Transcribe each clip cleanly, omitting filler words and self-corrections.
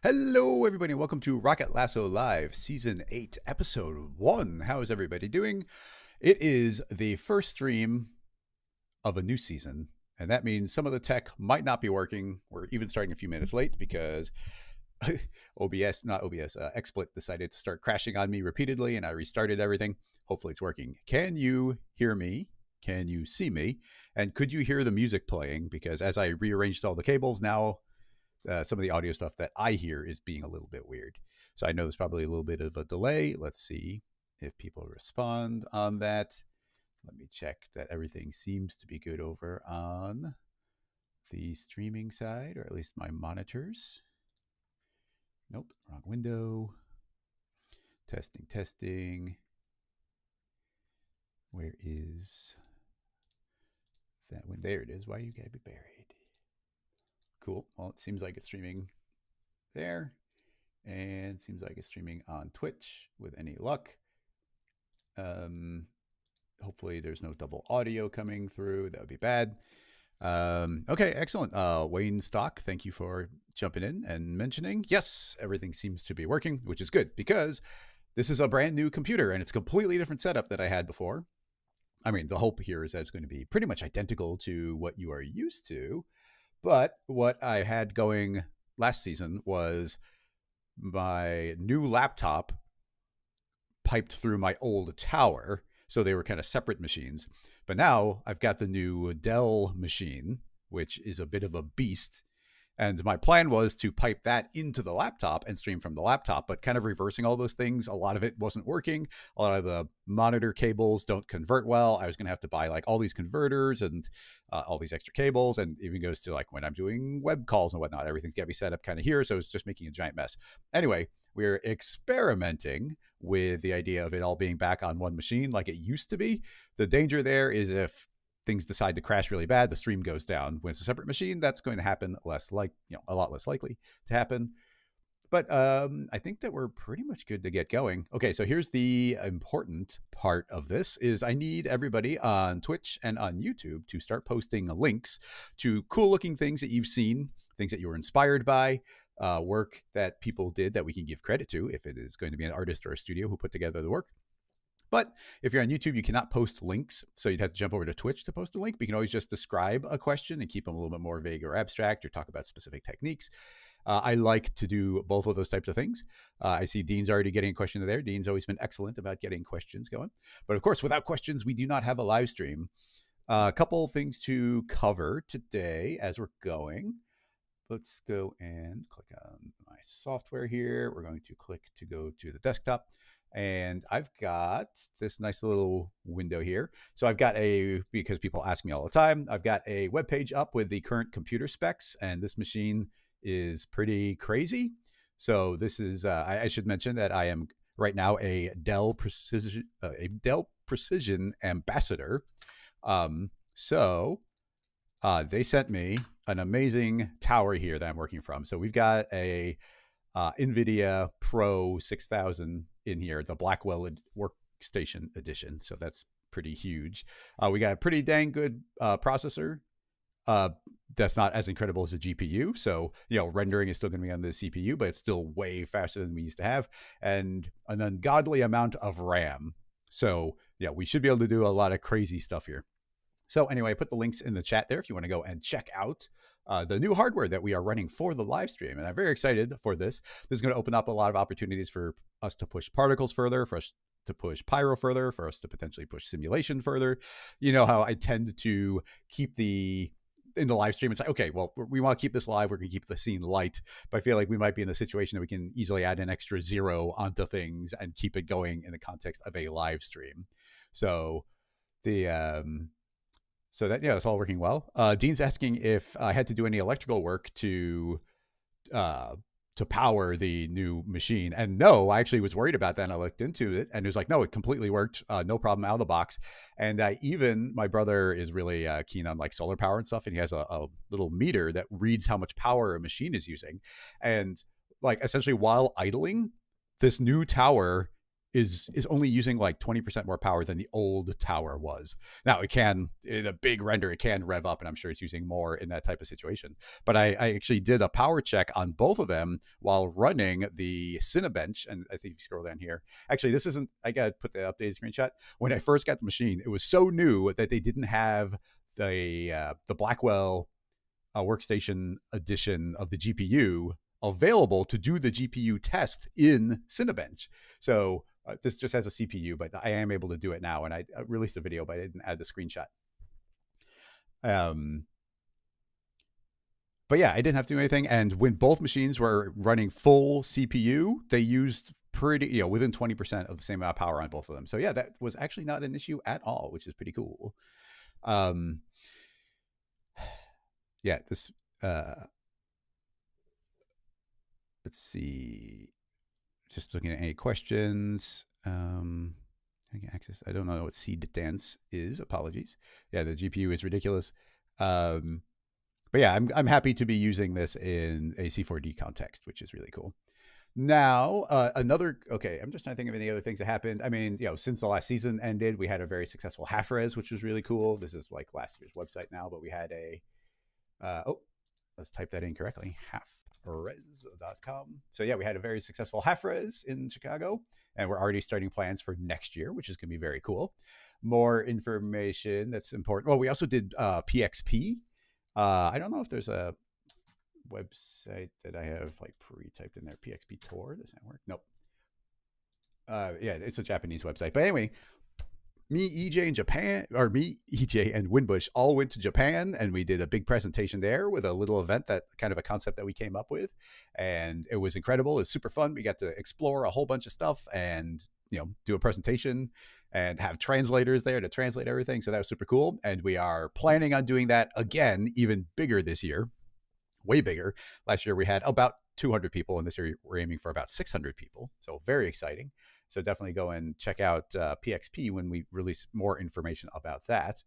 Hello, everybody, and welcome to Rocket Lasso Live, Season 8, Episode 1. How is everybody doing? It is the first stream of a new season, and that means some of the tech might not be working. We're even starting a few minutes late because XSplit decided to start crashing on me repeatedly, and I restarted everything. Hopefully it's working. Can you hear me? Can you see me? And could you hear the music playing? Because as I rearranged all the cables, now some of the audio stuff that I hear is being a little bit weird. So I know there's probably a little bit of a delay. Let's see if people respond on that. Let me check that everything seems to be good over on the streaming side, or at least my monitors. Nope, wrong window. Testing. Where is that one? There it is. Why you gotta be buried? Cool. Well, it seems like it's streaming there, and seems like it's streaming on Twitch with any luck. Hopefully there's no double audio coming through. That would be bad. Okay, excellent. Wayne Stock, thank you for jumping in and mentioning. Yes, everything seems to be working, which is good because this is a brand new computer and it's a completely different setup that I had before. I mean, the hope here is that it's going to be pretty much identical to what you are used to. But what I had going last season was my new laptop piped through my old tower. So they were kind of separate machines. But now I've got the new Dell machine, which is a bit of a beast. And my plan was to pipe that into the laptop and stream from the laptop, but kind of reversing all those things. A lot of it wasn't working. A lot of the monitor cables don't convert well. I was going to have to buy like all these converters and all these extra cables, and even goes to like when I'm doing web calls and whatnot, everything's got to be set up kind of here. So it's just making a giant mess. Anyway, we're experimenting with the idea of it all being back on one machine like it used to be. The danger there is if things decide to crash really bad, the stream goes down. When it's a separate machine, that's going to happen a lot less likely to happen. But I think that we're pretty much good to get going. Okay, so here's the important part of this is I need everybody on Twitch and on YouTube to start posting links to cool looking things that you've seen, things that you were inspired by, work that people did that we can give credit to if it is going to be an artist or a studio who put together the work. But if you're on YouTube, you cannot post links. So you'd have to jump over to Twitch to post a link. But you can always just describe a question and keep them a little bit more vague or abstract or talk about specific techniques. I like to do both of those types of things. I see Dean's already getting a question there. Dean's always been excellent about getting questions going. But of course, without questions, we do not have a live stream. A couple things to cover today as we're going. Let's go and click on my software here. We're going to click to go to the desktop. And I've got this nice little window here. So I've got because people ask me all the time, I've got a web page up with the current computer specs, and this machine is pretty crazy. So this is, I should mention that I am right now a Dell Precision ambassador. They sent me an amazing tower here that I'm working from. So we've got a NVIDIA Pro 6000 in here, the Blackwell Workstation Edition. So that's pretty huge. We got a pretty dang good processor. That's not as incredible as a GPU. So, rendering is still going to be on the CPU, but it's still way faster than we used to have. And an ungodly amount of RAM. So, we should be able to do a lot of crazy stuff here. So anyway, I put the links in the chat there if you want to go and check out the new hardware that we are running for the live stream. And I'm very excited for this. This is going to open up a lot of opportunities for us to push particles further, for us to push pyro further, for us to potentially push simulation further. You know how I tend to keep in the live stream, it's like, okay, well, we want to keep this live. We're going to keep the scene light. But I feel like we might be in a situation that we can easily add an extra 0 onto things and keep it going in the context of a live stream. So that's all working well. Dean's asking if I had to do any electrical work to power the new machine. And no, I actually was worried about that. And I looked into it and it was like, no, it completely worked. No problem out of the box. And even my brother is really keen on like solar power and stuff. And he has a little meter that reads how much power a machine is using. And like essentially while idling, this new tower is only using like 20% more power than the old tower was. Now it can, in a big render, it can rev up, and I'm sure it's using more in that type of situation. But I actually did a power check on both of them while running the Cinebench, and I think if you scroll down here, actually this isn't, I gotta put the updated screenshot. When I first got the machine, it was so new that they didn't have the Blackwell workstation edition of the GPU available to do the GPU test in Cinebench. So this just has a CPU, but I am able to do it now. And I released a video, but I didn't add the screenshot. But yeah, I didn't have to do anything. And when both machines were running full CPU, they used pretty, within 20% of the same amount of power on both of them. So yeah, that was actually not an issue at all, which is pretty cool. Yeah, this, let's see. Just looking at any questions. I can access. I don't know what seed dance is. Apologies. Yeah, the GPU is ridiculous. But yeah, I'm happy to be using this in a C4D context, which is really cool. Now, okay, I'm just trying to think of any other things that happened. I mean, since the last season ended, we had a very successful half res, which was really cool. This is like last year's website now, but we had let's type that in correctly. halfres.com. So yeah, we had a very successful half res in Chicago, and we're already starting plans for next year, which is going to be very cool. More information that's important. Well, we also did PXP. I don't know if there's a website that I have like pre-typed in there. PXP Tour. Does that work? Nope. Yeah, it's a Japanese website. But anyway, me, EJ, and Winbush all went to Japan, and we did a big presentation there with a little event, that kind of a concept that we came up with, and it was incredible. It was super fun. We got to explore a whole bunch of stuff and do a presentation and have translators there to translate everything. So that was super cool, and we are planning on doing that again, even bigger this year, way bigger. Last year we had about 200 people, and this year we're aiming for about 600 people. So very exciting. So definitely go and check out PXP when we release more information about that.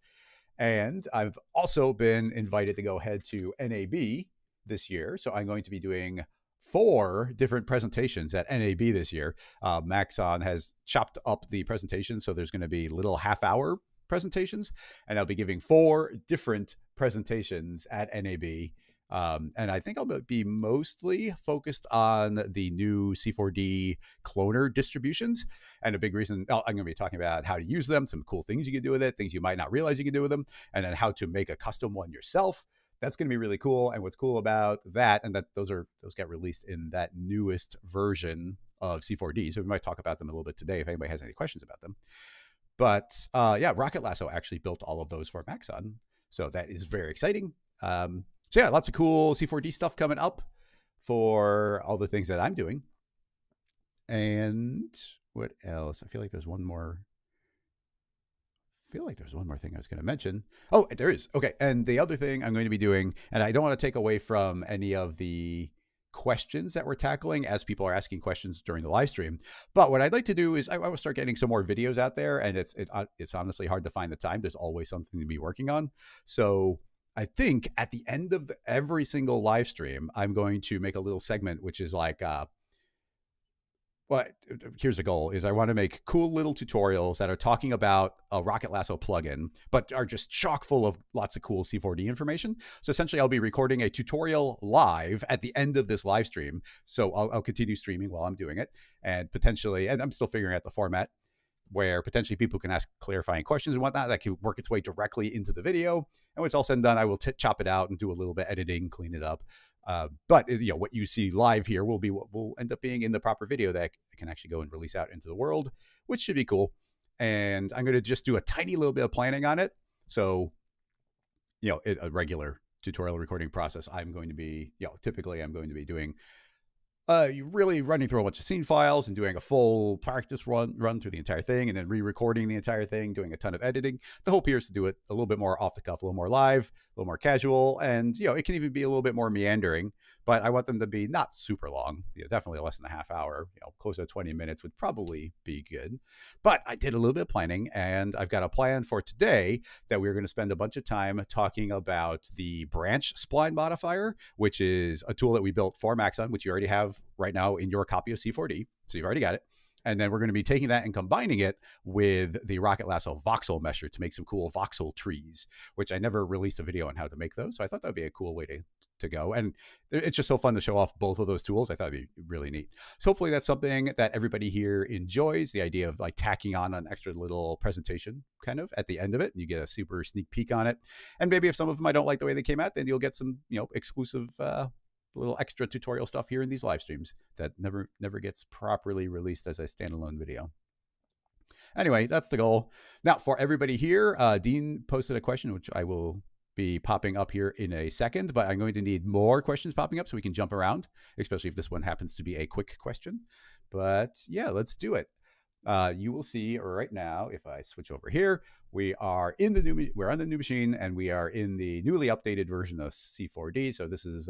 And I've also been invited to go head to NAB this year. So I'm going to be doing 4 different presentations at NAB this year. Maxon has chopped up the presentation, so there's going to be little half-hour presentations, and I'll be giving 4 different presentations at NAB. And I think I'll be mostly focused on the new C4D cloner distributions. And a big reason, I'm going to be talking about how to use them, some cool things you can do with it, things you might not realize you can do with them, and then how to make a custom one yourself. That's going to be really cool. And what's cool about that, and that those get released in that newest version of C4D. So we might talk about them a little bit today if anybody has any questions about them. But yeah, Rocket Lasso actually built all of those for Maxon. So that is very exciting. So yeah, lots of cool C4D stuff coming up for all the things that I'm doing. And what else? I feel like there's one more thing I was going to mention. Oh, there is. Okay. And the other thing I'm going to be doing, and I don't want to take away from any of the questions that we're tackling as people are asking questions during the live stream, but what I'd like to do is I want to start getting some more videos out there, and it's honestly hard to find the time. There's always something to be working on. So I think at the end of every single live stream, I'm going to make a little segment, which is like, here's the goal, is I want to make cool little tutorials that are talking about a Rocket Lasso plugin, but are just chock full of lots of cool C4D information. So essentially, I'll be recording a tutorial live at the end of this live stream. So I'll continue streaming while I'm doing it, and potentially, and I'm still figuring out the format, where potentially people can ask clarifying questions and whatnot that can work its way directly into the video. And when it's all said and done, I will chop it out and do a little bit editing, clean it up. But what you see live here will be what will end up being in the proper video that I can actually go and release out into the world, which should be cool. And I'm going to just do a tiny little bit of planning on it. So, a regular tutorial recording process, I'm going to be, typically I'm going to be doing really running through a bunch of scene files and doing a full practice run through the entire thing, and then re-recording the entire thing, doing a ton of editing. The hope here is to do it a little bit more off the cuff, a little more live, a little more casual, and it can even be a little bit more meandering, but I want them to be not super long, definitely less than a half hour, closer to 20 minutes would probably be good. But I did a little bit of planning, and I've got a plan for today that we're going to spend a bunch of time talking about the branch spline modifier, which is a tool that we built for Maxon, which you already have right now in your copy of C4D. So you've already got it. And then we're going to be taking that and combining it with the Rocket Lasso voxel mesher to make some cool voxel trees, which I never released a video on how to make those. So I thought that would be a cool way to go. And it's just so fun to show off both of those tools. I thought it'd be really neat. So hopefully that's something that everybody here enjoys, the idea of like tacking on an extra little presentation kind of at the end of it. And you get a super sneak peek on it. And maybe if some of them I don't like the way they came out, then you'll get some, exclusive little extra tutorial stuff here in these live streams that never gets properly released as a standalone video. Anyway, that's the goal. Now, for everybody here, Dean posted a question, which I will be popping up here in a second, but I'm going to need more questions popping up so we can jump around, especially if this one happens to be a quick question. But yeah, let's do it. You will see right now, if I switch over here, we're on the new machine, and we are in the newly updated version of C4D. So this is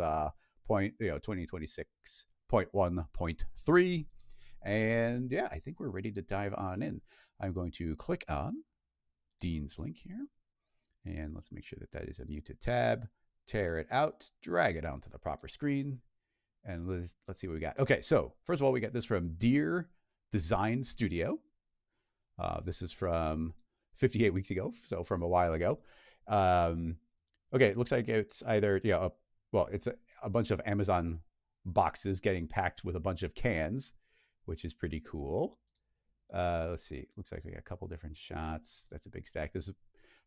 2026.1.3. And yeah, I think we're ready to dive on in. I'm going to click on Dean's link here, and let's make sure that is a muted tab, tear it out, drag it onto the proper screen, and let's see what we got. Okay, so first of all, we got this from Dear Design Studio. This is from 58 weeks ago, so from a while ago. Okay, it looks like it's either, it's a bunch of Amazon boxes getting packed with a bunch of cans, which is pretty cool. Let's see. Looks like we got a couple different shots. That's a big stack. This is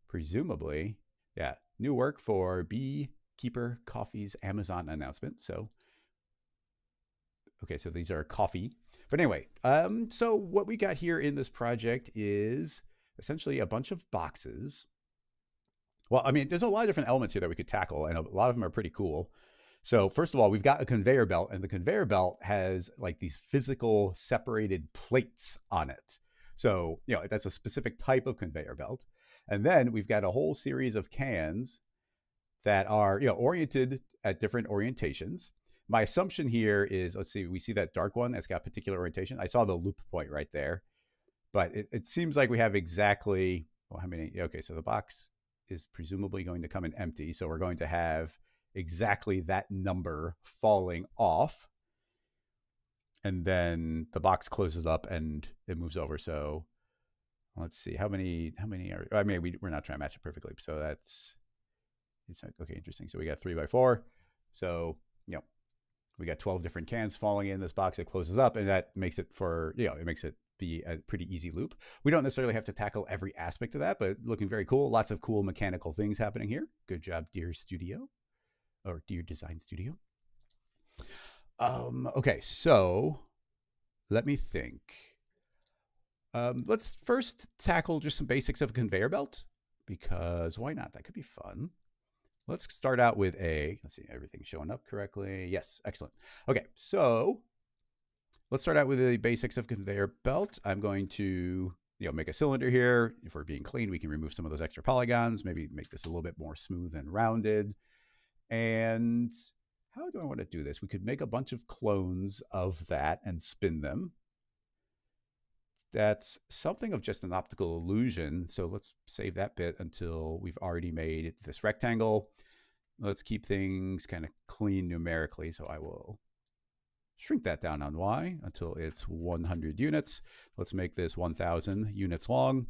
presumably, new work for Beekeeper Coffee's Amazon announcement. So, okay, so these are coffee. But anyway, so what we got here in this project is essentially a bunch of boxes. Well, I mean, there's a lot of different elements here that we could tackle, and a lot of them are pretty cool. So first of all, we've got a conveyor belt, and the conveyor belt has like these physical separated plates on it. So, that's a specific type of conveyor belt. And then we've got a whole series of cans that are, oriented at different orientations. My assumption here is, let's see, we see that dark one that's got particular orientation. I saw the loop point right there, but it seems like we have exactly, how many? Okay, so the box is presumably going to come in empty. So we're going to have exactly that number falling off, and then the box closes up and it moves over. So let's see how many are, I mean, we're not trying to match it perfectly, so it's okay. Interesting. So we got 3 by 4, so we got 12 different cans falling in this box. It closes up, and that makes it it makes it be a pretty easy loop. We don't necessarily have to tackle every aspect of that, but looking very cool. Lots of cool mechanical things happening here. Good job, Dear Studio. Or Dear Design Studio. Okay, so let me think. Let's first tackle just some basics of a conveyor belt, because why not? That could be fun. Let's start out with let's see, everything's showing up correctly. Yes, excellent. Okay, so let's start out with the basics of conveyor belt. I'm going to make a cylinder here. If we're being clean, we can remove some of those extra polygons, maybe make this a little bit more smooth and rounded. And how do I want to do this? We could make a bunch of clones of that and spin them. That's something of just an optical illusion. So let's save that bit until we've already made this rectangle. Let's keep things kind of clean numerically. So I will shrink that down on Y until it's 100 units. Let's make this 1,000 units long.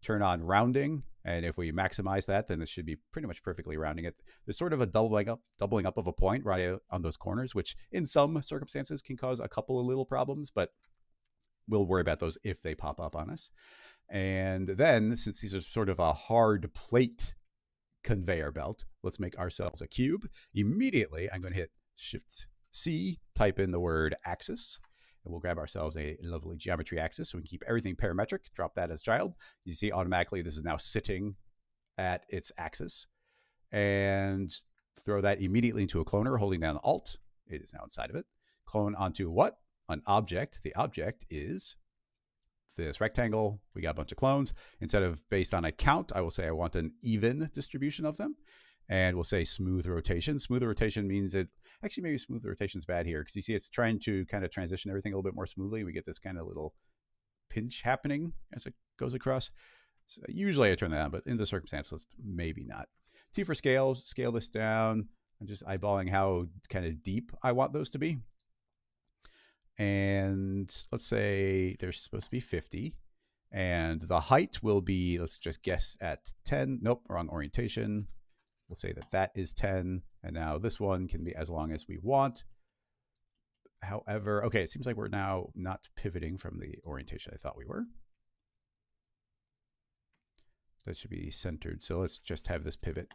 Turn on rounding. And if we maximize that, then this should be pretty much perfectly rounding it. There's sort of a doubling up of a point right on those corners, which in some circumstances can cause a couple of little problems, but we'll worry about those if they pop up on us. And then, since these are sort of a hard plate conveyor belt, let's make ourselves a cube. Immediately, I'm going to hit Shift-C, type in the word axis, and we'll grab ourselves a lovely geometry axis so we can keep everything parametric. Drop that as child. You see automatically this is now sitting at its axis. And throw that immediately into a cloner, holding down Alt. It is now inside of it. Clone onto what? An object. The object is this rectangle. We got a bunch of clones. Instead of based on a count, I will say I want an even distribution of them. And we'll say smooth rotation. Smooth rotation means it, actually maybe smooth rotation is bad here, because you see it's trying to kind of transition everything a little bit more smoothly. We get this kind of little pinch happening as it goes across. So usually I turn that on, but in the circumstance, let's maybe not. T for scale this down. I'm just eyeballing how kind of deep I want those to be. And let's say there's supposed to be 50. And the height will be, let's just guess at 10. Nope, wrong orientation. We'll say that that is 10. And now this one can be as long as we want. However, okay, it seems like we're now not pivoting from the orientation I thought we were. That should be centered. So let's just have this pivot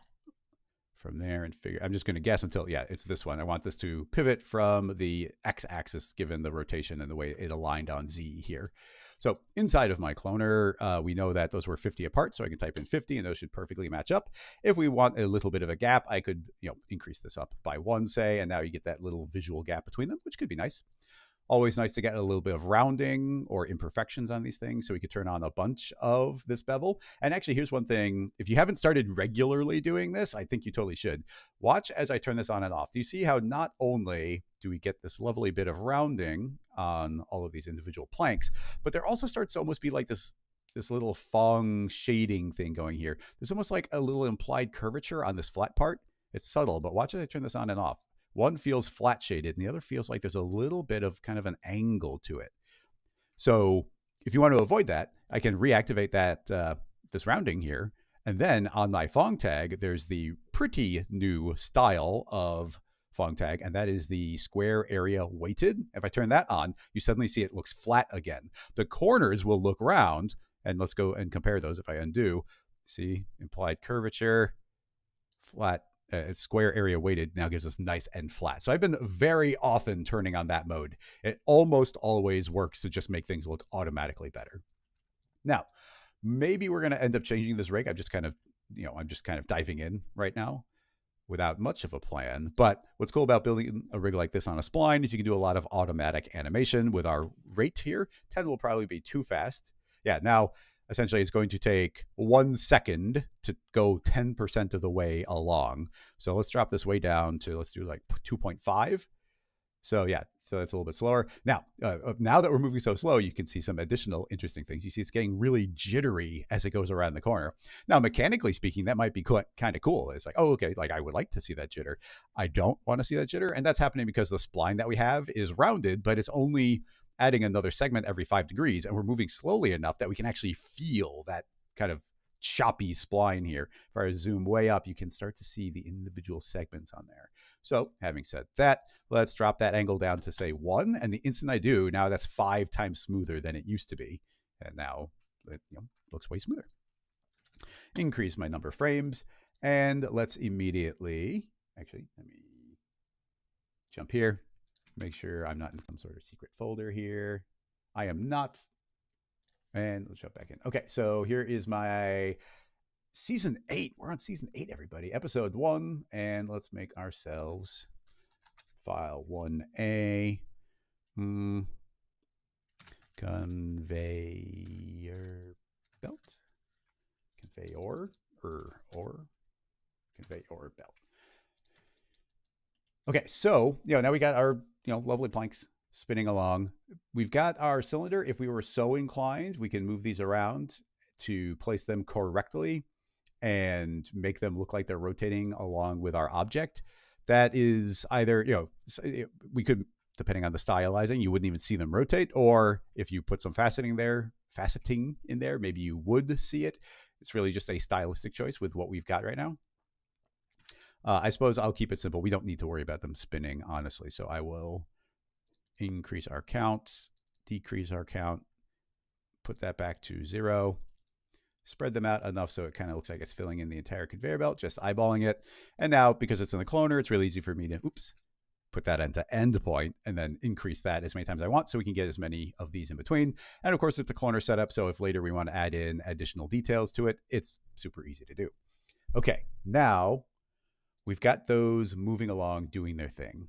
from there and figure. I'm just going to guess until, yeah, it's this one. I want this to pivot from the x-axis given the rotation and the way it aligned on Z here. So inside of my cloner, we know that those were 50 apart, so I can type in 50 and those should perfectly match up. If we want a little bit of a gap, I could, increase this up by 1, say, and now you get that little visual gap between them, which could be nice. Always nice to get a little bit of rounding or imperfections on these things, so we could turn on a bunch of this bevel. And actually, here's one thing. If you haven't started regularly doing this, I think you totally should. Watch as I turn this on and off. Do you see how not only do we get this lovely bit of rounding on all of these individual planks, but there also starts to almost be like this little Fong shading thing going here. There's almost like a little implied curvature on this flat part. It's subtle, but watch as I turn this on and off. One feels flat shaded and the other feels like there's a little bit of kind of an angle to it. So if you want to avoid that, I can reactivate that this rounding here. And then on my Fong tag, there's the pretty new style of Fong tag, and that is the square area weighted. If I turn that on, you suddenly see it looks flat again. The corners will look round, and let's go and compare those if I undo. See, implied curvature, flat. Square area weighted now gives us nice and flat. So I've been very often turning on that mode. It almost always works to just make things look automatically better. Now, maybe we're going to end up changing this rig. I'm just kind of diving in right now without much of a plan. But what's cool about building a rig like this on a spline is you can do a lot of automatic animation with our rate here. 10 will probably be too fast. Yeah, now essentially it's going to take 1 second to go 10% of the way along. So let's drop this way down to, let's do like 2.5. So yeah, so it's a little bit slower. Now that we're moving so slow, you can see some additional interesting things. You see it's getting really jittery as it goes around the corner. Now, mechanically speaking, that might be kind of cool. It's like, oh, okay, like I would like to see that jitter. I don't want to see that jitter. And that's happening because the spline that we have is rounded, but it's only adding another segment every 5 degrees, and we're moving slowly enough that we can actually feel that kind of choppy spline here. If I zoom way up, you can start to see the individual segments on there. So having said that, let's drop that angle down to say 1, and the instant I do, now that's 5 times smoother than it used to be, and now it looks way smoother. Increase my number of frames, and let's immediately, actually, let me jump here. Make sure I'm not in some sort of secret folder here. I am not. And let's jump back in. Okay, so here is my season 8. We're on season 8, everybody. Episode 1. And let's make ourselves file 1A. Conveyor belt. Conveyor belt. Okay, so now we got our lovely planks spinning along. We've got our cylinder. If we were so inclined, we can move these around to place them correctly and make them look like they're rotating along with our object. That is either, we could, depending on the stylizing, you wouldn't even see them rotate, or if you put some faceting in there, maybe you would see it. It's really just a stylistic choice with what we've got right now. I suppose I'll keep it simple. We don't need to worry about them spinning, honestly. So I will increase our count, decrease our count, put that back to 0, spread them out enough so it kind of looks like it's filling in the entire conveyor belt, just eyeballing it. And now, because it's in the cloner, it's really easy for me to, put that into end point and then increase that as many times as I want so we can get as many of these in between. And of course, it's a cloner setup. So if later we want to add in additional details to it, it's super easy to do. Okay, now we've got those moving along, doing their thing.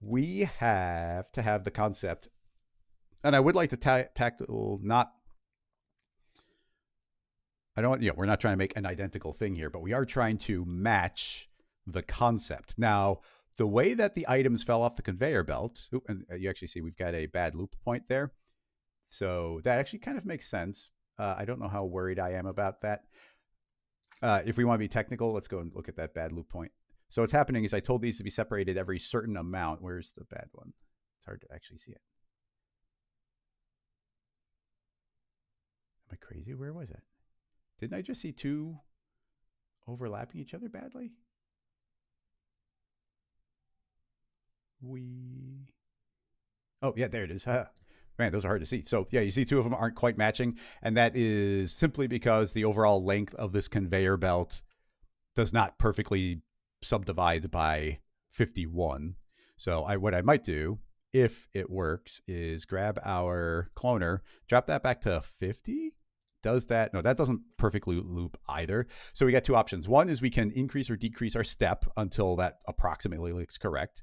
We have to have the concept, and I would like to tackle we're not trying to make an identical thing here, but we are trying to match the concept. Now, the way that the items fell off the conveyor belt, and you actually see we've got a bad loop point there. So that actually kind of makes sense. I don't know how worried I am about that. If we want to be technical, let's go and look at that bad loop point. So what's happening is I told these to be separated every certain amount. Where's the bad one? It's hard to actually see it. Am I crazy? Where was it? Didn't I just see two overlapping each other badly? We. Oh, yeah, there it is. Man, those are hard to see. So, yeah, you see two of them aren't quite matching. And that is simply because the overall length of this conveyor belt does not perfectly subdivide by 51. So, what I might do, if it works, is grab our cloner, drop that back to 50. Does that? No, that doesn't perfectly loop either. So we got two options. One is we can increase or decrease our step until that approximately looks correct.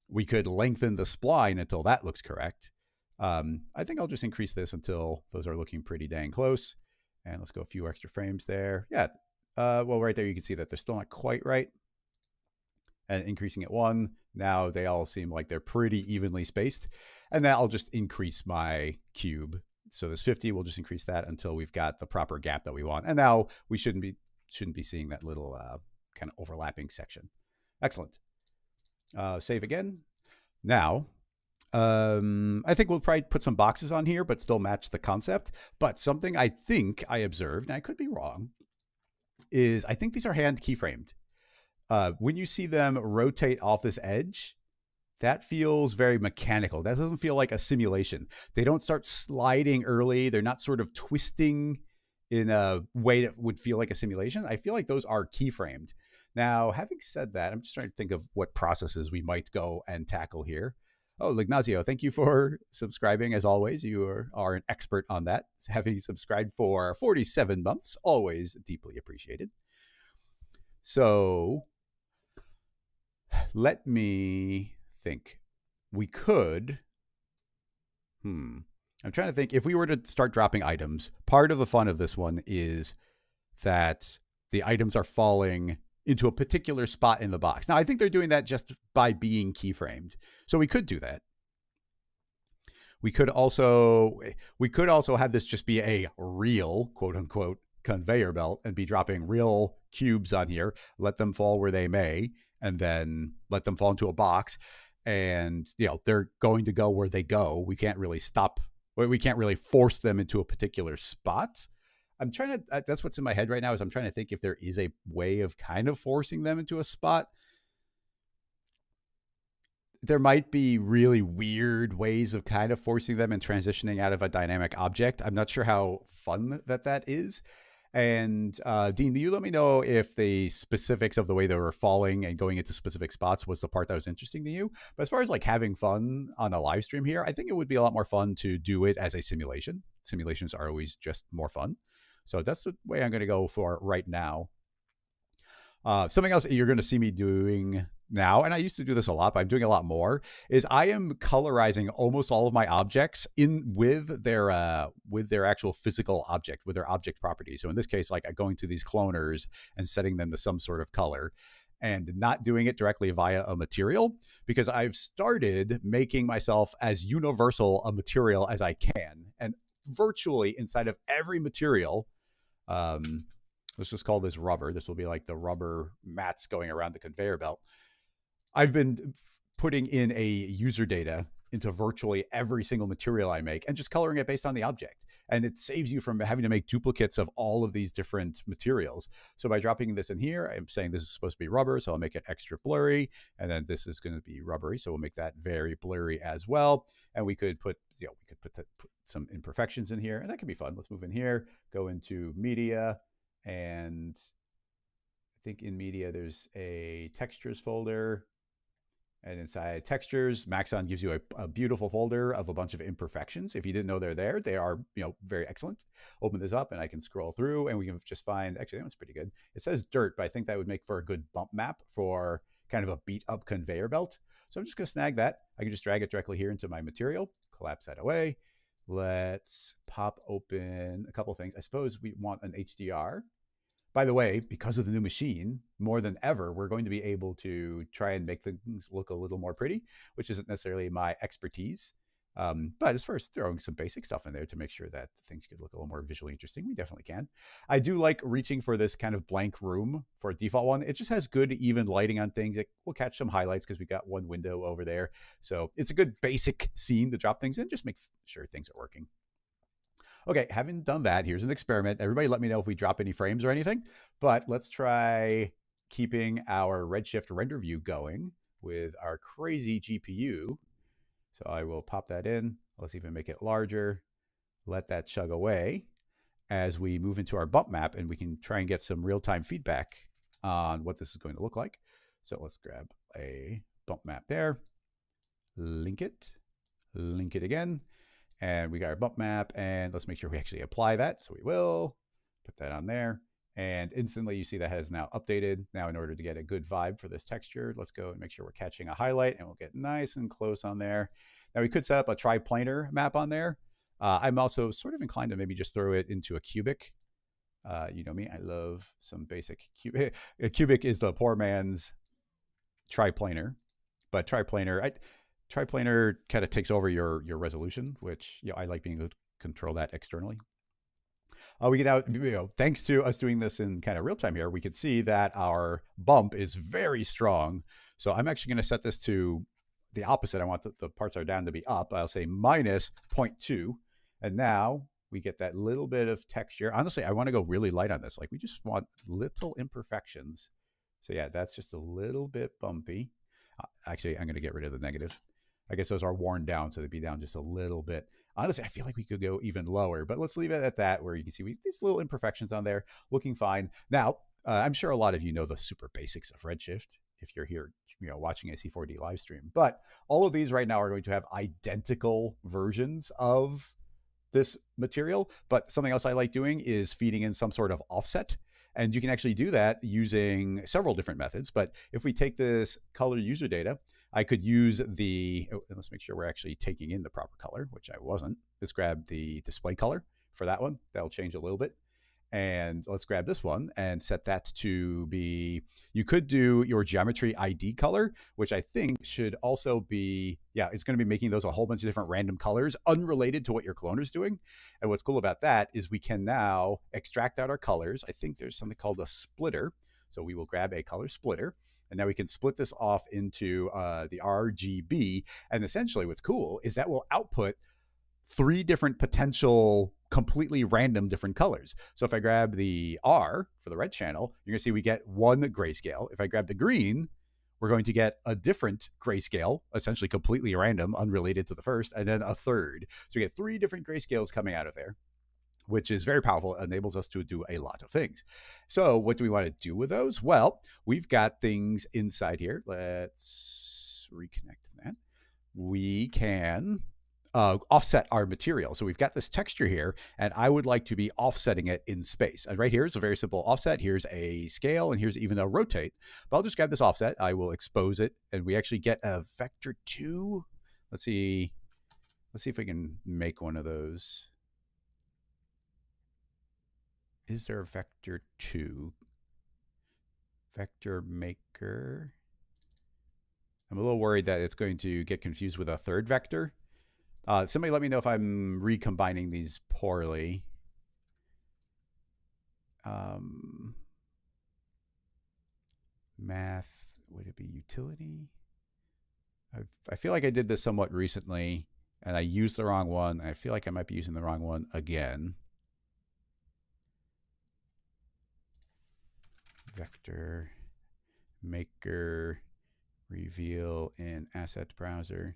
We could lengthen the spline until that looks correct. I think I'll just increase this until those are looking pretty dang close. And let's go a few extra frames there. Yeah. Well, right there, you can see that they're still not quite right. And increasing it one, now they all seem like they're pretty evenly spaced. And then I'll just increase my cube. So this 50, we'll just increase that until we've got the proper gap that we want. And now we shouldn't be seeing that little kind of overlapping section. Excellent. Save again. Now, I think we'll probably put some boxes on here, but still match the concept. But something I think I observed, and I could be wrong, is I think these are hand keyframed. When you see them rotate off this edge, that feels very mechanical. That doesn't feel like a simulation. They don't start sliding early. They're not sort of twisting in a way that would feel like a simulation. I feel like those are keyframed. Now, having said that, I'm just trying to think of what processes we might go and tackle here. Oh, Lignazio, thank you for subscribing. As always, you are an expert on that. Having subscribed for 47 months, always deeply appreciated. So let me think. We could, I'm trying to think. If we were to start dropping items, part of the fun of this one is that the items are falling into a particular spot in the box. Now, I think they're doing that just by being keyframed. So we could do that. We could also have this just be a real, quote unquote, conveyor belt and be dropping real cubes on here, let them fall where they may, and then let them fall into a box. And, they're going to go where they go. We can't really force them into a particular spot. I'm trying to, that's what's in my head right now, is I'm trying to think if there is a way of kind of forcing them into a spot. There might be really weird ways of kind of forcing them and transitioning out of a dynamic object. I'm not sure how fun that is. And Dean, you let me know if the specifics of the way they were falling and going into specific spots was the part that was interesting to you. But as far as like having fun on a live stream here, I think it would be a lot more fun to do it as a simulation. Simulations are always just more fun. So that's the way I'm going to go for right now. Something else that you're going to see me doing now, and I used to do this a lot, but I'm doing a lot more, is I am colorizing almost all of my objects with their actual physical object, with their object properties. So in this case, like going to these cloners and setting them to some sort of color, and not doing it directly via a material, because I've started making myself as universal a material as I can, and virtually inside of every material. Let's just call this rubber. This will be like the rubber mats going around the conveyor belt. I've been putting in a user data into virtually every single material I make and just coloring it based on the object. And it saves you from having to make duplicates of all of these different materials. So by dropping this in here, I'm saying this is supposed to be rubber, so I'll make it extra blurry. And then this is going to be rubbery, so we'll make that very blurry as well. And we could put, put some imperfections in here, and that can be fun. Let's move in here, go into media, and I think in media there's a textures folder. And inside textures, Maxon gives you a beautiful folder of a bunch of imperfections. If you didn't know they're there, they are very excellent. Open this up and I can scroll through and we can just find, actually that one's pretty good. It says dirt, but I think that would make for a good bump map for kind of a beat up conveyor belt. So I'm just gonna snag that. I can just drag it directly here into my material, collapse that away. Let's pop open a couple things. I suppose we want an HDR. By the way, because of the new machine, more than ever, we're going to be able to try and make things look a little more pretty, which isn't necessarily my expertise. But as far as throwing some basic stuff in there to make sure that things could look a little more visually interesting, we definitely can. I do like reaching for this kind of blank room for a default one. It just has good, even lighting on things. It will catch some highlights because we got one window over there. So it's a good basic scene to drop things in, just make sure things are working. Okay, having done that, here's an experiment. Everybody let me know if we drop any frames or anything. But let's try keeping our Redshift render view going with our crazy GPU. So I will pop that in. Let's even make it larger. Let that chug away as we move into our bump map, and we can try and get some real-time feedback on what this is going to look like. So let's grab a bump map there, link it again, and we got our bump map, and let's make sure we actually apply that. So we will put that on there, and instantly you see that has now updated. Now in order to get a good vibe for this texture, let's go and make sure we're catching a highlight, and we'll get nice and close on there. Now we could set up a triplanar map on there. I'm also sort of inclined to maybe just throw it into a cubic. You know me, I love some basic cubic. A cubic is the poor man's triplanar, but triplanar kind of takes over your resolution, which I like being able to control that externally. We get out, thanks to us doing this in kind of real time here, we can see that our bump is very strong. So I'm actually going to set this to the opposite. I want the parts that are down to be up. I'll say minus 0.2. And now we get that little bit of texture. Honestly, I want to go really light on this. Like we just want little imperfections. So yeah, that's just a little bit bumpy. Actually, I'm going to get rid of the negative. I guess those are worn down, so they'd be down just a little bit. Honestly, I feel like we could go even lower, but let's leave it at that, where you can see these little imperfections on there, looking fine. Now, I'm sure a lot of you know the super basics of Redshift if you're here watching a C4D live stream. But all of these right now are going to have identical versions of this material. But something else I like doing is feeding in some sort of offset. And you can actually do that using several different methods. But if we take this color user data, I could use let's make sure we're actually taking in the proper color, which I wasn't. Let's grab the display color for that one. That'll change a little bit. And let's grab this one and set that to be, you could do your geometry ID color, which I think should also be, it's going to be making those a whole bunch of different random colors unrelated to what your cloner is doing. And what's cool about that is we can now extract out our colors. I think there's something called a splitter. So we will grab a color splitter. And now we can split this off into the RGB. And essentially what's cool is that will output 3 different potential completely random different colors. So if I grab the R for the red channel, you're going to see we get one grayscale. If I grab the green, we're going to get a different grayscale, essentially completely random, unrelated to the first, and then a third. So we get 3 different grayscales coming out of there, which is very powerful. It enables us to do a lot of things. So what do we want to do with those? Well, we've got things inside here. Let's reconnect that. We can offset our material. So we've got this texture here, and I would like to be offsetting it in space. And right here is a very simple offset. Here's a scale, and here's even a rotate. But I'll just grab this offset. I will expose it, and we actually get a vector 2. Let's see if we can make one of those. Is there a vector 2? Vector maker. I'm a little worried that it's going to get confused with a third vector. Somebody let me know if I'm recombining these poorly. Math, would it be utility? I feel like I did this somewhat recently, and I used the wrong one. I feel like I might be using the wrong one again. Vector maker reveal in asset browser.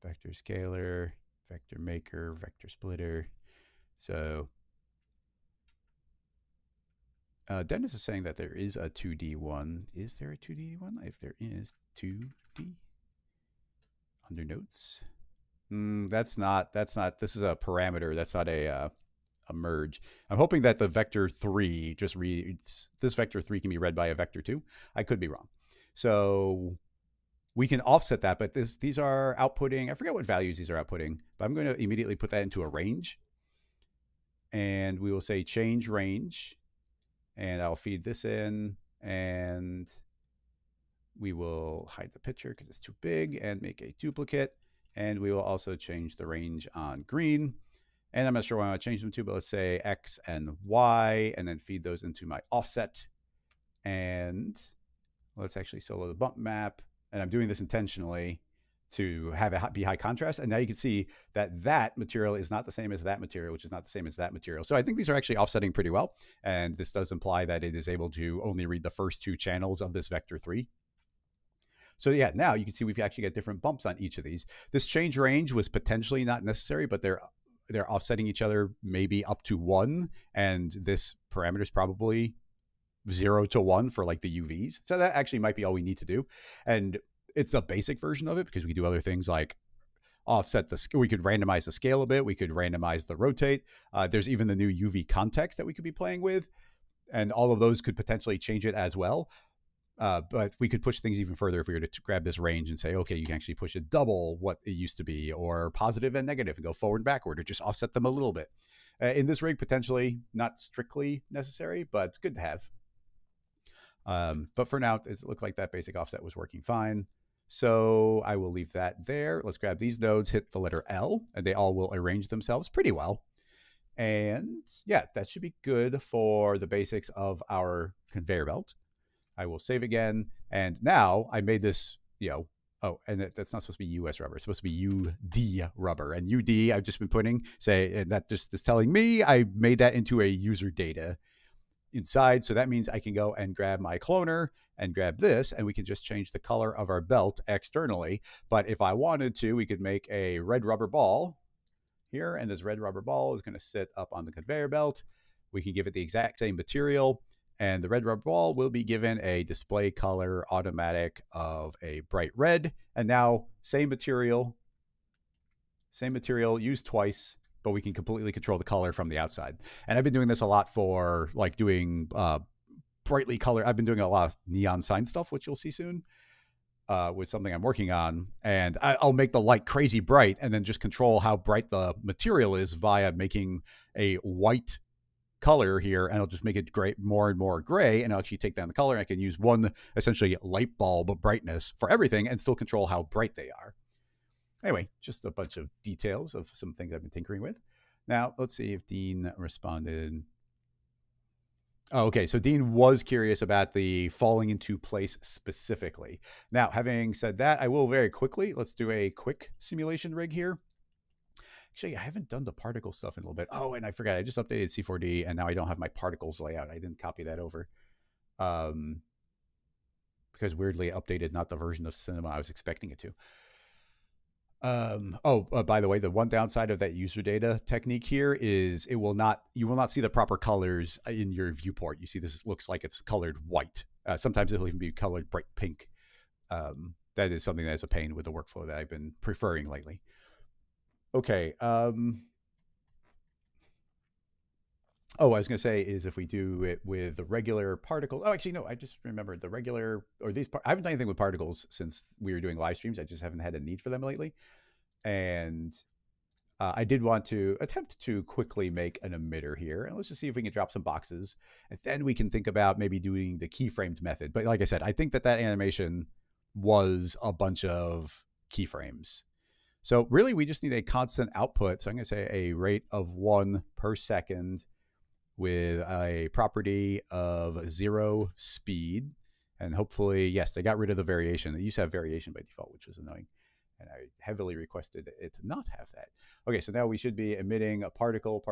Vector scaler, vector maker, vector splitter. So Dennis is saying that there is a 2D one. Is there a 2D one? If there is 2D under notes, that's not. This is a parameter. That's not a merge. I'm hoping that the vector 3 just reads. This vector 3 can be read by a vector 2. I could be wrong. So we can offset that, but these are outputting, I forget what values these are outputting, but I'm going to immediately put that into a range. And we will say change range, and I'll feed this in, and we will hide the picture because it's too big and make a duplicate. And we will also change the range on green. And I'm not sure what I want to change them to, but let's say X and Y, and then feed those into my offset. And let's actually solo the bump map. And I'm doing this intentionally to have it be high contrast. And now you can see that that material is not the same as that material, which is not the same as that material. So I think these are actually offsetting pretty well. And this does imply that it is able to only read the first two channels of this vector 3. So yeah, now you can see we've actually got different bumps on each of these. This change range was potentially not necessary, but they're offsetting each other maybe up to 1. And this parameter is probably 0 to 1 for like the UVs. So that actually might be all we need to do. And it's a basic version of it because we can do other things like offset we could randomize the scale a bit. We could randomize the rotate. There's even the new UV context that we could be playing with. And all of those could potentially change it as well. But we could push things even further if we were to grab this range and say, okay, you can actually push it double what it used to be, or positive and negative, and go forward and backward, or just offset them a little bit. In this rig, potentially not strictly necessary, but good to have. But for now, it looked like that basic offset was working fine. So I will leave that there. Let's grab these nodes, hit the letter L, and they all will arrange themselves pretty well. And yeah, that should be good for the basics of our conveyor belt. I will save again. And now I made this, oh, and that's not supposed to be US rubber. It's supposed to be UD rubber. And UD, I've just been putting, and that just is telling me I made that into a user data inside. So that means I can go and grab my cloner and grab this, and we can just change the color of our belt externally. But if I wanted to, we could make a red rubber ball here, and this red rubber ball is going to sit up on the conveyor belt. We can give it the exact same material, and the red rubber ball will be given a display color automatic of a bright red. And now same material used twice, but we can completely control the color from the outside. And I've been doing this a lot for like doing brightly color. I've been doing a lot of neon sign stuff, which you'll see soon, with something I'm working on. And I'll make the light crazy bright and then just control how bright the material is via making a white color here, and I'll just make it gray, more and more gray, and I'll actually take down the color, and I can use one essentially light bulb brightness for everything and still control how bright they are. Anyway, just a bunch of details of some things I've been tinkering with. Now, let's see if Dean responded. Oh, okay, so Dean was curious about the falling into place specifically. Now, having said that, I will very quickly, let's do a quick simulation rig here. Actually, I haven't done the particle stuff in a little bit. Oh, and I forgot, I just updated C4D, and now I don't have my particles layout. I didn't copy that over. Because weirdly it updated not the version of Cinema I was expecting it to. By the way, the one downside of that user data technique here is you will not see the proper colors in your viewport. You see this looks like it's colored white. Sometimes it'll even be colored bright pink. That is something that is a pain with the workflow that I've been preferring lately. Okay. I was going to say is if we do it with the regular particle. Oh, actually, no, I just remembered the regular, or these, I haven't done anything with particles since we were doing live streams. I just haven't had a need for them lately. And I did want to attempt to quickly make an emitter here. And let's just see if we can drop some boxes. And then we can think about maybe doing the keyframed method. But like I said, I think that animation was a bunch of keyframes. So really, we just need a constant output. So I'm going to say a rate of 1 per second with a property of 0 speed. And hopefully, yes, they got rid of the variation. They used to have variation by default, which was annoying. And I heavily requested it to not have that. Okay, so now we should be emitting a particle.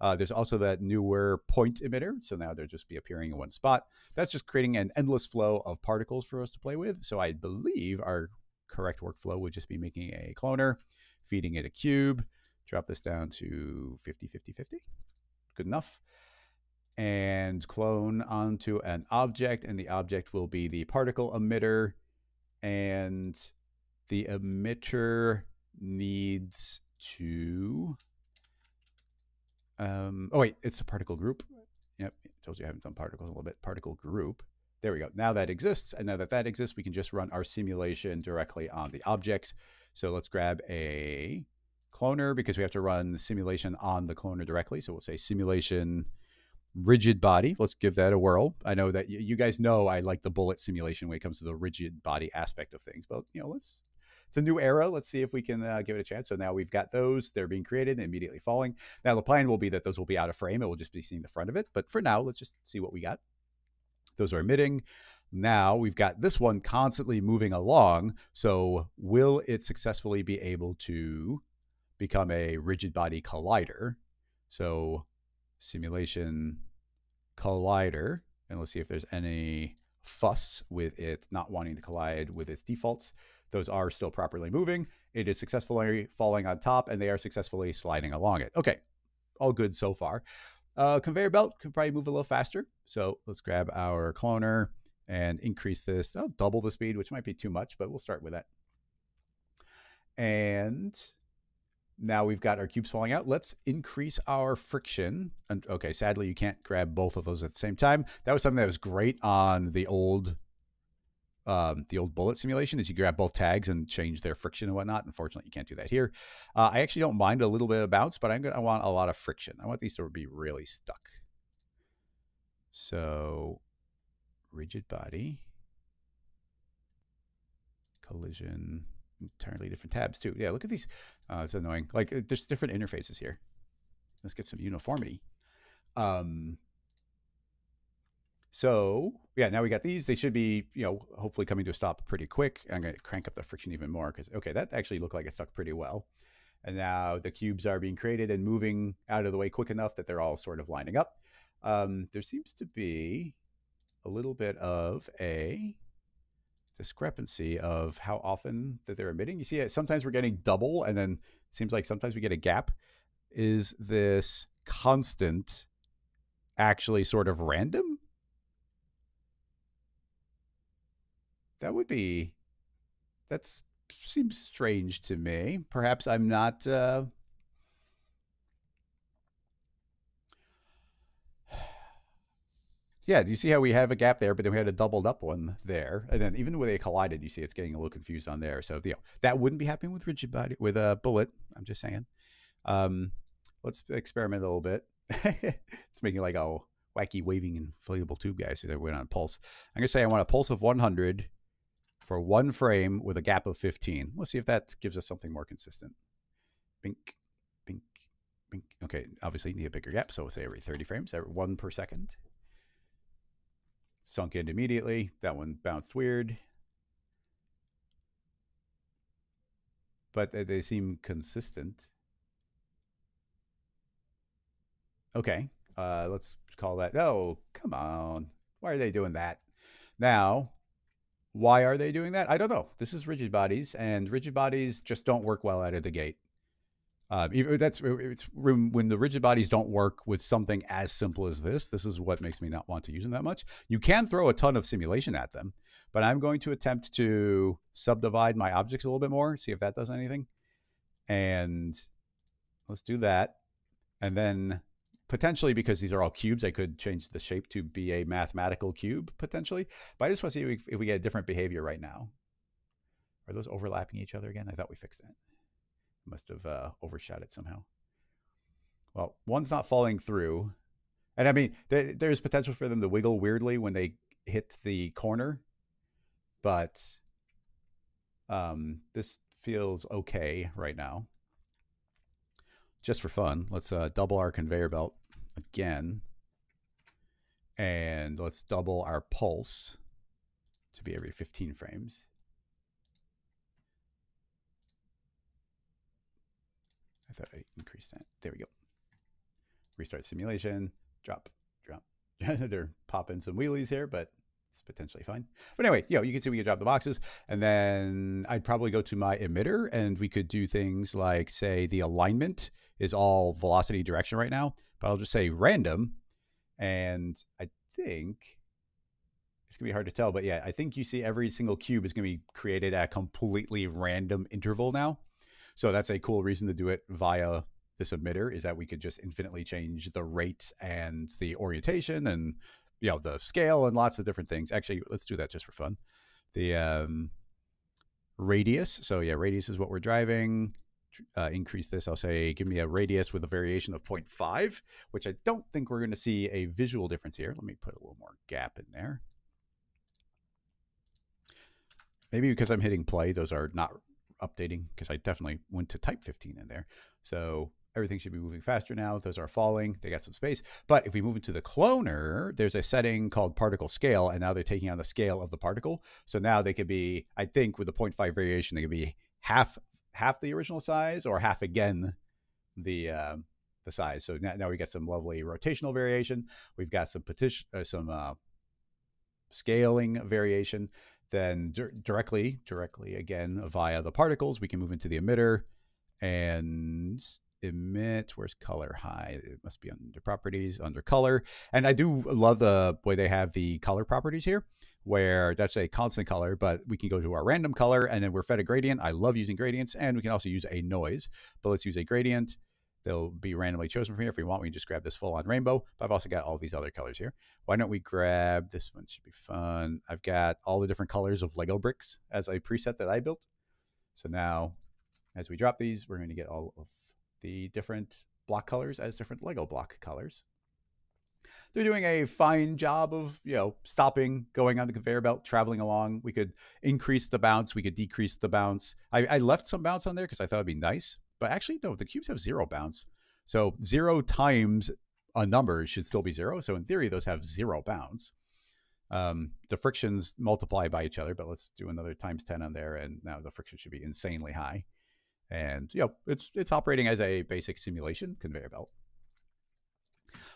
There's also that newer point emitter. So now they'll just be appearing in one spot. That's just creating an endless flow of particles for us to play with. So I believe our correct workflow would just be making a cloner, feeding it a cube, drop this down to 50, 50, 50. Good enough. And clone onto an object, and the object will be the particle emitter. And the emitter needs to, it's a particle group. Yep, told you I haven't done particles in a little bit. Particle group. There we go. Now that exists, and now that exists, we can just run our simulation directly on the objects. So let's grab a cloner because we have to run the simulation on the cloner directly. So we'll say simulation rigid body. Let's give that a whirl. I know that you guys know I like the bullet simulation when it comes to the rigid body aspect of things, but let's it's a new era. Let's see if we can give it a chance. So now we've got those. They're being created and immediately falling. Now the plan will be that those will be out of frame. It will just be seeing the front of it. But for now, let's just see what we got. Those are emitting. Now we've got this one constantly moving along. So will it successfully be able to become a rigid body collider? So simulation collider. And let's see if there's any fuss with it not wanting to collide with its defaults. Those are still properly moving. It is successfully falling on top, and they are successfully sliding along it. Okay, all good so far. Conveyor belt could probably move a little faster. So let's grab our cloner and increase this. Oh, double the speed, which might be too much, but we'll start with that. And now we've got our cubes falling out. Let's increase our friction. And okay, sadly, you can't grab both of those at the same time. That was something that was great on the old bullet simulation, is you grab both tags and change their friction and whatnot. Unfortunately, you can't do that here. I actually don't mind a little bit of bounce, but I want a lot of friction. I want these to be really stuck. So rigid body, collision, entirely different tabs too. Yeah, look at these. It's annoying. Like there's different interfaces here. Let's get some uniformity. So yeah, now we got these. They should be, hopefully coming to a stop pretty quick. I'm going to crank up the friction even more because, okay, that actually looked like it stuck pretty well. And now the cubes are being created and moving out of the way quick enough that they're all sort of lining up. There seems to be a little bit of a discrepancy of how often that they're emitting. You see, sometimes we're getting double, and then it seems like sometimes we get a gap. Is this constant actually sort of random? That seems strange to me. Perhaps I'm not. Yeah, do you see how we have a gap there, but then we had a doubled up one there, and then even when they collided, you see it's getting a little confused on there. So that wouldn't be happening with rigid body with a bullet. I'm just saying. Let's experiment a little bit. It's making like a wacky waving inflatable tube guy. So they went on a pulse. I'm gonna say I want a pulse of 100 for one frame with a gap of 15. Let's see if that gives us something more consistent. Bink, bink, bink. Okay, obviously you need a bigger gap. So we'll say every 30 frames, every 1 per second. Sunk in immediately. That one bounced weird. But they seem consistent. Okay, let's call that. Oh, come on. Why are they doing that? Now, why are they doing that? I don't know. This is rigid bodies, and rigid bodies just don't work well out of the gate. When the rigid bodies don't work with something as simple as this. This is what makes me not want to use them that much. You can throw a ton of simulation at them, but I'm going to attempt to subdivide my objects a little bit more, see if that does anything. And let's do that. And then potentially, because these are all cubes, I could change the shape to be a mathematical cube potentially. But I just want to see if we get a different behavior right now. Are those overlapping each other again? I thought we fixed that. Must have overshot it somehow. Well, one's not falling through. And I mean, there's potential for them to wiggle weirdly when they hit the corner. But this feels okay right now. Just for fun, let's double our conveyor belt again. And let's double our pulse to be every 15 frames. I thought I increased that. There we go. Restart simulation. Drop. They're popping some wheelies here, but it's potentially fine. But anyway, you can see we can drop the boxes. And then I'd probably go to my emitter, and we could do things like, say, the alignment is all velocity direction right now. But I'll just say random. And I think it's going to be hard to tell. But yeah, I think you see every single cube is going to be created at a completely random interval now. So that's a cool reason to do it via this emitter, is that we could just infinitely change the rate and the orientation and the scale and lots of different things. Actually, let's do that just for fun. The radius. So yeah, radius is what we're driving. Increase this. I'll say give me a radius with a variation of 0.5, which I don't think we're going to see a visual difference here. Let me put a little more gap in there. Maybe because I'm hitting play, those are not updating because I definitely went to type 15 in there. So everything should be moving faster now. Those are falling. They got some space. But if we move into the cloner, there's a setting called particle scale, and now they're taking on the scale of the particle. So now they could be, I think with the 0.5 variation, they could be half the original size or half again the size. So now we get some lovely rotational variation. We've got some scaling variation. Then directly again via the particles, we can move into the emitter and emit. Where's color hide? It must be under properties, under color. And I do love the way they have the color properties here, where that's a constant color, but we can go to our random color and then we're fed a gradient. I love using gradients, and we can also use a noise, but let's use a gradient. They'll be randomly chosen from here. If we want, we can just grab this full on rainbow, but I've also got all these other colors here. Why don't we grab this one? Should be fun. I've got all the different colors of Lego bricks as a preset that I built. So now as we drop these, we're going to get all of the different block colors as different Lego block colors. They're doing a fine job of, stopping, going on the conveyor belt, traveling along. We could increase the bounce. We could decrease the bounce. I left some bounce on there because I thought it'd be nice. But actually, no, the cubes have 0 bounce. So 0 times a number should still be 0. So in theory, those have 0 bounce. The frictions multiply by each other, but let's do another times 10 on there. And now the friction should be insanely high. And, it's operating as a basic simulation conveyor belt.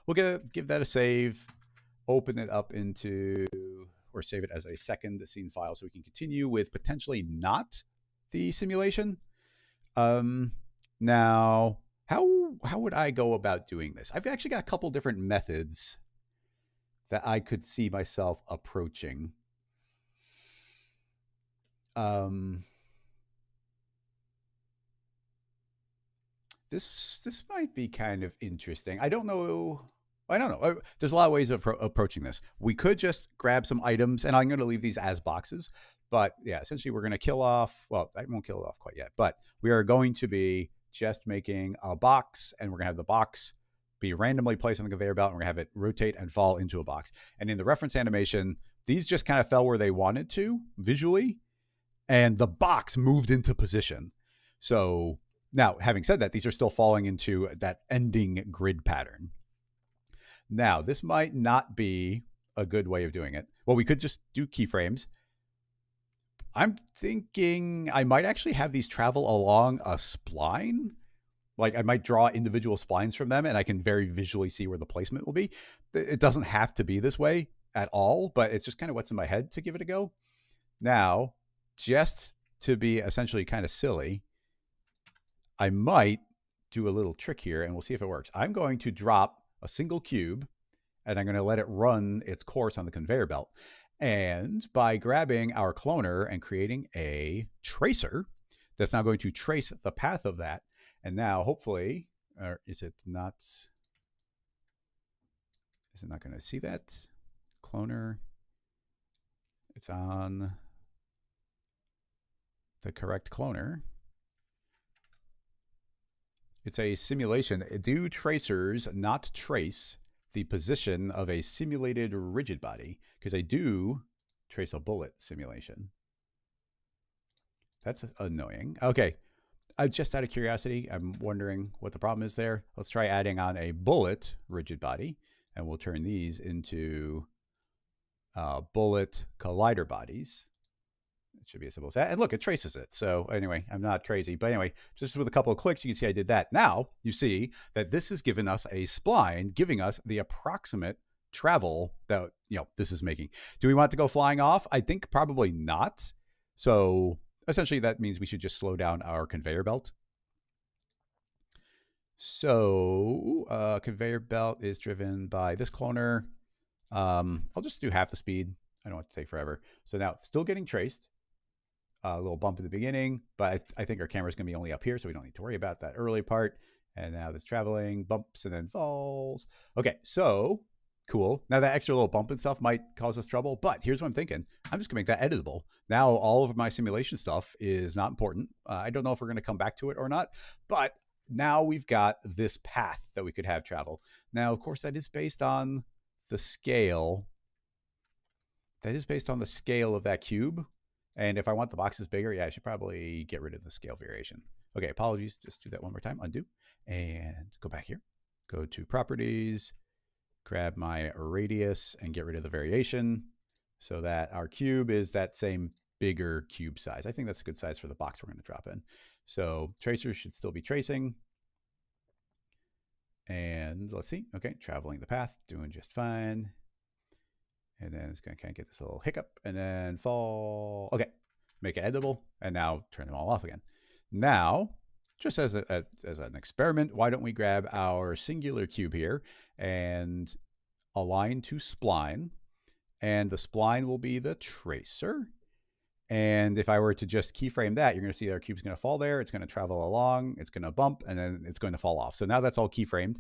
We'll give that a save, open it up into, or save it as a second scene file so we can continue with potentially not the simulation. Now, how would I go about doing this? I've actually got a couple different methods that I could see myself approaching. This might be kind of interesting. I don't know. There's a lot of ways of approaching this. We could just grab some items, and I'm going to leave these as boxes. But yeah, essentially we're going to kill off, well, I won't kill it off quite yet, but we are going to be just making a box, and we're going to have the box be randomly placed on the conveyor belt, and we're going to have it rotate and fall into a box. And in the reference animation, these just kind of fell where they wanted to visually, and the box moved into position. So now, having said that, these are still falling into that ending grid pattern. Now, this might not be a good way of doing it. Well, we could just do keyframes. I'm thinking I might actually have these travel along a spline. Like I might draw individual splines from them, and I can very visually see where the placement will be. It doesn't have to be this way at all, but it's just kind of what's in my head to give it a go. Now, just to be essentially kind of silly, I might do a little trick here, and we'll see if it works. I'm going to drop a single cube, and I'm going to let it run its course on the conveyor belt. And by grabbing our cloner and creating a tracer, that's now going to trace the path of that. And now, hopefully, or is it not going to see that? Cloner, it's on the correct cloner. It's a simulation. Do tracers not trace the position of a simulated rigid body? Because I do trace a bullet simulation. That's annoying. Okay. Just out of curiosity, I'm wondering what the problem is there. Let's try adding on a bullet rigid body, and we'll turn these into bullet collider bodies. It should be as simple as that. And look, it traces it. So anyway, I'm not crazy. But anyway, just with a couple of clicks, you can see I did that. Now you see that this has given us a spline, giving us the approximate travel that, this is making. Do we want to go flying off? I think probably not. So essentially that means we should just slow down our conveyor belt. So conveyor belt is driven by this cloner. I'll just do half the speed. I don't want it to take forever. So now it's still getting traced. A little bump at the beginning, but I think our camera is going to be only up here, so we don't need to worry about that early part. And now this traveling, bumps and then falls. Okay, so cool. Now that extra little bump and stuff might cause us trouble, but here's what I'm thinking. I'm just going to make that editable. Now all of my simulation stuff is not important. I don't know if we're going to come back to it or not, but now we've got this path that we could have travel. Now, of course, that is based on the scale. That is based on the scale of that cube. And if I want the boxes bigger, yeah, I should probably get rid of the scale variation. Okay, apologies. Just do that one more time. Undo and go back here. Go to properties, grab my radius and get rid of the variation so that our cube is that same bigger cube size. I think that's a good size for the box we're going to drop in. So tracers should still be tracing. And let's see. Okay, traveling the path, doing just fine. And then it's going to kind of get this little hiccup and then fall. Okay, make it editable and now turn them all off again. Now, just as an experiment, why don't we grab our singular cube here and align to spline, and the spline will be the tracer. And if I were to just keyframe that, you're going to see our cube's going to fall there. It's going to travel along. It's going to bump, and then it's going to fall off. So now that's all keyframed.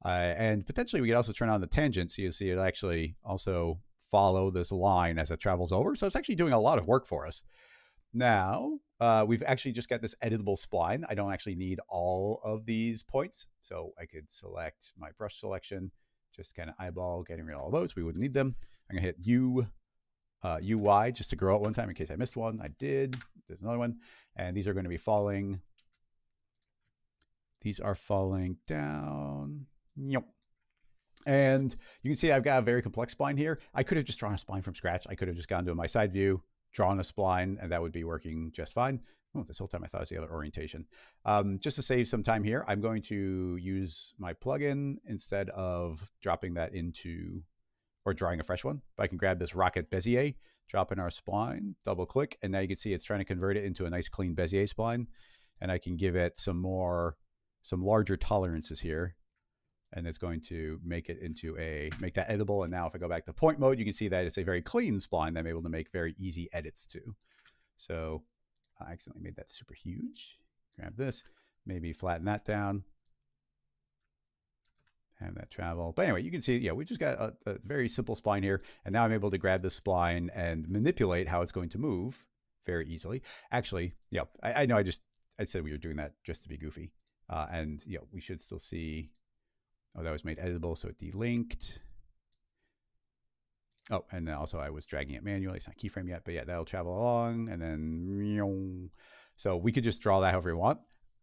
And potentially we could also turn on the tangent. So you see it actually also follow this line as it travels over. So it's actually doing a lot of work for us. Now, we've actually just got this editable spline. I don't actually need all of these points. So I could select my brush selection, just kind of eyeball getting rid of all those. We wouldn't need them. I'm going to hit UI just to grow it one time in case I missed one. I did. There's another one. And these are going to be falling. These are falling down. Yep. And you can see I've got a very complex spline here. I could have just drawn a spline from scratch. I could have just gone to my side view, drawn a spline, and that would be working just fine. Oh, this whole time I thought it was the other orientation. Just to save some time here, I'm going to use my plugin instead of dropping that into, or drawing a fresh one. But I can grab this Rocket Bezier, drop in our spline, double click, and now you can see it's trying to convert it into a nice clean Bezier spline. And I can give it some larger tolerances here. And it's going to make it into make that editable. And now if I go back to point mode, you can see that it's a very clean spline that I'm able to make very easy edits to. So I accidentally made that super huge. Grab this, maybe flatten that down. Have that travel. But anyway, you can see, yeah, we just got a very simple spline here. And now I'm able to grab this spline and manipulate how it's going to move very easily. Actually, yeah, I know I said we were doing that just to be goofy. And yeah, we should still see, oh, that was made editable, so it delinked. Oh, and then also I was dragging it manually. It's not keyframe yet, but yeah, that'll travel along. And then, so we could just draw that however we want.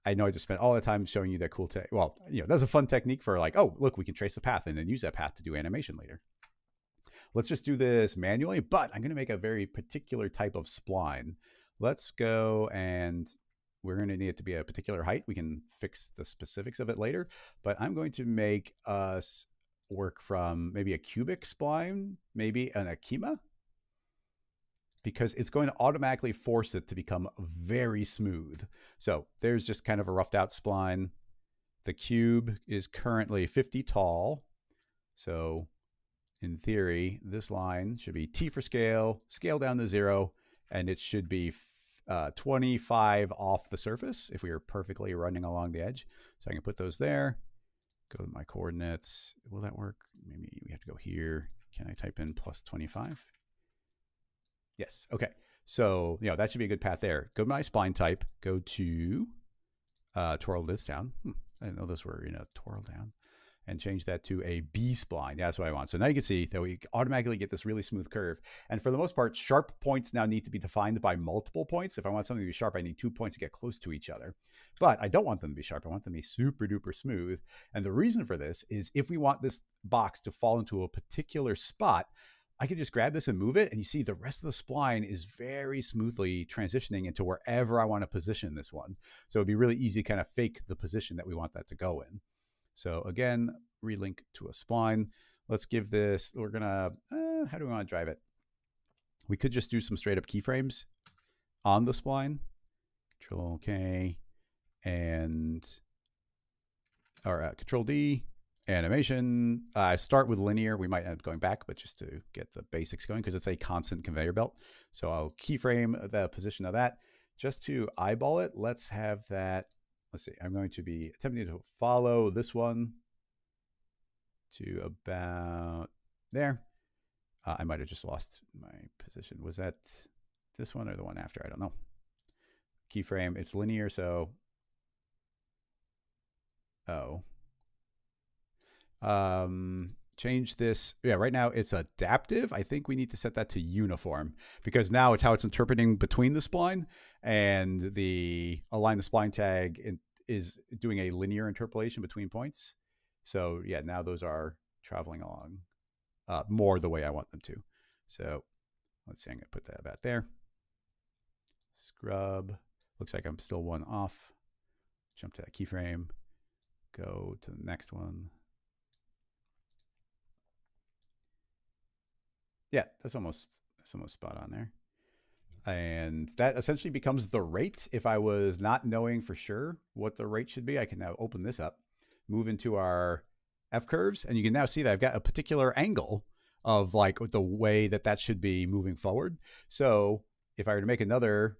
I know I just spent all the time showing you that cool tech. Well, that's a fun technique for like, oh, look, we can trace the path and then use that path to do animation later. Let's just do this manually, but I'm going to make a very particular type of spline. Let's go, and we're going to need it to be a particular height. We can fix the specifics of it later, but I'm going to make us work from maybe a cubic spline, maybe an Akima, because it's going to automatically force it to become very smooth. So there's just kind of a roughed out spline. The cube is currently 50 tall. So in theory, this line should be T for scale, scale down to 0, and it should be 25 off the surface if we are perfectly running along the edge. So I can put those there. Go to my coordinates. Will that work? Maybe we have to go here. Can I type in plus 25? Yes. Okay. So, that should be a good path there. Go to my spline type. Go to twirl this down. I didn't know those were twirl down. And change that to a B spline. That's what I want. So now you can see that we automatically get this really smooth curve. And for the most part, sharp points now need to be defined by multiple points. If I want something to be sharp, I need 2 points to get close to each other. But I don't want them to be sharp. I want them to be super duper smooth. And the reason for this is if we want this box to fall into a particular spot, I can just grab this and move it. And you see the rest of the spline is very smoothly transitioning into wherever I want to position this one. So it'd be really easy to kind of fake the position that we want that to go in. So again, relink to a spline. Let's give this, we're gonna, how do we want to drive it? We could just do some straight up keyframes on the spline. Control K and, or Control D, animation. Start with linear. We might end up going back, but just to get the basics going because it's a constant conveyor belt. So I'll keyframe the position of that. Just to eyeball it, let's have that. Let's see, I'm going to be attempting to follow this one to about there. I might have just lost my position. Was that this one or the one after? I don't know. Keyframe, it's linear, so. Oh. change this. Yeah, right now it's adaptive. I think we need to set that to uniform because now it's how it's interpreting between the spline, and the align the spline tag is doing a linear interpolation between points. So yeah, now those are traveling along more the way I want them to. So let's see, I'm going to put that about there. Scrub. Looks like I'm still one off. Jump to that keyframe. Go to the next one. Yeah, that's almost spot on there. And that essentially becomes the rate. If I was not knowing for sure what the rate should be, I can now open this up, move into our F curves, and you can now see that I've got a particular angle of like the way that that should be moving forward. So if I were to make another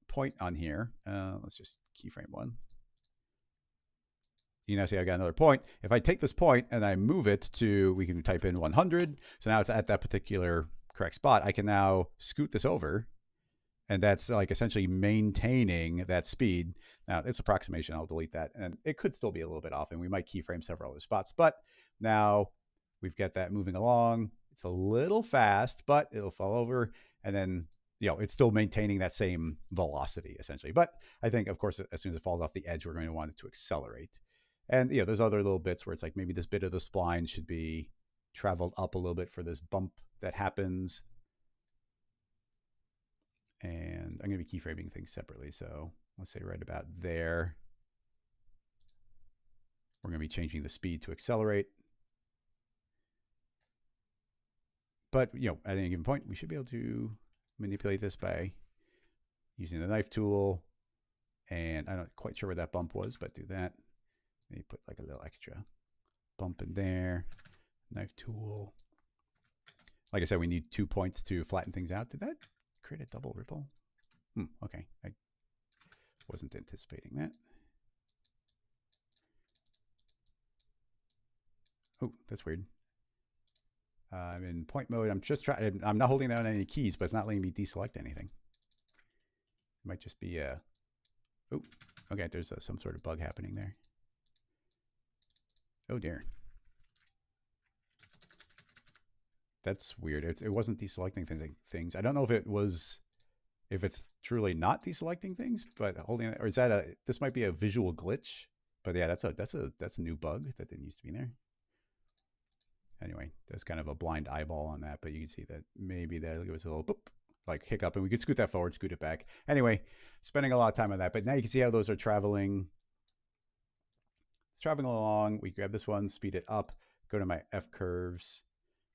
point on here, let's just keyframe one. You now see I got another point. If I take this point and I move it to, we can type in 100. So now it's at that particular correct spot. I can now scoot this over, and that's like essentially maintaining that speed. Now it's approximation. I'll delete that, and it could still be a little bit off, and we might keyframe several other spots. But now we've got that moving along. It's a little fast, but it'll fall over, and then it's still maintaining that same velocity essentially. But I think, of course, as soon as it falls off the edge, we're going to want it to accelerate. And there's other little bits where it's like maybe this bit of the spline should be traveled up a little bit for this bump that happens. And I'm going to be keyframing things separately. So let's say right about there, we're going to be changing the speed to accelerate. But at any given point, we should be able to manipulate this by using the knife tool. And I'm not quite sure where that bump was, but do that. Maybe put like a little extra bump in there. Knife tool. Like I said, we need 2 points to flatten things out. Did that create a double ripple? Okay. I wasn't anticipating that. Oh, that's weird. I'm in point mode. I'm just trying. I'm not holding down any keys, but it's not letting me deselect anything. It might just be a. Oh, okay. There's some sort of bug happening there. Oh dear. That's weird. It wasn't deselecting things. I don't know if it's truly not deselecting things, but holding it, or is that this might be a visual glitch. But yeah, that's a new bug that didn't used to be there. Anyway, there's kind of a blind eyeball on that, but you can see that maybe that gives a little boop, like hiccup, and we could scoot that forward, scoot it back. Anyway, spending a lot of time on that, but now you can see how those are traveling. It's traveling along. We grab this one, speed it up, go to my F curves,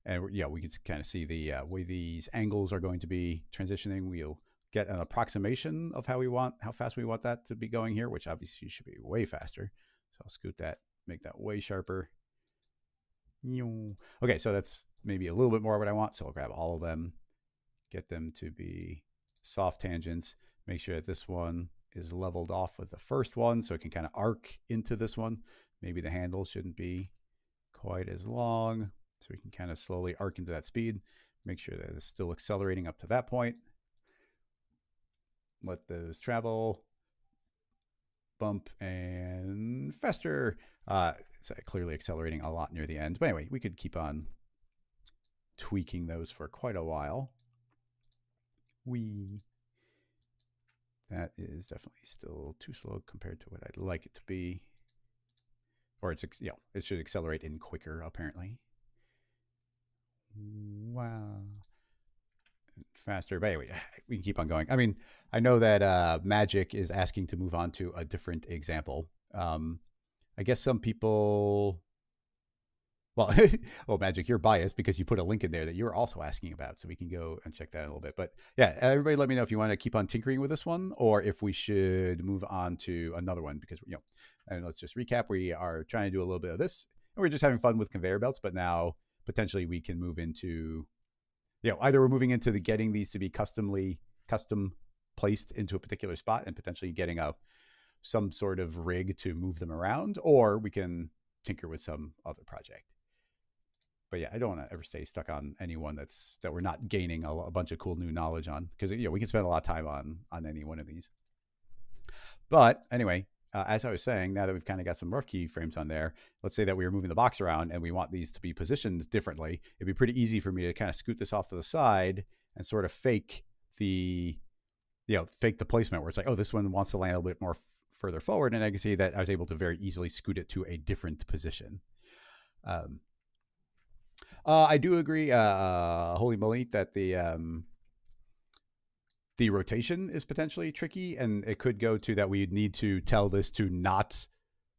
and we can kind of see the way these angles are going to be transitioning. We'll get an approximation of how fast we want that to be going here, which obviously should be way faster. So I'll scoot that, make that way sharper. Okay, so that's maybe a little bit more what I want. So I'll grab all of them, get them to be soft tangents, make sure that this one is leveled off with the first one so it can kind of arc into this one. Maybe the handle shouldn't be quite as long, so we can kind of slowly arc into that speed. Make sure that it's still accelerating up to that point. Let those travel. Bump and faster. It's clearly accelerating a lot near the end. But anyway, we could keep on tweaking those for quite a while. That is definitely still too slow compared to what I'd like it to be. Or it should accelerate in quicker, apparently. Wow. Faster. But anyway, we can keep on going. I mean, I know that Magic is asking to move on to a different example. I guess some people, well, Magic, you're biased because you put a link in there that you're also asking about. So we can go and check that in a little bit. But yeah, everybody let me know if you want to keep on tinkering with this one or if we should move on to another one because, and let's just recap. We are trying to do a little bit of this and we're just having fun with conveyor belts, but now potentially we can move into either we're moving into getting these to be custom placed into a particular spot and potentially getting some sort of rig to move them around, or we can tinker with some other project. But yeah, I don't want to ever stay stuck on any one that we're not gaining a bunch of cool new knowledge on because we can spend a lot of time on any one of these. But anyway, as I was saying, now that we've kind of got some rough keyframes on there, let's say that we were moving the box around and we want these to be positioned differently. It'd be pretty easy for me to kind of scoot this off to the side and sort of fake the, fake the placement where it's like, oh, this one wants to land a little bit more further forward. And I can see that I was able to very easily scoot it to a different position. I do agree, holy moly, that the rotation is potentially tricky, and it could go to that we need to tell this to not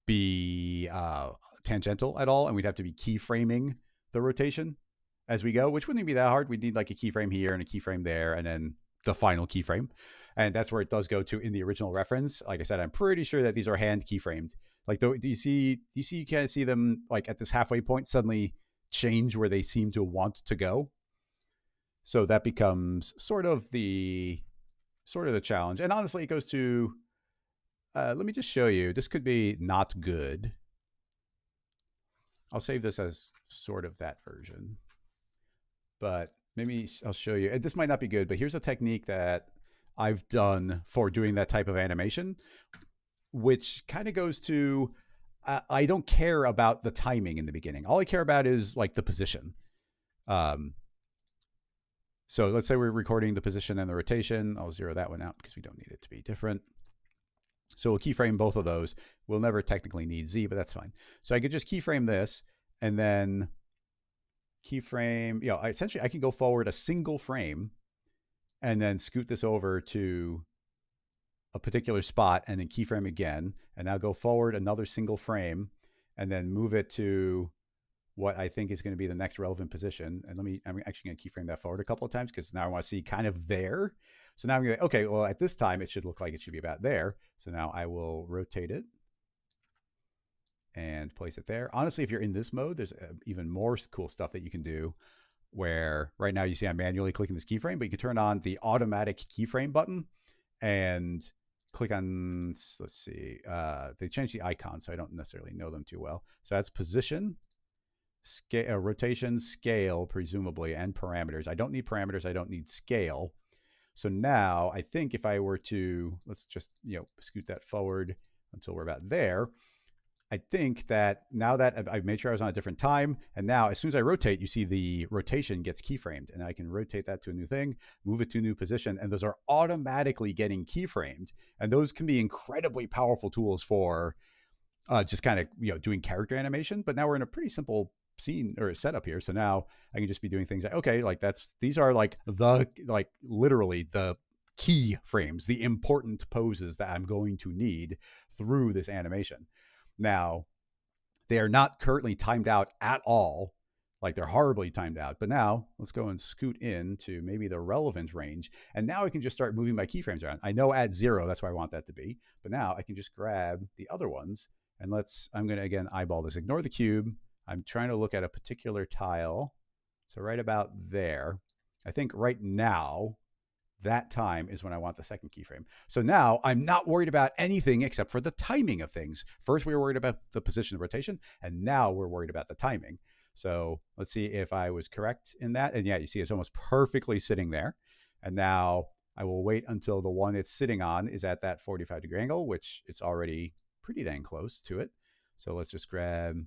be tangential at all, and we'd have to be keyframing the rotation as we go, which wouldn't be that hard. We'd need like a keyframe here and a keyframe there, and then the final keyframe. And that's where it does go to in the original reference. Like I said, I'm pretty sure that these are hand keyframed. Like, do you see, you kind of see them like at this halfway point suddenly change where they seem to want to go. So that becomes sort of the challenge. And honestly, it goes to, let me just show you. This could be not good. I'll save this as sort of that version. But maybe I'll show you. And this might not be good, but here's a technique that I've done for doing that type of animation, which kind of goes to, I don't care about the timing in the beginning. All I care about is like the position. So let's say we're recording the position and the rotation. I'll zero that one out because we don't need it to be different. So we'll keyframe both of those. We'll never technically need Z, but that's fine. So I could just keyframe this and then keyframe, essentially I can go forward a single frame and then scoot this over to a particular spot and then keyframe again. And now go forward another single frame and then move it to what I think is going to be the next relevant position. And I'm actually going to keyframe that forward a couple of times because now I want to see kind of there. So now I'm going to, okay, well, at this time, it should look like it should be about there. So now I will rotate it and place it there. Honestly, if you're in this mode, there's even more cool stuff that you can do where right now you see I'm manually clicking this keyframe, but you can turn on the automatic keyframe button and click on, let's see, they changed the icon, so I don't necessarily know them too well. So that's position, scale, rotation, scale, presumably, and parameters. I don't need parameters. I don't need scale. So now I think if I were to, let's just, scoot that forward until we're about there. I think that now that I've made sure I was on a different time, and now as soon as I rotate, you see the rotation gets keyframed, and I can rotate that to a new thing, move it to a new position, and those are automatically getting keyframed. And those can be incredibly powerful tools for just kind of, doing character animation. But now we're in a pretty simple scene or setup here. So now I can just be doing things like, okay, like these are like literally the key frames, the important poses that I'm going to need through this animation. Now, they are not currently timed out at all. Like they're horribly timed out. But now let's go and scoot into maybe the relevant range. And now I can just start moving my keyframes around. I know at 0, that's where I want that to be. But now I can just grab the other ones. And I'm going to, again, eyeball this. Ignore the cube. I'm trying to look at a particular tile. So right about there. I think right now, that time is when I want the second keyframe. So now I'm not worried about anything except for the timing of things. First, we were worried about the position of rotation, and now we're worried about the timing. So let's see if I was correct in that. And yeah, you see it's almost perfectly sitting there. And now I will wait until the one it's sitting on is at that 45-degree angle, which it's already pretty dang close to it. So let's just grab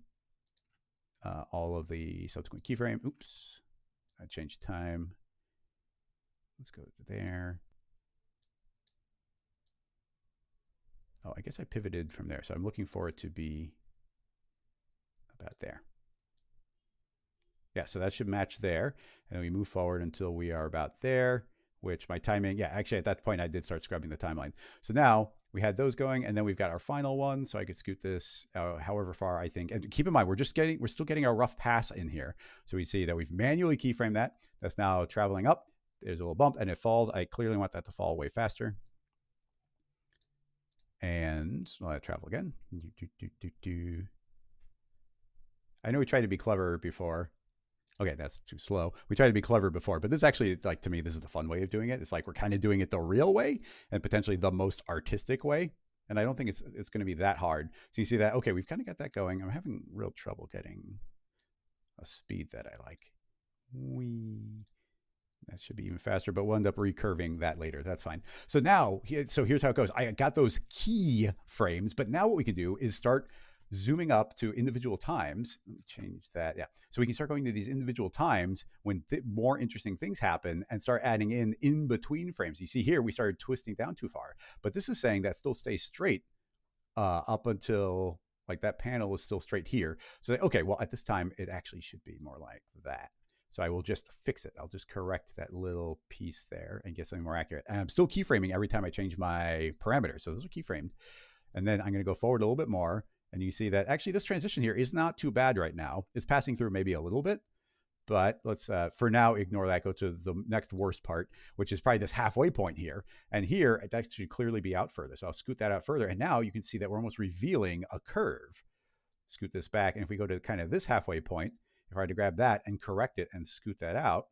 all of the subsequent keyframe. Oops, I changed time. Let's go to there. Oh, I guess I pivoted from there. So I'm looking for it to be about there. Yeah, so that should match there. And then we move forward until we are about there, which my timing, yeah, actually at that point I did start scrubbing the timeline. So now we had those going, and then we've got our final one. So I could scoot this however far I think. And keep in mind, we're still getting our rough pass in here. So we see that we've manually keyframed that. That's now traveling up. There's a little bump and it falls. I clearly want that to fall way faster. And let it travel again. I know we tried to be clever before. Okay, that's too slow. We tried to be clever before, but this actually, like, to me, this is the fun way of doing it. It's like we're kind of doing it the real way and potentially the most artistic way. And I don't think it's going to be that hard. So you see that, okay, we've kind of got that going. I'm having real trouble getting a speed that I like. That should be even faster, but we'll end up recurving that later. That's fine. So now, so here's how it goes. I got those key frames, but now what we can do is start zooming up to individual times. Let me change that. Yeah. So we can start going to these individual times when more interesting things happen and start adding in between frames. You see here, we started twisting down too far, but this is saying that still stays straight up until like that panel is still straight here. So, okay, well, at this time, it actually should be more like that. So I will just fix it. I'll just correct that little piece there and get something more accurate. And I'm still keyframing every time I change my parameters. So those are keyframed. And then I'm going to go forward a little bit more. And you see that actually this transition here is not too bad right now. It's passing through maybe a little bit. But let's, for now, ignore that. Go to the next worst part, which is probably this halfway point here. And here, that should clearly be out further. So I'll scoot that out further. And now you can see that we're almost revealing a curve. Scoot this back. And if we go to kind of this halfway point, if I had to grab that and correct it and scoot that out,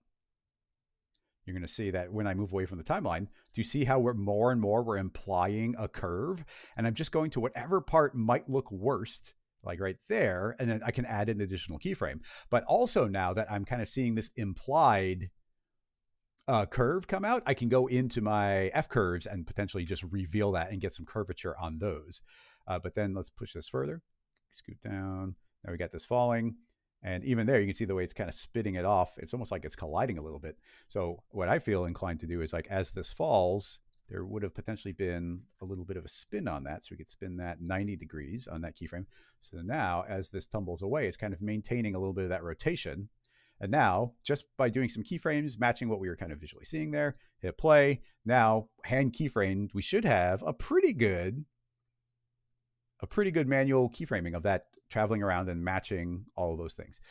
you're going to see that when I move away from the timeline, do you see how we're more and more we're implying a curve? And I'm just going to whatever part might look worst, like right there, and then I can add an additional keyframe. But also now that I'm kind of seeing this implied curve come out, I can go into my F curves and potentially just reveal that and get some curvature on those. But then let's push this further, scoot down. Now we got this falling. And even there, you can see the way it's kind of spitting it off. It's almost like it's colliding a little bit. So what I feel inclined to do is like as this falls, there would have potentially been a little bit of a spin on that. So we could spin that 90 degrees on that keyframe. So now as this tumbles away, it's kind of maintaining a little bit of that rotation. And now just by doing some keyframes, matching what we were kind of visually seeing there, hit play. Now hand keyframed, we should have a pretty good manual keyframing of that traveling around and matching all of those things.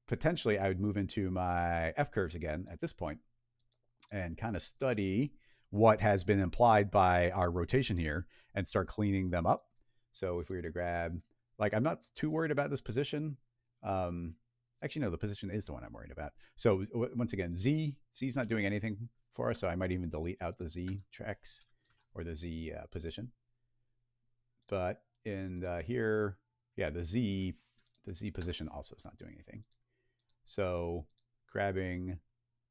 Potentially, I would move into my F curves again at this point and kind of study what has been implied by our rotation here and start cleaning them up. So if we were to grab, like, I'm not too worried about this position. Actually, no, the position is the one I'm worried about. So once again, Z's not doing anything for us. So I might even delete out the Z tracks or the Z position. But in here, yeah, the Z position also is not doing anything. So grabbing,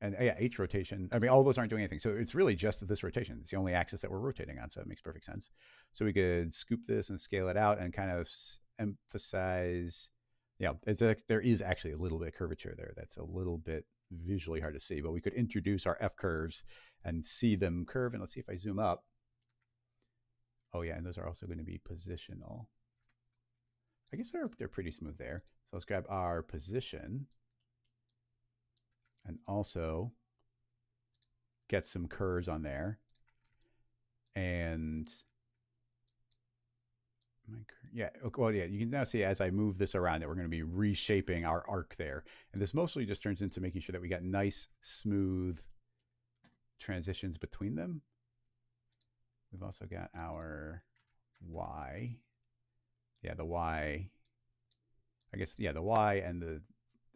and yeah, H rotation, I mean, all those aren't doing anything. So it's really just this rotation. It's the only axis that we're rotating on. So it makes perfect sense. So we could scoop this and scale it out and kind of emphasize, yeah, there is actually a little bit of curvature there. That's a little bit visually hard to see, but we could introduce our F curves and see them curve. And let's see if I zoom up. Oh yeah, and those are also going to be positional. I guess they're pretty smooth there. So let's grab our position and also get some curves on there. And yeah, well, yeah, you can now see as I move this around that we're going to be reshaping our arc there. And this mostly just turns into making sure that we got nice, smooth transitions between them. We've also got our Y. Yeah, the Y. I guess, yeah, the Y and the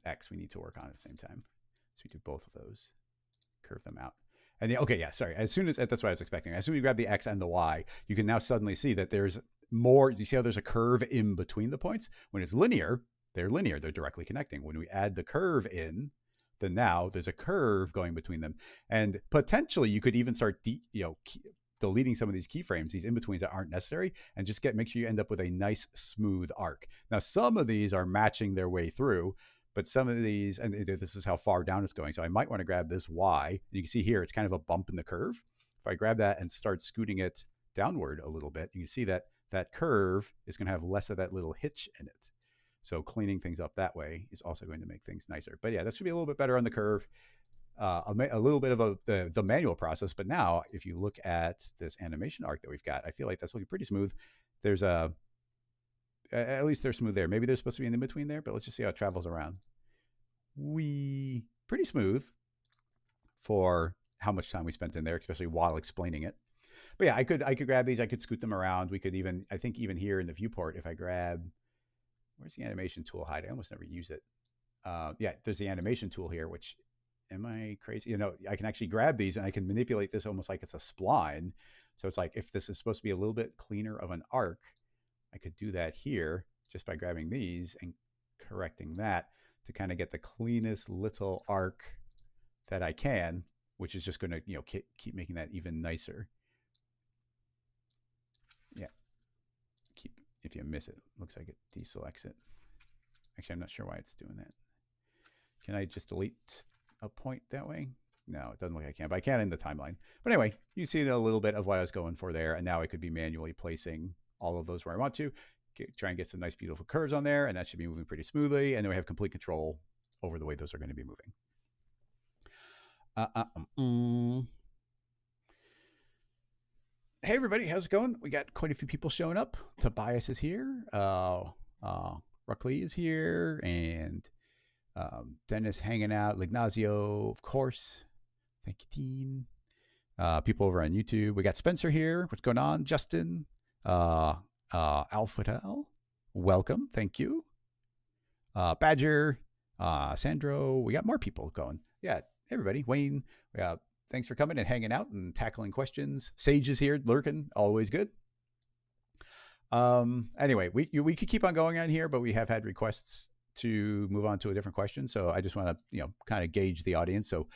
X we need to work on at the same time. So we do both of those, curve them out. And the, okay, yeah, sorry. As soon as, that's what I was expecting. As soon as we grab the X and the Y, you can now suddenly see that there's more, you see how there's a curve in between the points? When it's linear, they're directly connecting. When we add the curve in, then now there's a curve going between them. And potentially you could even start, deleting some of these keyframes, these in-betweens that aren't necessary, and just make sure you end up with a nice smooth arc. Now, some of these are matching their way through, but some of these, and this is how far down it's going. So I might want to grab this Y. You can see here, it's kind of a bump in the curve. If I grab that and start scooting it downward a little bit, you can see that that curve is going to have less of that little hitch in it. So cleaning things up that way is also going to make things nicer. But yeah, that should be a little bit better on the curve. A little bit of the manual process, but now if you look at this animation arc that we've got, I feel like that's looking pretty smooth. There's at least they're smooth there. Maybe there's supposed to be an in-between there, but let's just see how it travels around. Pretty smooth for how much time we spent in there, especially while explaining it. But yeah, I could grab these, I could scoot them around. We could even, I think even here in the viewport, if I grab, where's the animation tool hide? I almost never use it. Yeah, there's the animation tool here, which, am I crazy? I can actually grab these and I can manipulate this almost like it's a spline. So it's like, if this is supposed to be a little bit cleaner of an arc, I could do that here just by grabbing these and correcting that to kind of get the cleanest little arc that I can, which is just going to, keep making that even nicer. Yeah. If you miss it, looks like it deselects it. Actually, I'm not sure why it's doing that. Can I just delete a point that way? No, it doesn't look like I can, but I can in the timeline. But anyway, you see a little bit of what I was going for there. And now I could be manually placing all of those where I want to. Try and get some nice, beautiful curves on there. And that should be moving pretty smoothly. And then we have complete control over the way those are going to be moving. Hey, everybody. How's it going? We got quite a few people showing up. Tobias is here. Ruckley is here. And Dennis hanging out. Lignazio, of course. Thank you, Dean. People over on YouTube. We got Spencer here. What's going on? Justin. Alphatel. Welcome. Thank you. Badger. Sandro. We got more people going. Yeah, everybody. Wayne. Thanks for coming and hanging out and tackling questions. Sage is here, lurking. Always good. Anyway, we could keep on going on here, but we have had requests to move on to a different question. So I just want to, kind of gauge the audience. So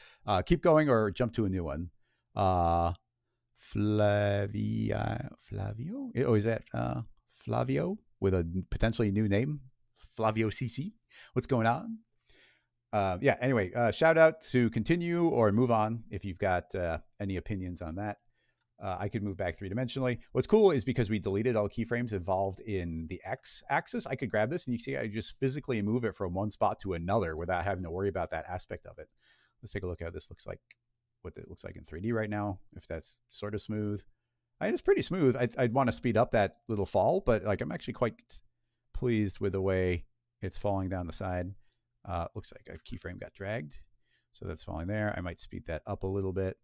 keep going or jump to a new one. Flavio? Oh, is that Flavio with a potentially new name? Flavio CC? What's going on? Anyway, shout out to continue or move on if you've got any opinions on that. I could move back three-dimensionally. What's cool is because we deleted all keyframes involved in the X-axis, I could grab this and you see I just physically move it from one spot to another without having to worry about that aspect of it. Let's take a look at how this looks like, what it looks like in 3D right now, if that's sort of smooth. It's pretty smooth. I'd want to speed up that little fall, but I'm actually quite pleased with the way it's falling down the side. Looks like a keyframe got dragged, so that's falling there. I might speed that up a little bit.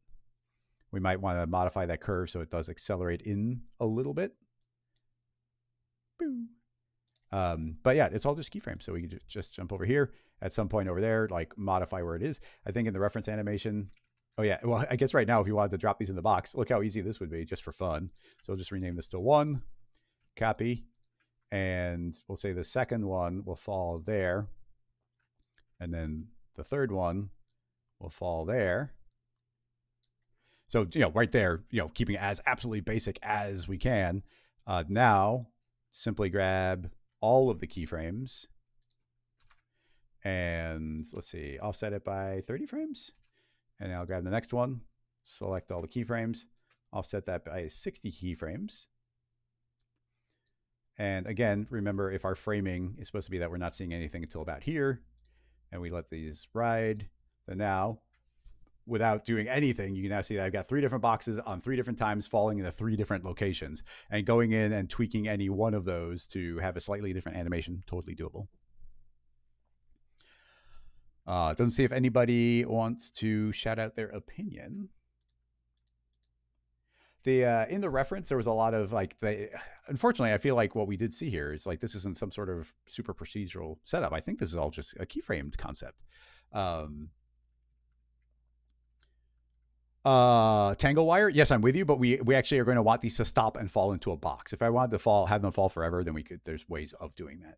We might want to modify that curve so it does accelerate in a little bit. Boom. But yeah, it's all just keyframes. So we can just jump over here at some point over there, modify where it is. I think in the reference animation, oh yeah, well, I guess right now, if you wanted to drop these in the box, look how easy this would be just for fun. So we'll just rename this to 1, copy, and we'll say the second one will fall there. And then the third one will fall there. So, right there, keeping it as absolutely basic as we can. Now, simply grab all of the keyframes and let's see, offset it by 30 frames. And I'll grab the next one, select all the keyframes, offset that by 60 keyframes. And again, remember, if our framing is supposed to be that we're not seeing anything until about here, and we let these ride, then now, without doing anything, you can now see that I've got 3 different boxes on 3 different times falling into 3 different locations, and going in and tweaking any one of those to have a slightly different animation, totally doable. Doesn't see if anybody wants to shout out their opinion. In the reference, there was a lot of unfortunately, I feel like what we did see here is this isn't some sort of super procedural setup. I think this is all just a keyframed concept. Tangle wire. Yes, I'm with you, but we actually are going to want these to stop and fall into a box. If I wanted to have them fall forever, then there's ways of doing that.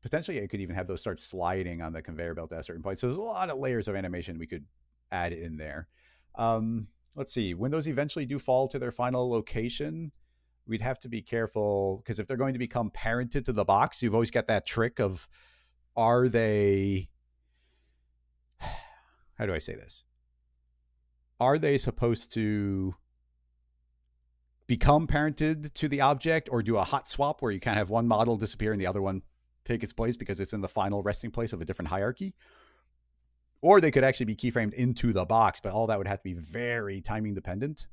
Potentially I could even have those start sliding on the conveyor belt at a certain point. So there's a lot of layers of animation we could add in there. Let's see, when those eventually do fall to their final location, we'd have to be careful, because if they're going to become parented to the box, you've always got that trick of, are they, how do I say this? Are they supposed to become parented to the object, or do a hot swap where you kind of have one model disappear and the other one take its place because it's in the final resting place of a different hierarchy? Or they could actually be keyframed into the box, but all that would have to be very timing dependent.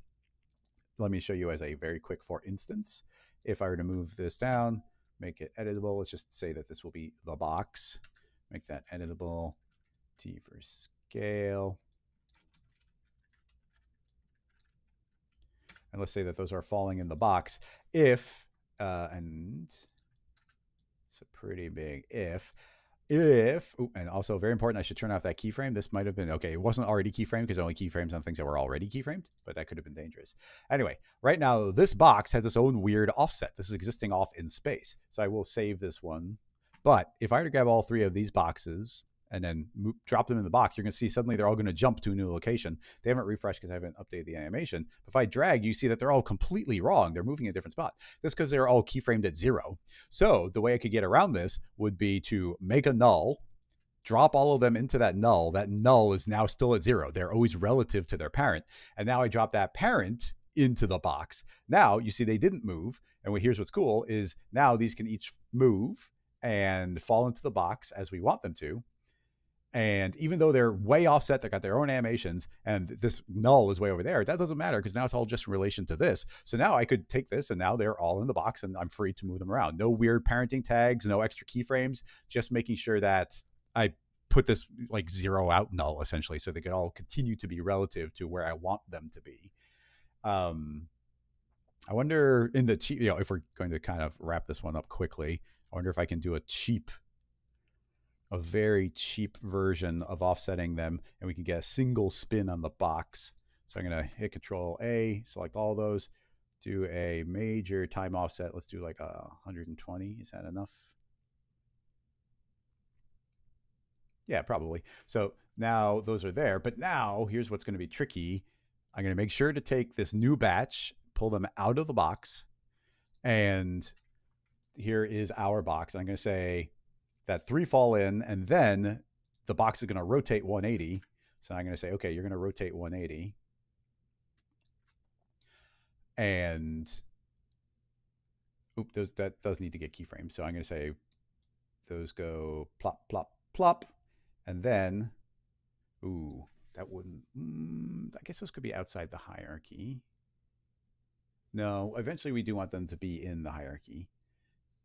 Let me show you as a very quick for instance. If I were to move this down, make it editable, let's just say that this will be the box. Make that editable. T for scale. And let's say that those are falling in the box. If, and it's a pretty big if, and also very important, I should turn off that keyframe. This might have been, okay, it wasn't already keyframed because only keyframes on things that were already keyframed, but that could have been dangerous. Anyway, right now, this box has its own weird offset. This is existing off in space. So I will save this one. But if I were to grab all 3 of these boxes and then drop them in the box, you're going to see suddenly they're all going to jump to a new location. They haven't refreshed because I haven't updated the animation. If I drag, you see that they're all completely wrong. They're moving in a different spot. That's because they're all keyframed at 0. So the way I could get around this would be to make a null, drop all of them into that null. That null is now still at 0. They're always relative to their parent. And now I drop that parent into the box. Now you see they didn't move. And here's what's cool is now these can each move and fall into the box as we want them to. And even though they're way offset, they got their own animations, and this null is way over there, that doesn't matter because now it's all just in relation to this. So now I could take this and now they're all in the box and I'm free to move them around. No weird parenting tags, no extra keyframes, just making sure that I put this like 0 out null essentially so they could all continue to be relative to where I want them to be. I wonder in the cheap, if we're going to kind of wrap this one up quickly, I wonder if I can do a very cheap version of offsetting them, and we can get a single spin on the box. So I'm going to hit Control A, select all those, do a major time offset. Let's do like 120. Is that enough? Yeah, probably. So now those are there, but now here's what's going to be tricky. I'm going to make sure to take this new batch, pull them out of the box, and here is our box. I'm going to say that 3 fall in, and then the box is going to rotate 180. So I'm going to say, okay, you're going to rotate 180. And that does need to get keyframes. So I'm going to say those go plop, plop, plop. And then, that wouldn't, I guess those could be outside the hierarchy. No, eventually we do want them to be in the hierarchy.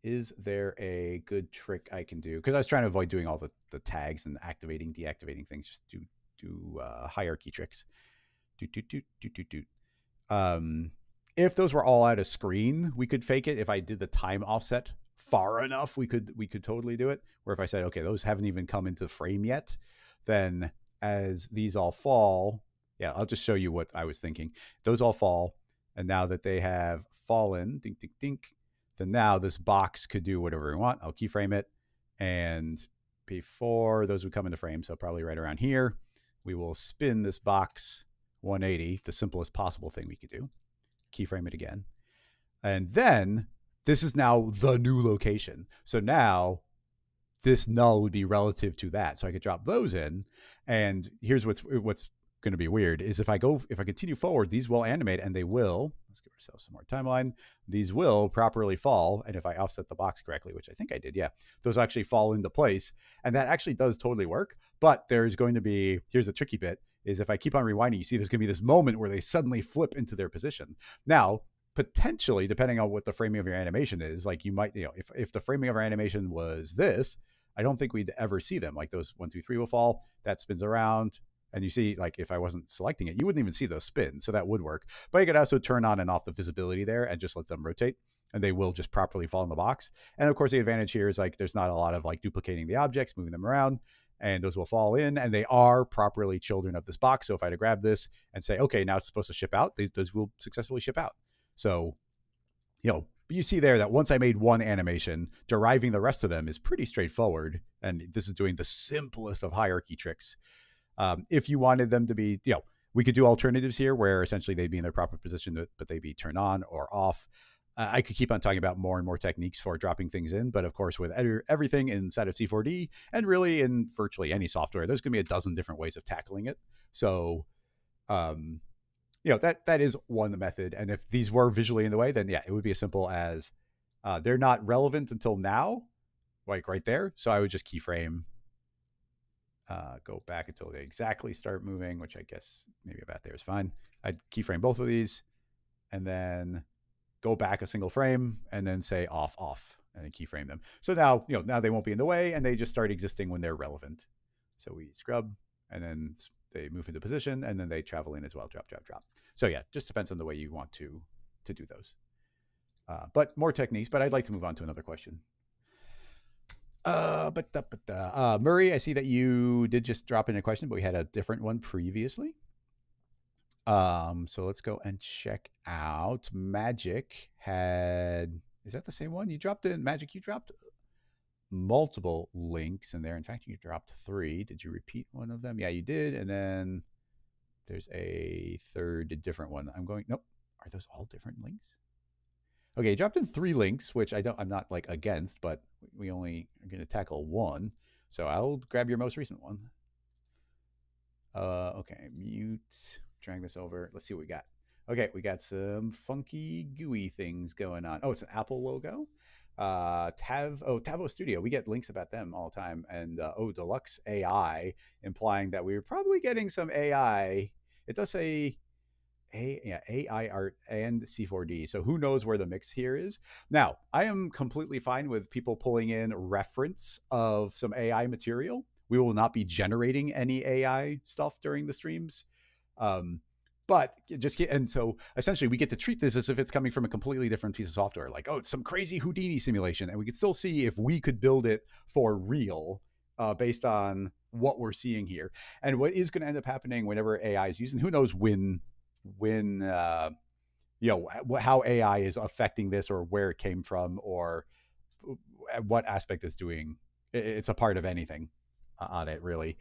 Is there a good trick I can do? Because I was trying to avoid doing all the tags and activating, deactivating things. Just do hierarchy tricks. If those were all out of screen, we could fake it. If I did the time offset far enough, we could totally do it. Or if I said, okay, those haven't even come into the frame yet, then as these all fall, yeah, I'll just show you what I was thinking. Those all fall, and now that they have fallen, dink, dink, dink, then now this box could do whatever we want. I'll keyframe it. And before those would come into frame, so probably right around here, we will spin this box 180, the simplest possible thing we could do. Keyframe it again. And then this is now the new location. So now this null would be relative to that. So I could drop those in. And here's what's going to be weird is if I continue forward, these will animate and they will, let's give ourselves some more timeline. These will properly fall. And if I offset the box correctly, which I think I did, yeah, those actually fall into place. And that actually does totally work. But there's going to be, here's the tricky bit, is if I keep on rewinding, you see there's going to be this moment where they suddenly flip into their position. Now, potentially, depending on what the framing of your animation is, like you might, if the framing of our animation was this, I don't think we'd ever see them. Like those 1, 2, 3 will fall, that spins around. And you see, like if I wasn't selecting it, you wouldn't even see those spin. So that would work. But you could also turn on and off the visibility there and just let them rotate. And they will just properly fall in the box. And of course, the advantage here is like there's not a lot of like duplicating the objects, moving them around. And those will fall in, and they are properly children of this box. So if I had to grab this and say, okay, now it's supposed to ship out, those will successfully ship out. So, you see there that once I made one animation, deriving the rest of them is pretty straightforward. And this is doing the simplest of hierarchy tricks. If you wanted them to be, we could do alternatives here where essentially they'd be in their proper position, but they'd be turned on or off. I could keep on talking about more and more techniques for dropping things in. But of course, with everything inside of C4D and really in virtually any software, there's going to be a dozen different ways of tackling it. So, that is one method. And if these were visually in the way, then yeah, it would be as simple as they're not relevant until now, like right there. So I would just keyframe, go back until they exactly start moving, which I guess maybe about there is fine. I'd keyframe both of these and then go back a single frame and then say off, and then keyframe them. So now, now they won't be in the way and they just start existing when they're relevant. So we scrub and then they move into position and then they travel in as well, drop, drop, drop. So yeah, just depends on the way you want to do those. But more techniques, but I'd like to move on to another question. Murray, I see that you did just drop in a question, but we had a different one previously. So let's go and check out. Magic is that the same one you dropped in? Magic, you dropped multiple links in there. In fact, you dropped 3. Did you repeat one of them? Yeah, you did. And then there's a third different one. I'm going, nope. Are those all different links? Okay, you dropped in 3 links, which I'm not like against, but we only are going to tackle one. So I'll grab your most recent one. Okay, mute, drag this over. Let's see what we got. Okay, we got some funky gooey things going on. Oh, it's an Apple logo. Tavo Studio. We get links about them all the time. And Deluxe AI, implying that we were probably getting some AI. It does say AI art and C4D. So who knows where the mix here is? Now, I am completely fine with people pulling in reference of some AI material. We will not be generating any AI stuff during the streams. But just get, and so essentially we get to treat this as if it's coming from a completely different piece of software. Like, oh, it's some crazy Houdini simulation. And we could still see if we could build it for real based on what we're seeing here. And what is going to end up happening whenever AI is used, and who knows when how AI is affecting this or where it came from or what aspect it's doing. It's a part of anything on it, really.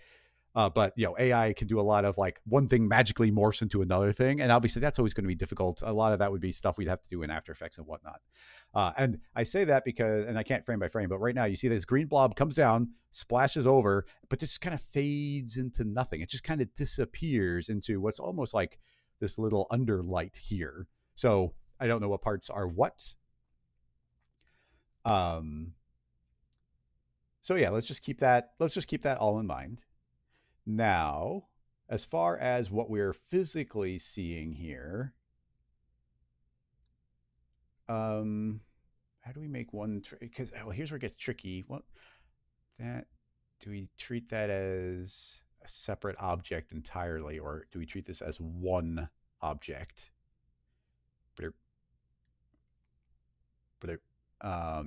But AI can do a lot of like one thing magically morphs into another thing, and obviously that's always going to be difficult. A lot of that would be stuff we'd have to do in After Effects and whatnot. And I say that because, and I can't frame by frame, but right now you see this green blob comes down, splashes over, but just kind of fades into nothing. It just kind of disappears into what's almost like this little underlight here. So I don't know what parts are what. So yeah, let's just keep that all in mind. Now, as far as what we're physically seeing here, how do we make one? Because here's where it gets tricky. What that do we treat that as a separate object entirely, or do we treat this as one object?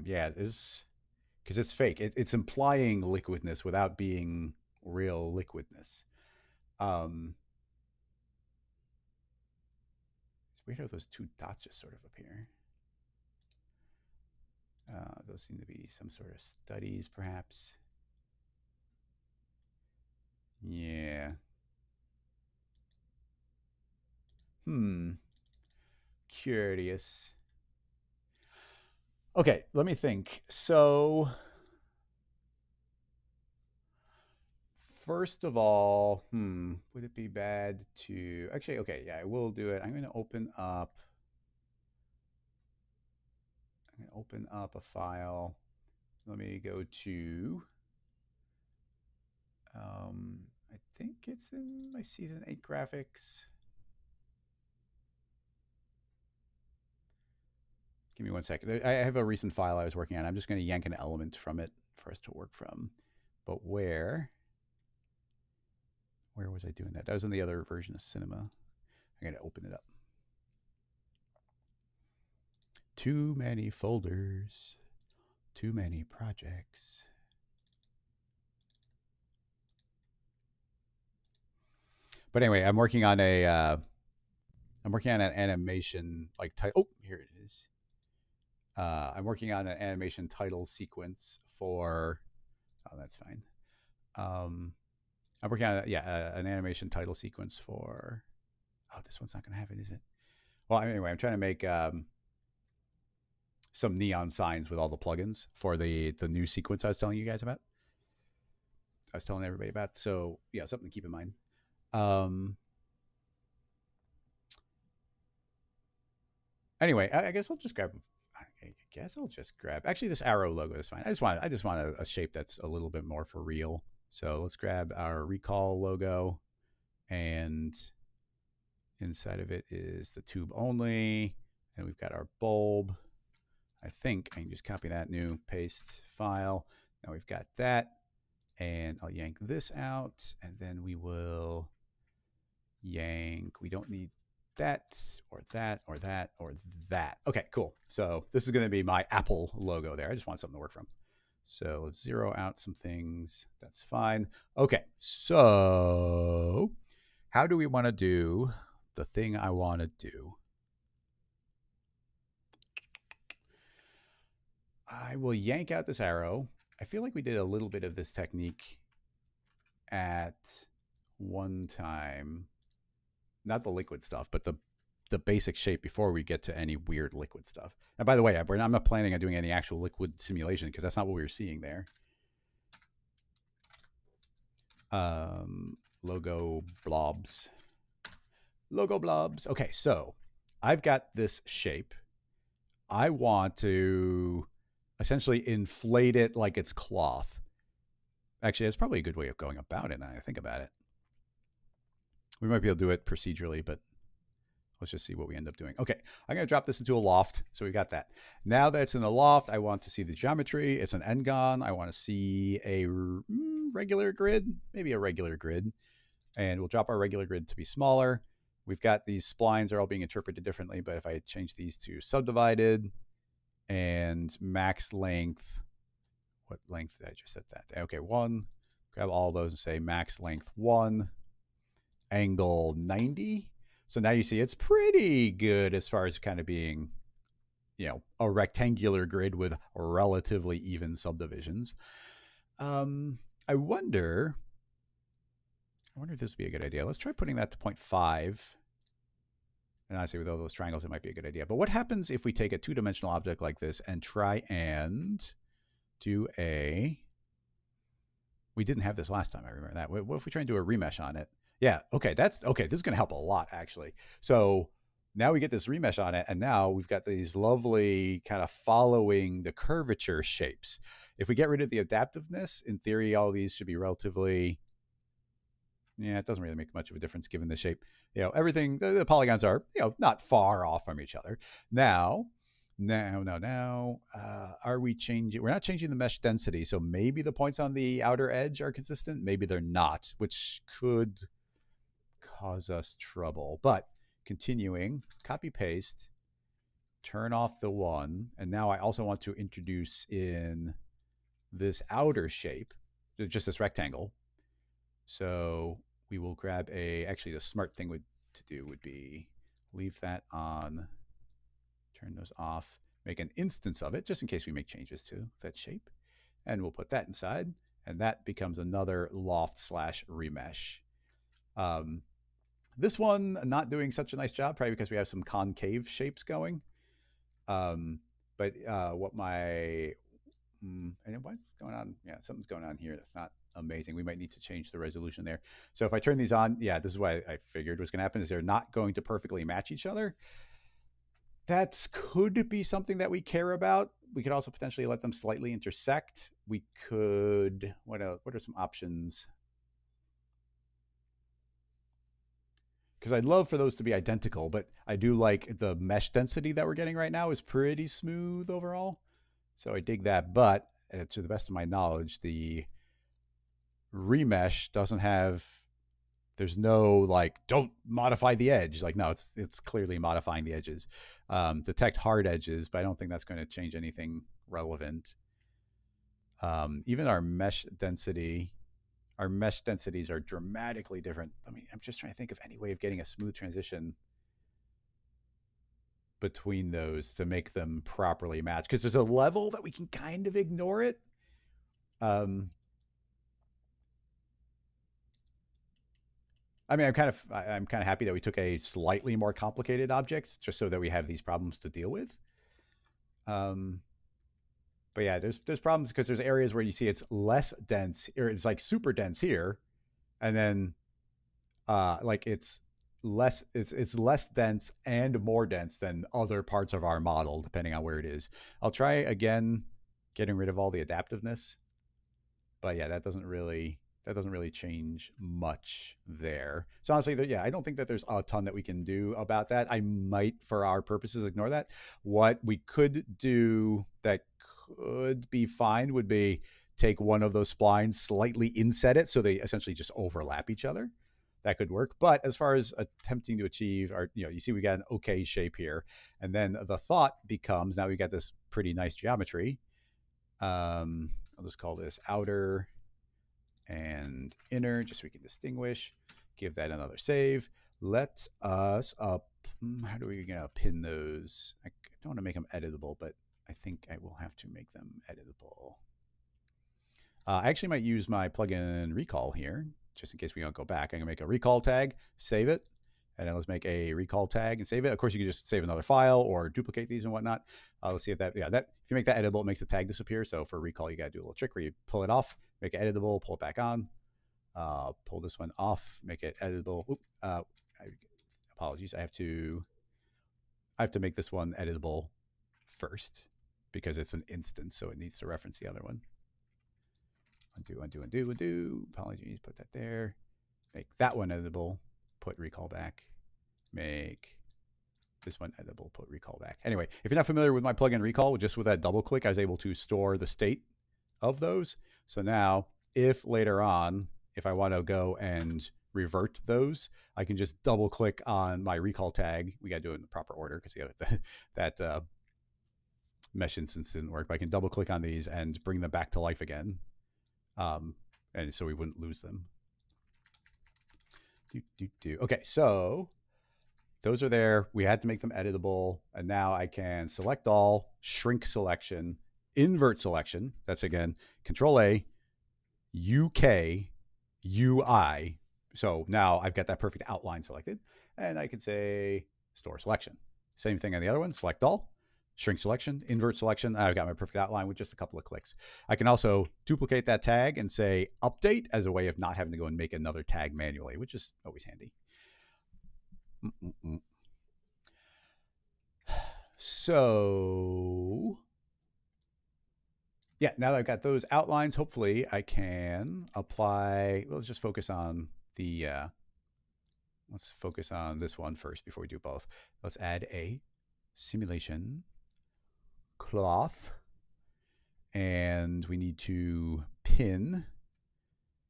Yeah, this because it's fake. It's implying liquidness without being real liquidness. Um, it's weird how those 2 dots just sort of appear. Those seem to be some sort of studies, perhaps. Yeah. Curious. Okay, let me think. So, first of all, would it be bad to actually? Okay, yeah, I will do it. I'm going to open up. A file. Let me go to. I think it's in my season 8 graphics. Give me 1 second. I have a recent file I was working on. I'm just going to yank an element from it for us to work from. But where was I doing that? That was in the other version of Cinema. I'm going to open it up. Too many folders. Too many projects. But anyway, I'm working on an animation like title. Oh, here it is. I'm working on an animation title sequence for. Oh, that's fine. I'm working on an animation title sequence for. Oh, this one's not going to have it, is it? Well, anyway, I'm trying to make some neon signs with all the plugins for the new sequence I was telling you guys about. I was telling everybody about. So yeah, something to keep in mind. Anyway, I guess I'll just grab. Actually, this arrow logo is fine. I just want a shape that's a little bit more for real. So let's grab our recall logo, and inside of it is the tube only, and we've got our bulb. I think I can just copy that new paste file. Now we've got that, and I'll yank this out, and then we will yank. We don't need that or that or that or that. Okay, cool. So this is going to be my Apple logo there. I just want something to work from. So let's zero out some things. That's fine. Okay, so how do we want to do the thing I want to do? I will yank out this arrow. I feel like we did a little bit of this technique at one time. Not the liquid stuff, but the basic shape before we get to any weird liquid stuff. And by the way, I'm not planning on doing any actual liquid simulation because that's not what we were seeing there. Logo blobs. Logo blobs. Okay, so I've got this shape. I want to essentially inflate it like it's cloth. Actually, that's probably a good way of going about it now I think about it. We might be able to do it procedurally, but let's just see what we end up doing. Okay, I'm going to drop this into a loft. So we've got that. Now that it's in the loft, I want to see the geometry. It's an n-gon. I want to see a regular grid, maybe a regular grid. And we'll drop our regular grid to be smaller. We've got these splines are all being interpreted differently, but if I change these to subdivided and max length, what length did I just set that? Okay, 1. Grab all those and say max length 1, angle 90. So now you see it's pretty good as far as kind of being, a rectangular grid with relatively even subdivisions. I wonder if this would be a good idea. Let's try putting that to 0.5. And honestly, with all those triangles, it might be a good idea. But what happens if we take a two-dimensional object like this and try and do a... We didn't have this last time, I remember that. What if we try and do a remesh on it? Yeah, okay, this is going to help a lot, actually. So now we get this remesh on it, and now we've got these lovely kind of following the curvature shapes. If we get rid of the adaptiveness, in theory, all these should be relatively... Yeah, it doesn't really make much of a difference given the shape. Everything, the polygons are, not far off from each other. Now, are we changing? We're not changing the mesh density. So maybe the points on the outer edge are consistent. Maybe they're not, which could cause us trouble. But continuing, copy paste, turn off the 1. And now I also want to introduce in this outer shape, just this rectangle. So we will grab actually the smart thing to do would be leave that on, turn those off, make an instance of it just in case we make changes to that shape. And we'll put that inside, and that becomes another loft / remesh. This one, not doing such a nice job, probably because we have some concave shapes going. But what my... and what's going on? Yeah, something's going on here that's not amazing. We might need to change the resolution there. So if I turn these on, yeah, this is what I figured was going to happen, is they're not going to perfectly match each other. That could be something that we care about. We could also potentially let them slightly intersect. We could, what else? What are some options? Because I'd love for those to be identical, but I do like the mesh density that we're getting right now is pretty smooth overall. So I dig that, but to the best of my knowledge, the remesh doesn't have, there's no don't modify the edge. No, it's clearly modifying the edges. Detect hard edges, but I don't think that's going to change anything relevant. Even our mesh densities are dramatically different. I'm just trying to think of any way of getting a smooth transition between those to make them properly match, because there's a level that we can kind of ignore it. I'm kind of happy that we took a slightly more complicated object just so that we have these problems to deal with. But yeah, there's problems because there's areas where you see it's less dense, or it's super dense here, and then it's less dense and more dense than other parts of our model, depending on where it is. I'll try again getting rid of all the adaptiveness, but yeah, that doesn't really change much there. So honestly, I don't think that there's a ton that we can do about that. I might, for our purposes, ignore that. What we could do that could be fine would be take one of those splines, slightly inset it so they essentially just overlap each other. That could work. But as far as attempting to achieve our, you see we got an okay shape here. And then the thought becomes, now we got this pretty nice geometry. I'll just call this outer and inner, just so we can distinguish. Give that another save. Let us how do we pin those? I don't want to make them editable, but I think I will have to make them editable. I actually might use my plugin recall here, just in case we don't go back. I'm going to make a recall tag, save it, and then let's make a recall tag and save it. Of course, you can just save another file or duplicate these and whatnot. Let's see if that, yeah, that if you make that editable, it makes the tag disappear. So for recall, you got to do a little trick where you pull it off, make it editable, pull it back on, pull this one off, make it editable. Apologies, I have to make this one editable first because it's an instance, so it needs to reference the other one. Undo. Apologies, put that there. Make that one editable, put recall back. Make this one editable, put recall back. Anyway, if you're not familiar with my plugin recall, just with that double click, I was able to store the state of those. So now, if later on, if I want to go and revert those, I can just double click on my recall tag. We got to do it in the proper order because that mesh instance didn't work, but I can double click on these and bring them back to life again. And so we wouldn't lose them. Okay, so those are there. We had to make them editable. And now I can select all, shrink selection, invert selection. That's again, Control A, UK, UI. So now I've got that perfect outline selected. And I can say store selection. Same thing on the other one, select all, shrink selection, invert selection. I've got my perfect outline with just a couple of clicks. I can also duplicate that tag and say update as a way of not having to go and make another tag manually, which is always handy. So yeah, now that I've got those outlines, hopefully I can apply, let's just focus on the, let's focus on this one first before we do both. Let's add a simulation cloth, and we need to pin.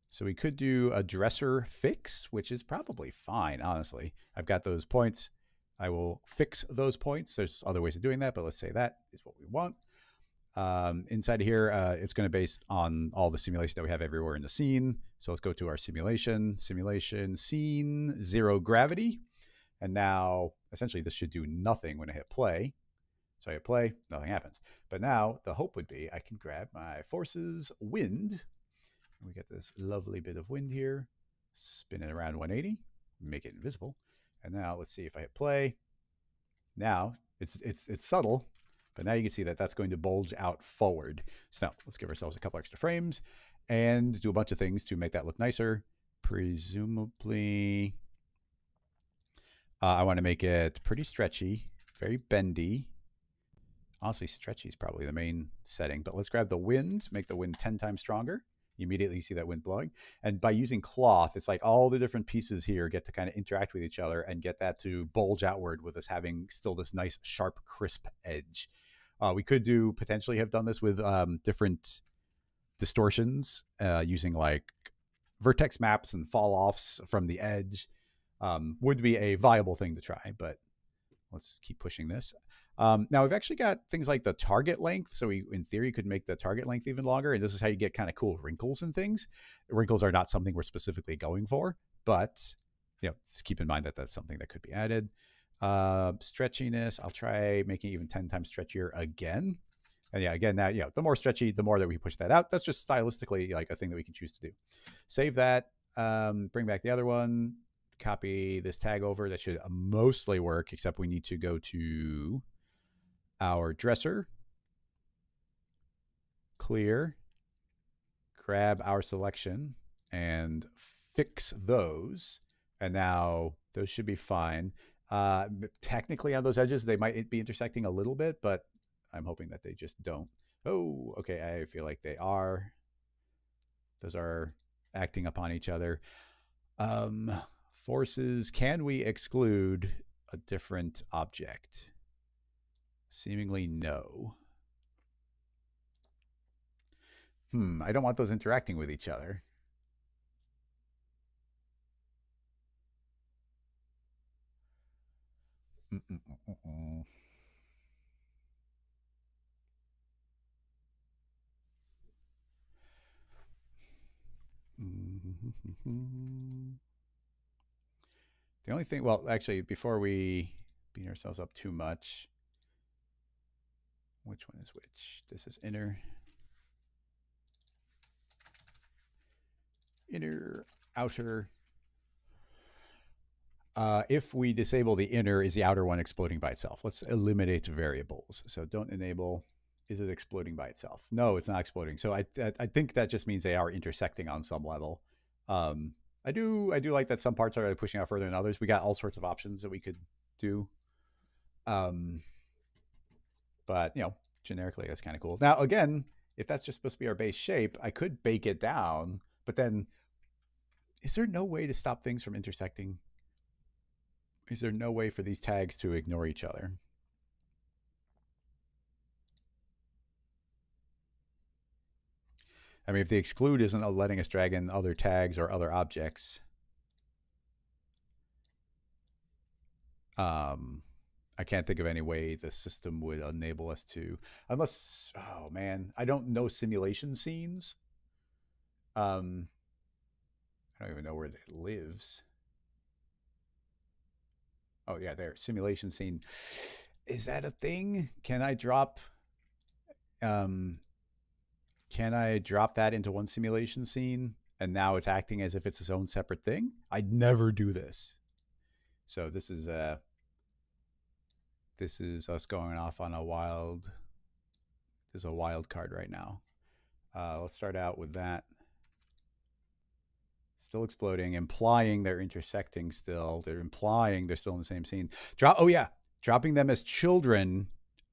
So we could do a dresser fix, which is probably fine, honestly. I've got those points. I will fix those points. There's other ways of doing that, but let's say that is what we want. Inside of here, it's going to be based on all the simulation that we have everywhere in the scene. So let's go to our simulation, scene, 0 gravity. And now essentially this should do nothing when I hit play. So I hit play, nothing happens. But now the hope would be I can grab my forces wind. We get this lovely bit of wind here, spin it around 180, make it invisible. And now let's see if I hit play. Now it's subtle, but now you can see that that's going to bulge out forward. So now let's give ourselves a couple extra frames and do a bunch of things to make that look nicer. Presumably, I want to make it pretty stretchy, very bendy. Honestly, stretchy is probably the main setting, but let's grab the wind, make the wind 10 times stronger. You immediately see that wind blowing. And by using cloth, it's like all the different pieces here get to kind of interact with each other and get that to bulge outward with us having still this nice, sharp, crisp edge. We could potentially have done this with different distortions using like vertex maps and fall offs from the edge. Would be a viable thing to try, but let's keep pushing this. Now we've actually got things like the target length. So we, in theory, could make the target length even longer. And this is how you get kind of cool wrinkles and things. Wrinkles are not something we're specifically going for, but just keep in mind that that's something that could be added. Stretchiness, I'll try making even 10 times stretchier again. And yeah, again, that, the more stretchy, the more that we push that out. That's just stylistically like a thing that we can choose to do. Save that, bring back the other one, copy this tag over. That should mostly work, except we need to go to our dresser, clear, grab our selection and fix those. And now those should be fine. Technically on those edges, they might be intersecting a little bit, but I'm hoping that they just don't. Oh, okay. I feel like they are. Those are acting upon each other. Forces, can we exclude a different object? Seemingly no. I don't want those interacting with each other. The only thing, well, actually, before we beat ourselves up too much, which one is which? This is inner. inner, outer. If we disable the inner, is the outer one exploding by itself? Let's eliminate variables. So don't enable. Is it exploding by itself? No, it's not exploding. So I think that just means they are intersecting on some level. I do like that some parts are pushing out further than others. We got all sorts of options that we could do. But generically that's kind of cool. Now again, if that's just supposed to be our base shape, I could bake it down, but then is there no way to stop things from intersecting? Is there no way for these tags to ignore each other? I mean, if the exclude isn't letting us drag in other tags or other objects, I can't think of any way the system would enable us to, unless, oh man, I don't know simulation scenes. I don't even know where it lives. Oh yeah, there, simulation scene. Is that a thing? Can I drop that into one simulation scene and now it's acting as if it's its own separate thing? I'd never do this. So this is us going off on a wild. There's a wild card right now. Let's start out with that. Still exploding, implying they're intersecting still. They're implying they're still in the same scene. Oh yeah, dropping them as children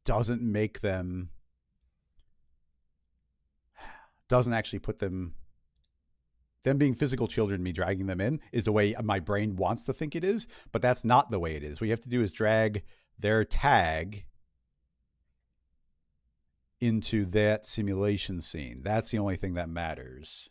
doesn't make them, doesn't actually put them being physical children, me dragging them in is the way my brain wants to think it is, but that's not the way it is. What you have to do is drag their tag into that simulation scene. That's the only thing that matters.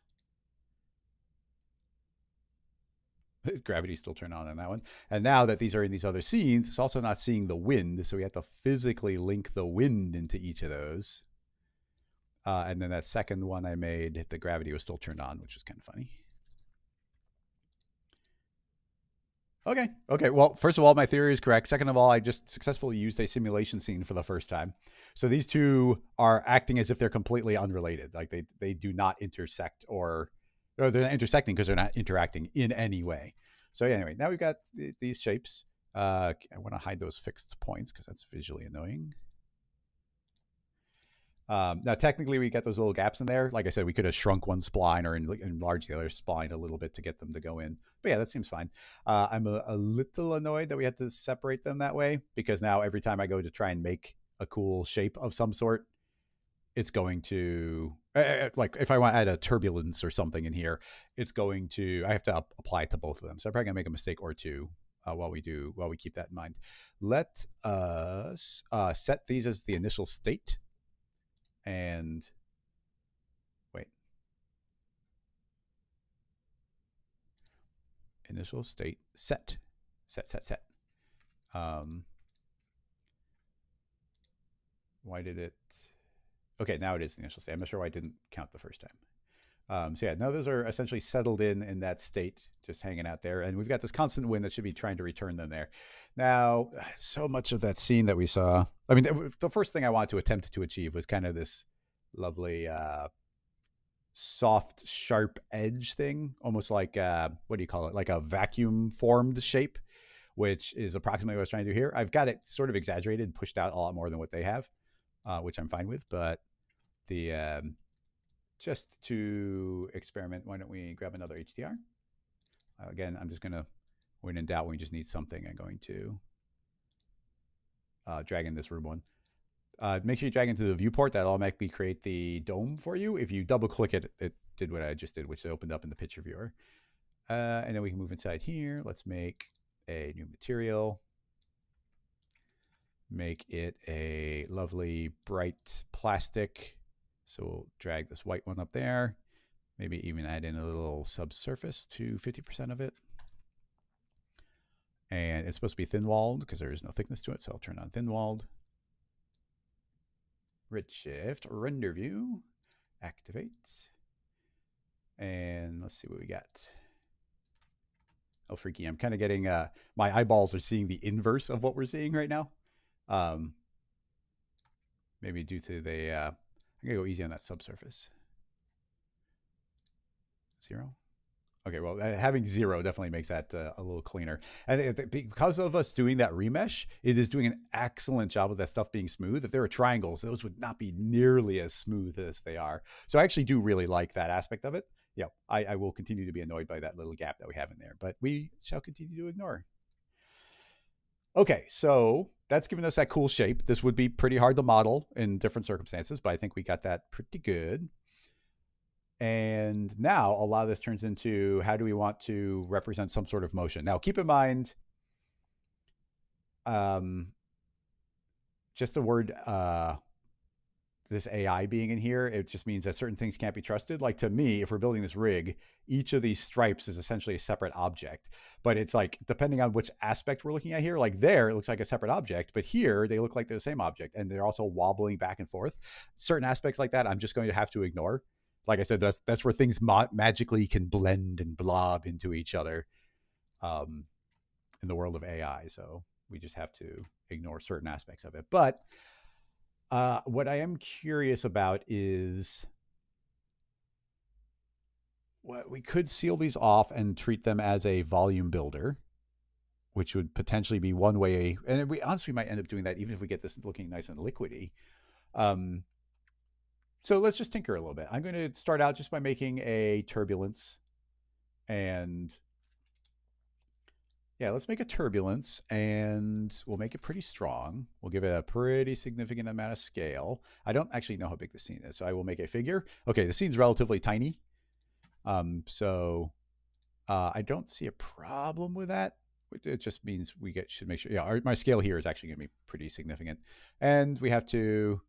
Gravity still turned on that one. And now that these are in these other scenes, it's also not seeing the wind, so we have to physically link the wind into each of those. And then that second one I made, the gravity was still turned on, which is kind of funny. Okay. Well, first of all, my theory is correct. Second of all, I just successfully used a simulation scene for the first time. So these two are acting as if they're completely unrelated. Like they do not intersect, or they're not intersecting because they're not interacting in any way. So anyway, now we've got these shapes. I want to hide those fixed points because that's visually annoying. Now, technically, we get those little gaps in there. Like I said, we could have shrunk one spline or enlarged the other spline a little bit to get them to go in. But yeah, that seems fine. I'm a little annoyed that we had to separate them that way, because now every time I go to try and make a cool shape of some sort, it's going to, like if I want to add a turbulence or something in here, it's going to, I have to apply it to both of them. So I'm probably going to make a mistake or two while we keep that in mind. Let us set these as the initial state. And wait, initial state set. Why did it? Okay, now it is the initial state. I'm not sure why I didn't count the first time. So yeah, now those are essentially settled in that state, just hanging out there. And we've got this constant wind that should be trying to return them there. Now, so much of that scene that we saw, I mean, the first thing I wanted to attempt to achieve was kind of this lovely soft, sharp edge thing, almost like, what do you call it? Like a vacuum formed shape, which is approximately what I was trying to do here. I've got it sort of exaggerated, pushed out a lot more than what they have, which I'm fine with. But the just to experiment, why don't we grab another HDR? Again, I'm just going to, when in doubt, we just need something. I'm going to drag in this room one. Make sure you drag into the viewport. That'll automatically create the dome for you. If you double click it, it did what I just did, which opened up in the picture viewer. And then we can move inside here. Let's make a new material. Make it a lovely bright plastic. So we'll drag this white one up there. Maybe even add in a little subsurface to 50% of it. And it's supposed to be thin-walled because there is no thickness to it. So I'll turn on thin-walled. Redshift, render view, activate. And let's see what we got. Oh, freaky. I'm kind of getting, my eyeballs are seeing the inverse of what we're seeing right now. Maybe due to the, I'm going to go easy on that subsurface. 0. Okay, well, having 0 definitely makes that a little cleaner. And because of us doing that remesh, it is doing an excellent job of that stuff being smooth. If there were triangles, those would not be nearly as smooth as they are. So I actually do really like that aspect of it. Yeah, I will continue to be annoyed by that little gap that we have in there, but we shall continue to ignore. Okay, so that's given us that cool shape. This would be pretty hard to model in different circumstances, but I think we got that pretty good. And now a lot of this turns into how do we want to represent some sort of motion? Now, keep in mind, um, just the word this AI being in here, it just means that certain things can't be trusted. Like to me, if we're building this rig, each of these stripes is essentially a separate object. But it's like, depending on which aspect we're looking at here, like there, it looks like a separate object, but here they look like they're the same object and they're also wobbling back and forth. Certain aspects like that, I'm just going to have to ignore. Like I said, that's where things magically can blend and blob into each other um, in the world of AI. So we just have to ignore certain aspects of it. But what I am curious about is what we could seal these off and treat them as a volume builder, which would potentially be one way. And we honestly might end up doing that even if we get this looking nice and liquidy. Um, so let's just tinker a little bit. I'm going to start out just by making a turbulence. And yeah, let's make a turbulence and we'll make it pretty strong. We'll give it a pretty significant amount of scale. I don't actually know how big the scene is, so I will make a figure. Okay, the scene's relatively tiny. So I don't see a problem with that. It just means we should make sure, yeah, my scale here is actually going to be pretty significant. And we have to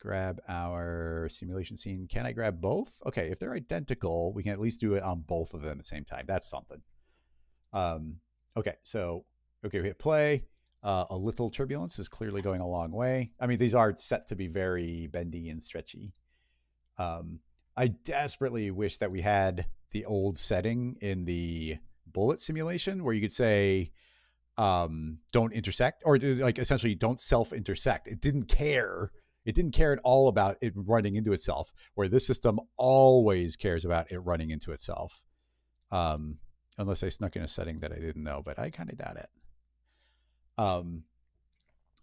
grab our simulation scene. Can I grab both? Okay, if they're identical, we can at least do it on both of them at the same time. That's something. Okay, so, okay, we hit play. A little turbulence is clearly going a long way. I mean, these are set to be very bendy and stretchy. I desperately wish that we had the old setting in the bullet simulation where you could say, don't intersect, or like essentially don't self-intersect. It didn't care. It didn't care at all about it running into itself, where this system always cares about it running into itself. Unless I snuck in a setting that I didn't know, but I kind of doubt it.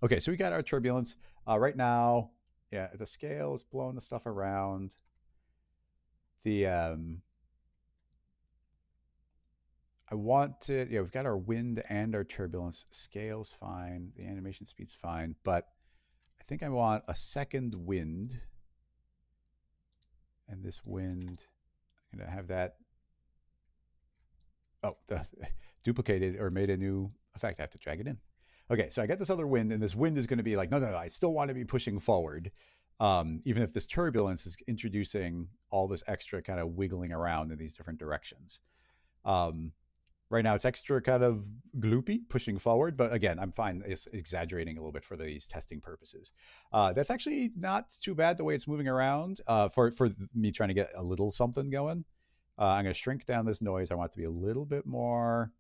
Okay, so we got our turbulence. Right now, yeah, the scale is blowing the stuff around. The I want to, yeah, we've got our wind and our turbulence. Scale's fine. The animation speed's fine, but I think I want a second wind. And this wind, I'm going to have that, duplicated or made a new effect. I have to drag it in. Okay, so I got this other wind, and this wind is going to be like, no, I still want to be pushing forward. Even if this turbulence is introducing all this extra kind of wiggling around in these different directions. Right now it's extra kind of gloopy, pushing forward, but again, I'm fine exaggerating a little bit for these testing purposes. That's actually not too bad the way it's moving around for me trying to get a little something going. I'm going to shrink down this noise. I want it to be a little bit more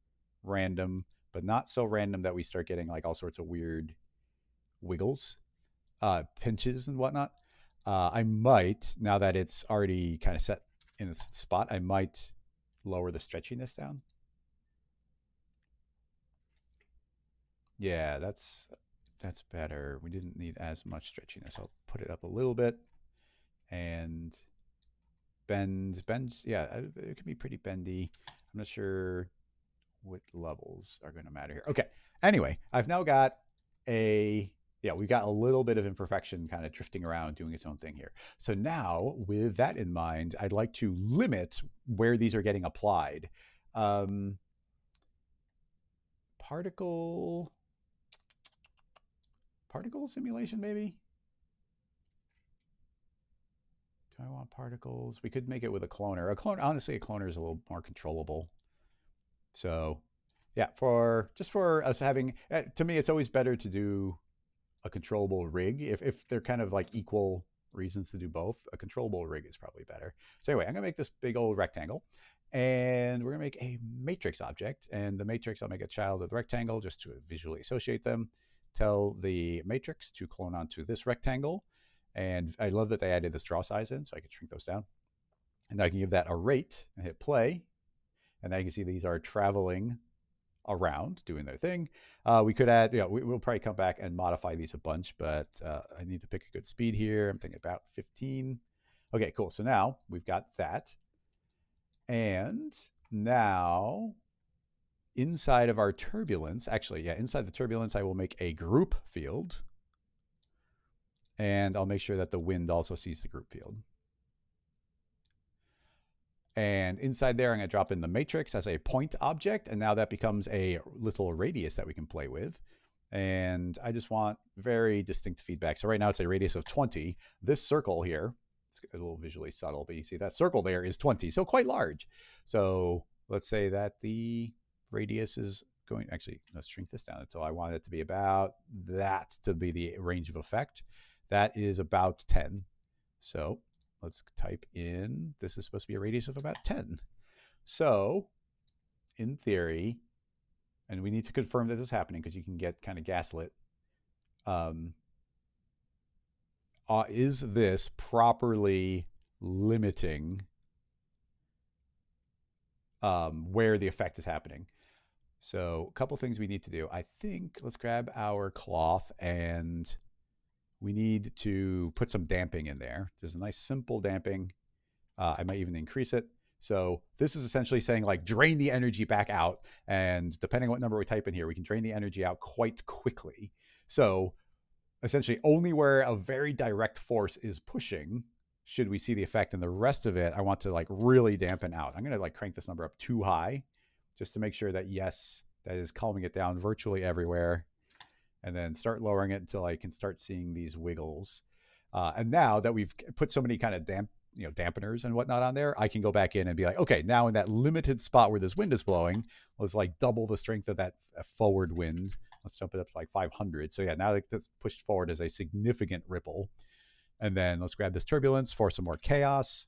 random, but not so random that we start getting like all sorts of weird wiggles, pinches and whatnot. I might, now that it's already kind of set in its spot, I might lower the stretchiness down. Yeah, that's better. We didn't need as much stretchiness. I'll put it up a little bit and bend. Yeah, it can be pretty bendy. I'm not sure what levels are going to matter here. Okay. Anyway, I've now got we've got a little bit of imperfection kind of drifting around doing its own thing here. So now with that in mind, I'd like to limit where these are getting applied. Particle simulation, maybe? Do I want particles? We could make it with a cloner. Honestly, a cloner is a little more controllable. So yeah, for us having, to me, it's always better to do a controllable rig. If they're kind of like equal reasons to do both, a controllable rig is probably better. So anyway, I'm gonna make this big old rectangle and we're gonna make a matrix object, and the matrix, I'll make a child of the rectangle just to visually associate them. Tell the matrix to clone onto this rectangle. And I love that they added this draw size in, so I can shrink those down. And I can give that a rate and hit play. And now you can see these are traveling around doing their thing. We could add, we'll probably come back and modify these a bunch, but I need to pick a good speed here. I'm thinking about 15. Okay, cool. So now we've got that. And now inside of our turbulence, inside the turbulence, I will make a group field. And I'll make sure that the wind also sees the group field. And inside there, I'm going to drop in the matrix as a point object. And now that becomes a little radius that we can play with. And I just want very distinct feedback. So right now it's a radius of 20. This circle here, it's a little visually subtle, but you see that circle there is 20. So quite large. So let's say that the radius is going, actually, let's shrink this down until I want it to be about that to be the range of effect. That is about 10. So let's type in, this is supposed to be a radius of about 10. So in theory, and we need to confirm that this is happening because you can get kind of gaslit. Is this properly limiting where the effect is happening? So a couple things we need to do. I think let's grab our cloth and we need to put some damping in there. There's a nice simple damping. I might even increase it. So this is essentially saying like drain the energy back out. And depending on what number we type in here, we can drain the energy out quite quickly. So essentially only where a very direct force is pushing should we see the effect. And the rest of it, I want to like really dampen out. I'm going to like crank this number up too high just to make sure that yes, that is calming it down virtually everywhere. And then start lowering it until I can start seeing these wiggles. And now that we've put so many kind of dampeners and whatnot on there, I can go back in and be like, okay, now in that limited spot where this wind is blowing, let's like double the strength of that forward wind. Let's jump it up to like 500. So yeah, now that's pushed forward as a significant ripple. And then let's grab this turbulence for some more chaos.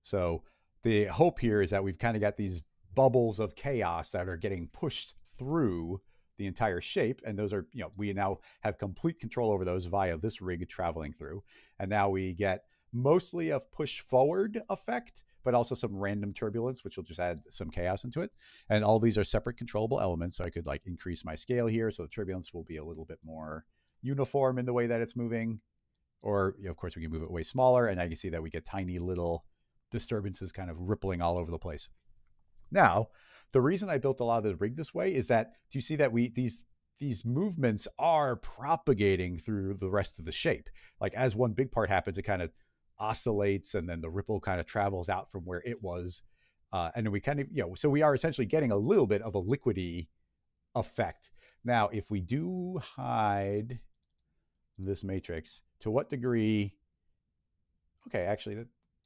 So the hope here is that we've kind of got these bubbles of chaos that are getting pushed through the entire shape. And those are, we now have complete control over those via this rig traveling through. And now we get mostly a push forward effect, but also some random turbulence, which will just add some chaos into it. And all these are separate controllable elements. So I could like increase my scale here. So the turbulence will be a little bit more uniform in the way that it's moving. Or, of course, we can move it way smaller. And I can see that we get tiny little disturbances kind of rippling all over the place. Now, the reason I built a lot of the rig this way is that, do you see that these movements are propagating through the rest of the shape? Like as one big part happens, it kind of oscillates and then the ripple kind of travels out from where it was. And we kind of, so we are essentially getting a little bit of a liquidy effect. Now, if we do hide this matrix, to what degree, okay, actually,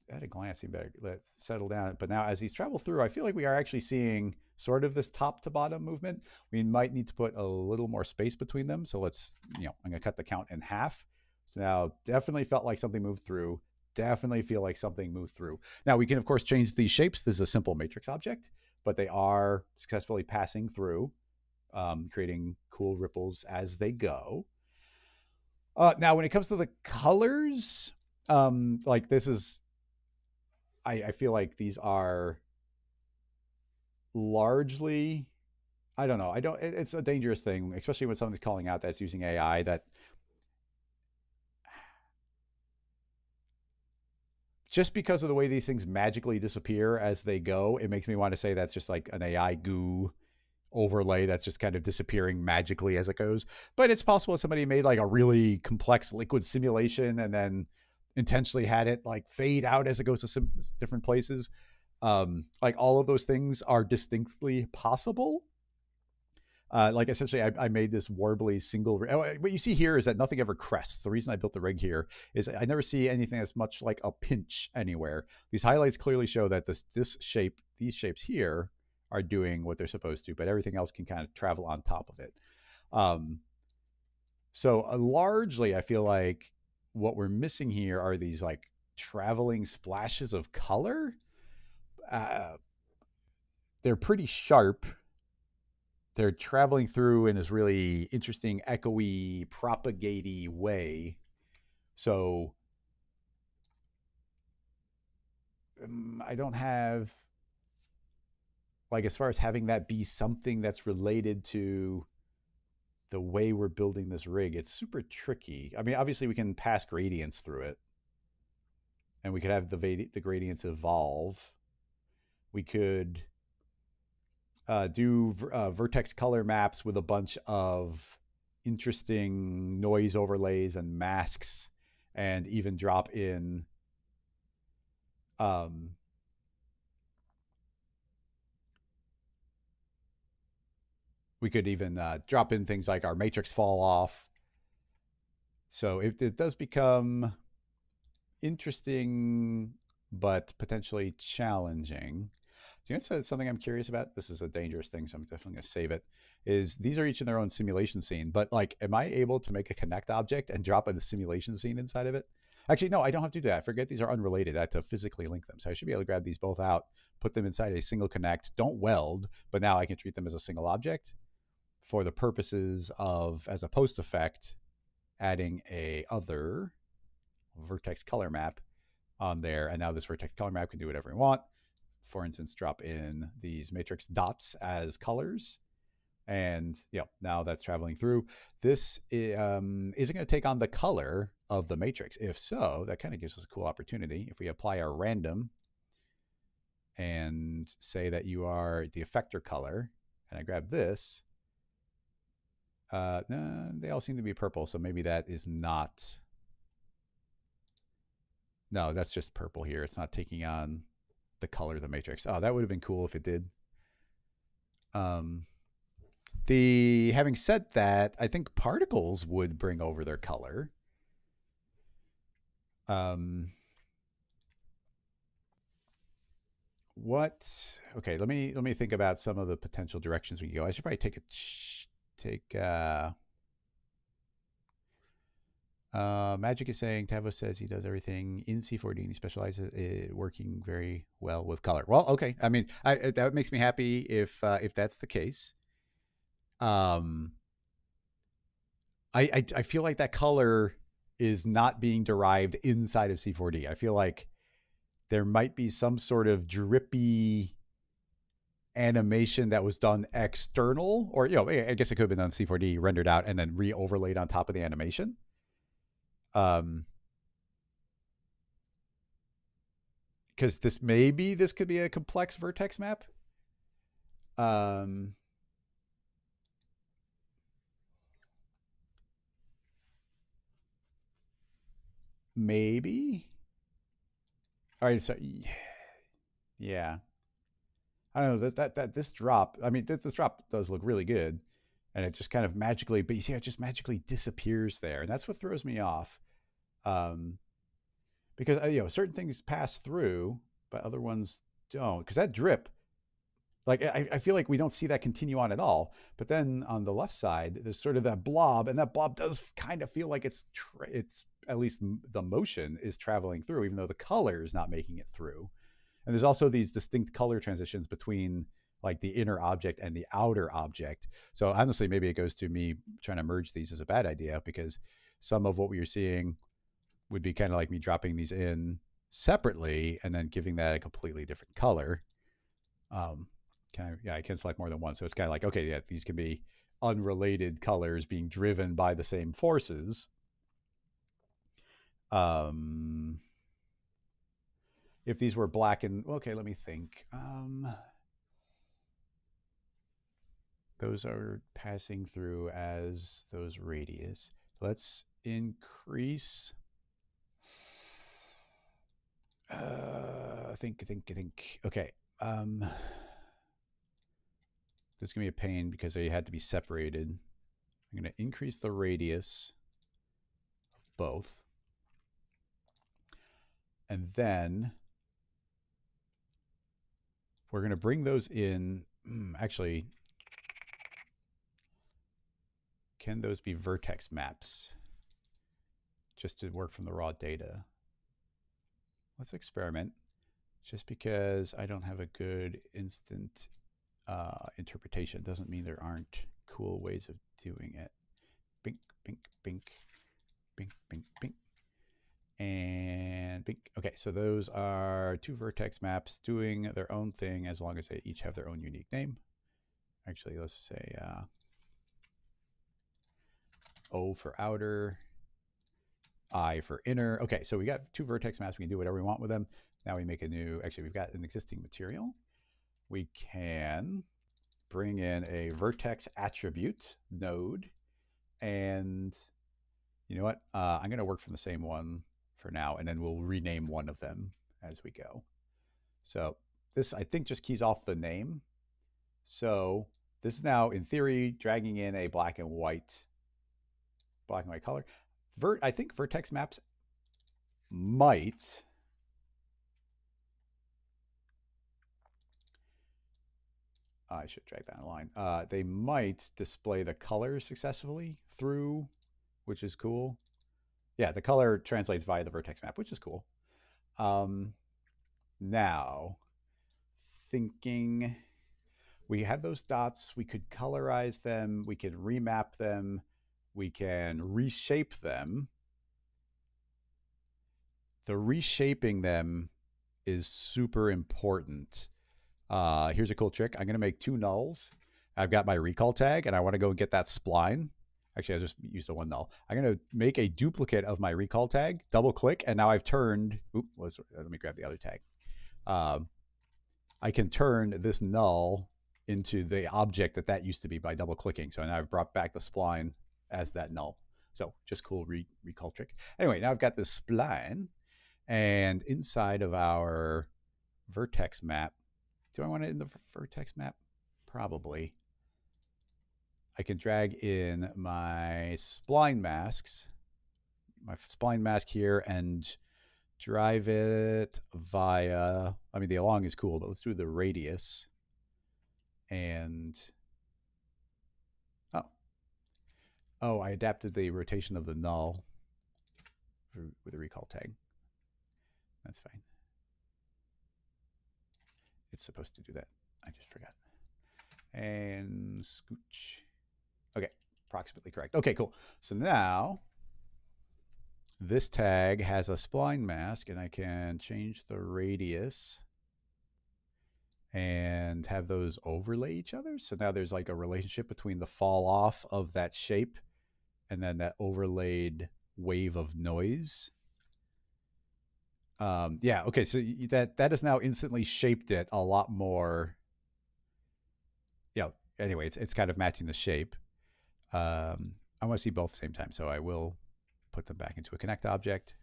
at a glance, you better let's settle down. But now as these travel through, I feel like we are actually seeing sort of this top to bottom movement. We might need to put a little more space between them. So let's, I'm going to cut the count in half. So now definitely felt like something moved through. Definitely feel like something moved through. Now we can, of course, change these shapes. This is a simple matrix object, but they are successfully passing through, creating cool ripples as they go. Now, when it comes to the colors, like this is, I feel like these are largely, I don't know. It's a dangerous thing, especially when somebody's calling out that's using AI, that just because of the way these things magically disappear as they go, it makes me want to say that's just like an AI goo overlay that's just kind of disappearing magically as it goes. But it's possible that somebody made like a really complex liquid simulation and then intentionally had it like fade out as it goes to different places. Like all of those things are distinctly possible. Like essentially I made this warbly single, what you see here is that nothing ever crests. The reason I built the rig here is I never see anything that's much like a pinch anywhere. These highlights clearly show that these shapes here are doing what they're supposed to, but everything else can kind of travel on top of it. So largely I feel like what we're missing here are these like traveling splashes of color. They're pretty sharp. They're traveling through in this really interesting, echoey, propagaty way. So I don't have like as far as having that be something that's related to the way we're building this rig, it's super tricky. I mean, obviously we can pass gradients through it, and we could have the gradients evolve. We could do vertex color maps with a bunch of interesting noise overlays and masks, and even drop in um, we could even drop in things like our matrix fall off. So it does become interesting, but potentially challenging. Do you know something I'm curious about? This is a dangerous thing, so I'm definitely going to save it. Is these are each in their own simulation scene, but like, am I able to make a connect object and drop in a simulation scene inside of it? Actually, no, I don't have to do that. I forget these are unrelated. I have to physically link them. So I should be able to grab these both out, put them inside a single connect. Don't weld, but now I can treat them as a single object for the purposes of, as a post effect, adding a other vertex color map on there. And now this vertex color map can do whatever we want. For instance, drop in these matrix dots as colors. And now that's traveling through. This isn't going to take on the color of the matrix. If so, that kind of gives us a cool opportunity. If we apply our random and say that you are the effector color, and I grab this, they all seem to be purple, so maybe that is not. No, that's just purple here. It's not taking on the color of the matrix. Oh, that would have been cool if it did. Having said that, I think particles would bring over their color. Okay, let me think about some of the potential directions we can go. I should probably Magic is saying, Tavo says he does everything in C4D and he specializes working very well with color. Well, okay. I mean, that makes me happy if that's the case. I feel like that color is not being derived inside of C4D. I feel like there might be some sort of drippy animation that was done external, or I guess it could have been on C4D, rendered out and then re-overlaid on top of the animation. Because this could be a complex vertex map. Maybe. All right, so yeah, I don't know that this drop. I mean, this drop does look really good, and it just kind of magically, but you see, it just magically disappears there, and that's what throws me off. Because certain things pass through, but other ones don't. Because that drip, like I feel like we don't see that continue on at all. But then on the left side, there's sort of that blob, and that blob does kind of feel like it's at least the motion is traveling through, even though the color is not making it through. And there's also these distinct color transitions between like the inner object and the outer object. So honestly, maybe it goes to me trying to merge these as a bad idea, because some of what we are seeing would be kind of like me dropping these in separately and then giving that a completely different color. I can select more than one. So it's kind of like, okay, yeah, these can be unrelated colors being driven by the same forces. If these were black and, okay, let me think. Those are passing through as those radius. Let's increase. Think. Okay. This is going to be a pain because they had to be separated. I'm going to increase the radius of both. And then we're going to bring those in. Actually, can those be vertex maps? Just to work from the raw data. Let's experiment. Just because I don't have a good instant interpretation doesn't mean there aren't cool ways of doing it. Bink, bink, bink, bink, bink, bink. and pink. Okay, so those are two vertex maps doing their own thing as long as they each have their own unique name. Actually, let's say O for outer, I for inner. Okay, so we got two vertex maps. We can do whatever we want with them. Now we make a new, actually, we've got an existing material. We can bring in a vertex attribute node. And you know what? I'm going to work from the same one for now, and then we'll rename one of them as we go. So this, I think, just keys off the name. So this is now, in theory, dragging in a black and white color. I think vertex maps might, I should drag down a line. They might display the color successfully through, which is cool. Yeah, the color translates via the vertex map, which is cool. Now, thinking, we have those dots. We could colorize them. We can remap them. We can reshape them. The reshaping them is super important. Here's a cool trick. I'm going to make two nulls. I've got my recall tag, and I want to go and get that spline. Actually, I just used the one null. I'm going to make a duplicate of my recall tag, double click, and now I've turned, let me grab the other tag. I can turn this null into the object that used to be by double clicking. So now I've brought back the spline as that null. So just cool recall trick. Anyway, now I've got this spline, and inside of our vertex map, do I want it in the vertex map? Probably. I can drag in my spline masks, my spline mask here, and drive it via, I mean, the along is cool, but let's do the radius. And, oh, I adapted the rotation of the null with a recall tag. That's fine. It's supposed to do that. I just forgot. And scooch. Okay, approximately correct. Okay, cool. So now this tag has a spline mask, and I can change the radius and have those overlay each other. So now there's like a relationship between the fall off of that shape and then that overlaid wave of noise. Yeah, okay, so that has now instantly shaped it a lot more. Yeah, anyway, it's kind of matching the shape. I want to see both at the same time, so I will put them back into a connect object.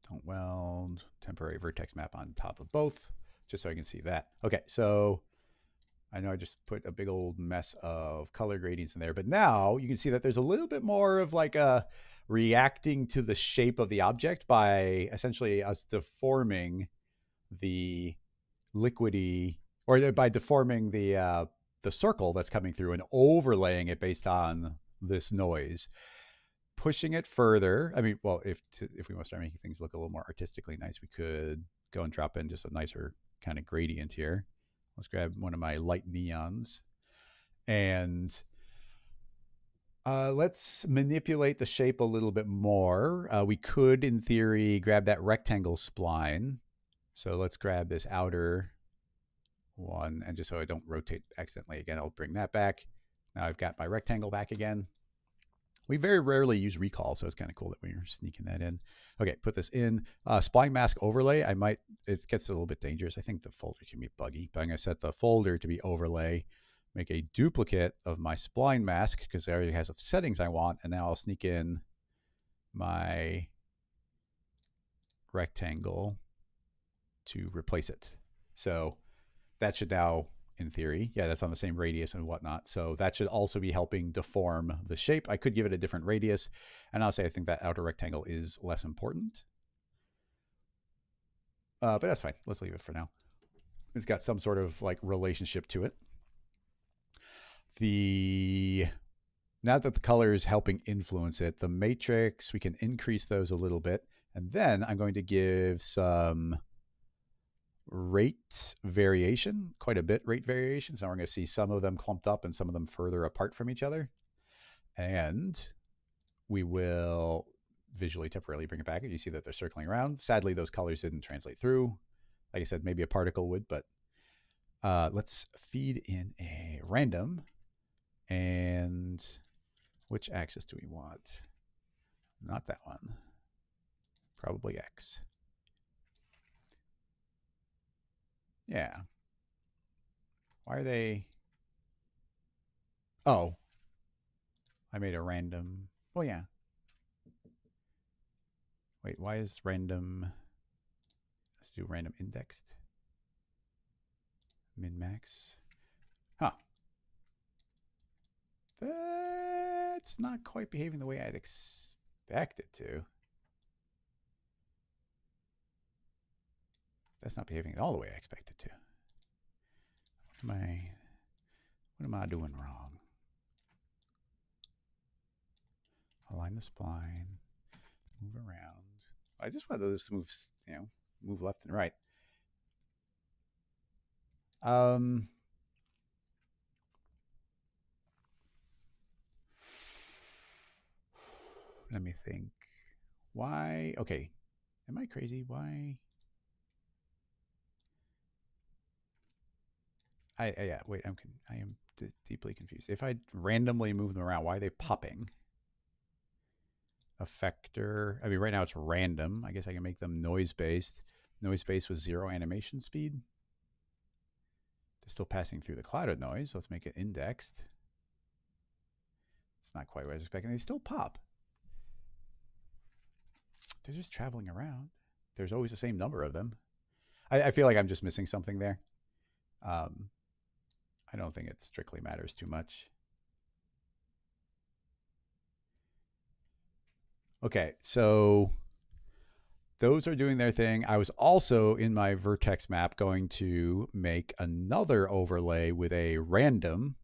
Don't weld, temporary vertex map on top of both, just so I can see that. Okay, so I know I just put a big old mess of color gradients in there, but now you can see that there's a little bit more of like a reacting to the shape of the object by essentially us deforming the liquidy, or by deforming the circle that's coming through and overlaying it based on this noise. Pushing it further, I mean, well, if we want to start making things look a little more artistically nice, we could go and drop in just a nicer kind of gradient here. Let's grab one of my light neons, and let's manipulate the shape a little bit more. We could, in theory, grab that rectangle spline. So let's grab this outer one, and just so I don't rotate accidentally again, I'll bring that back. Now I've got my rectangle back again. We very rarely use recall, so it's kind of cool that we're sneaking that in. Okay, put this in. Spline mask overlay, it gets a little bit dangerous. I think the folder can be buggy, but I'm going to set the folder to be overlay, make a duplicate of my spline mask because it already has the settings I want, and now I'll sneak in my rectangle to replace it. So that should now, in theory, yeah, that's on the same radius and whatnot. So that should also be helping deform the shape. I could give it a different radius, and I'll say I think that outer rectangle is less important. But that's fine. Let's leave it for now. It's got some sort of like relationship to it. Now that the color is helping influence it, the matrix, we can increase those a little bit. And then I'm going to give some rate variation, quite a bit rate variation. So we're going to see some of them clumped up and some of them further apart from each other. And we will visually temporarily bring it back. You see that they're circling around. Sadly, those colors didn't translate through. Like I said, maybe a particle would, but let's feed in a random. And which axis do we want? Not that one. Probably X. Yeah. Why are they? Oh, I made a random. Oh, yeah. Wait, why is random? Let's do random indexed. Min max. Huh. That's not quite behaving the way I'd expect it to. That's not behaving all the way I expect it to. What am I doing wrong? Align the spline. Move around. I just want those to move, move left and right. Let me think. Why? Okay. Am I crazy? Why? Yeah. Wait. I am deeply confused. If I randomly move them around, why are they popping? Effector. I mean, right now it's random. I guess I can make them noise based. Noise based with 0 animation speed. They're still passing through the cloud of noise. Let's make it indexed. It's not quite what I was expecting. They still pop. They're just traveling around. There's always the same number of them. I feel like I'm just missing something there. I don't think it strictly matters too much. Okay, so those are doing their thing. I was also in my vertex map going to make another overlay with a random.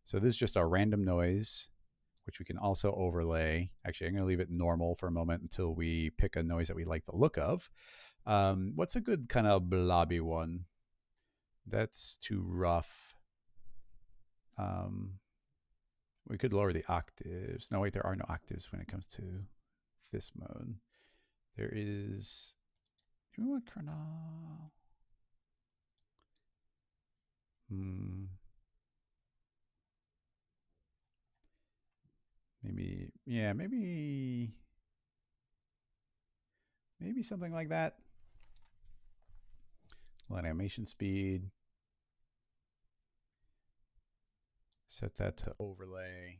So this is just a random noise, which we can also overlay. Actually, I'm going to leave it normal for a moment until we pick a noise that we like the look of. What's a good kind of blobby one? That's too rough. We could lower the octaves. No, wait, there are no octaves when it comes to this mode. There is. Do we want chronal? Maybe, yeah, maybe something like that. Animation speed. Set that to overlay.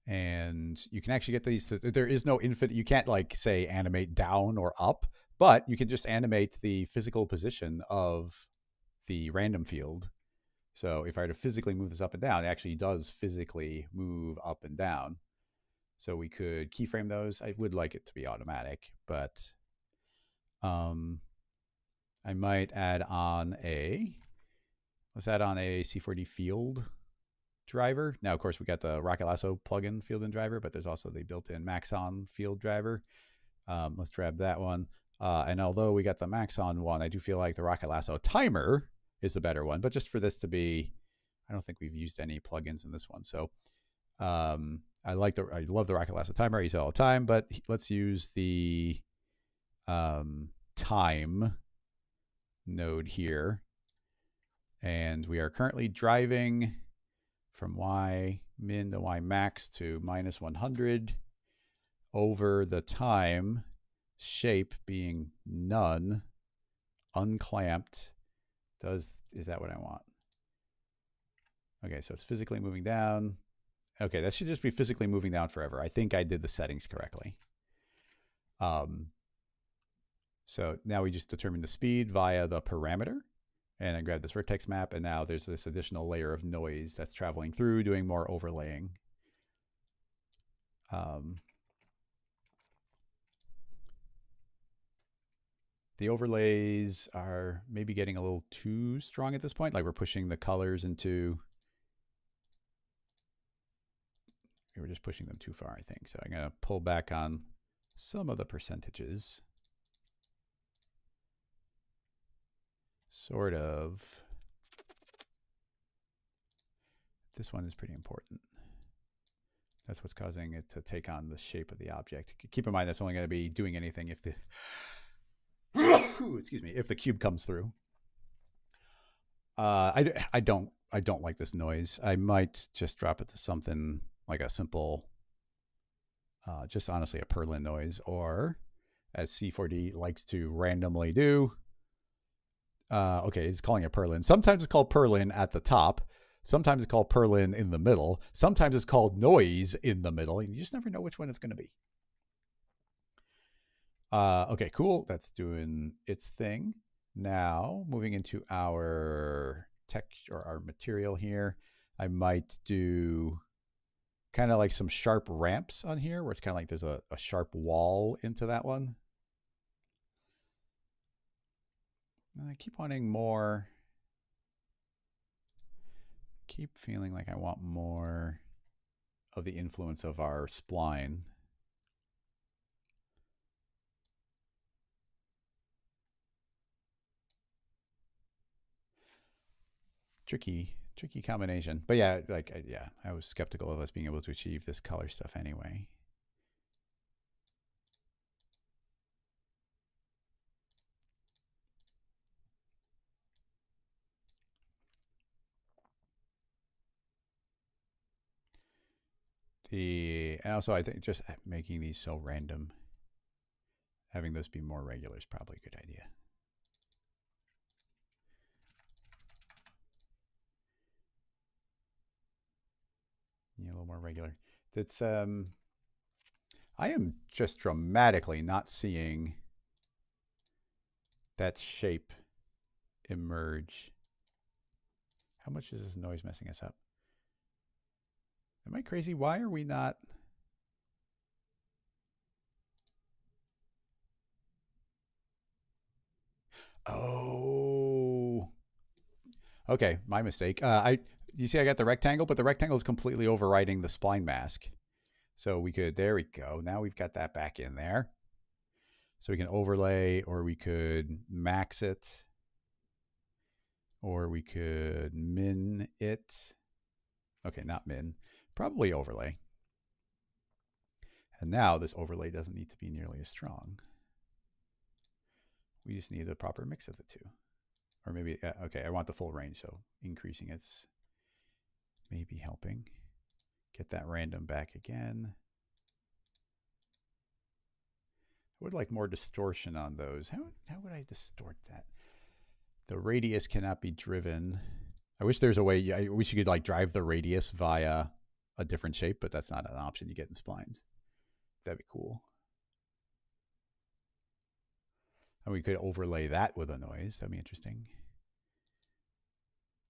And you can actually get these. There is no infinite. You can't like say animate down or up, but you can just animate the physical position of the random field. So if I were to physically move this up and down, it actually does physically move up and down. So we could keyframe those. I would like it to be automatic, but I might add on let's add on a C4D field driver. Now, of course, we got the Rocket Lasso plugin field and driver, but there's also the built-in Maxon field driver. Let's grab that one. And although we got the Maxon one, I do feel like the Rocket Lasso timer is the better one. But just for this to be, I don't think we've used any plugins in this one. So I love the Rocket Lasso timer. I use it all the time. But let's use the time node here. And we are currently driving from Y min to Y max to minus 100 over the time, shape being none, unclamped. Is that what I want? Okay, so it's physically moving down. Okay, that should just be physically moving down forever. I think I did the settings correctly. So now we just determine the speed via the parameter. And I grab this vertex map, and now there's this additional layer of noise that's traveling through, doing more overlaying. The overlays are maybe getting a little too strong at this point. Like we're pushing the colors into... We were just pushing them too far, I think. So I'm going to pull back on some of the percentages. Sort of. This one is pretty important. That's what's causing it to take on the shape of the object. Keep in mind that's only going to be doing anything if the excuse me, if the cube comes through. I don't like this noise. I might just drop it to something like a simple, just honestly a purlin noise, or as C4D likes to randomly do. Okay, it's calling it purlin. Sometimes it's called purlin at the top. Sometimes it's called purlin in the middle. Sometimes it's called noise in the middle. And you just never know which one it's going to be. Okay, cool. That's doing its thing. Now, moving into our text or our material here, I might do kind of like some sharp ramps on here where it's kind of like there's a sharp wall into that one. And I keep wanting more. Keep feeling like I want more of the influence of our spline. Tricky combination. But yeah, I was skeptical of us being able to achieve this color stuff anyway. And also I think just making these so random, having those be more regular is probably a good idea. Yeah, a little more regular. That's I am just dramatically not seeing that shape emerge. How much is this noise messing us up? Am I crazy? Why are we not? Oh. Okay, my mistake. You see I got the rectangle, but the rectangle is completely overriding the spline mask. So we could, there we go. Now we've got that back in there. So we can overlay, or we could max it, or we could min it. Okay, not min, probably overlay. And now this overlay doesn't need to be nearly as strong. We just need a proper mix of the two. Or maybe, okay, I want the full range, so increasing it's maybe helping. Get that random back again. I would like more distortion on those. How would I distort that? The radius cannot be driven. I wish there's a way, I wish you could like drive the radius via a different shape, but that's not an option you get in splines. That'd be cool. And we could overlay that with a noise. That'd be interesting.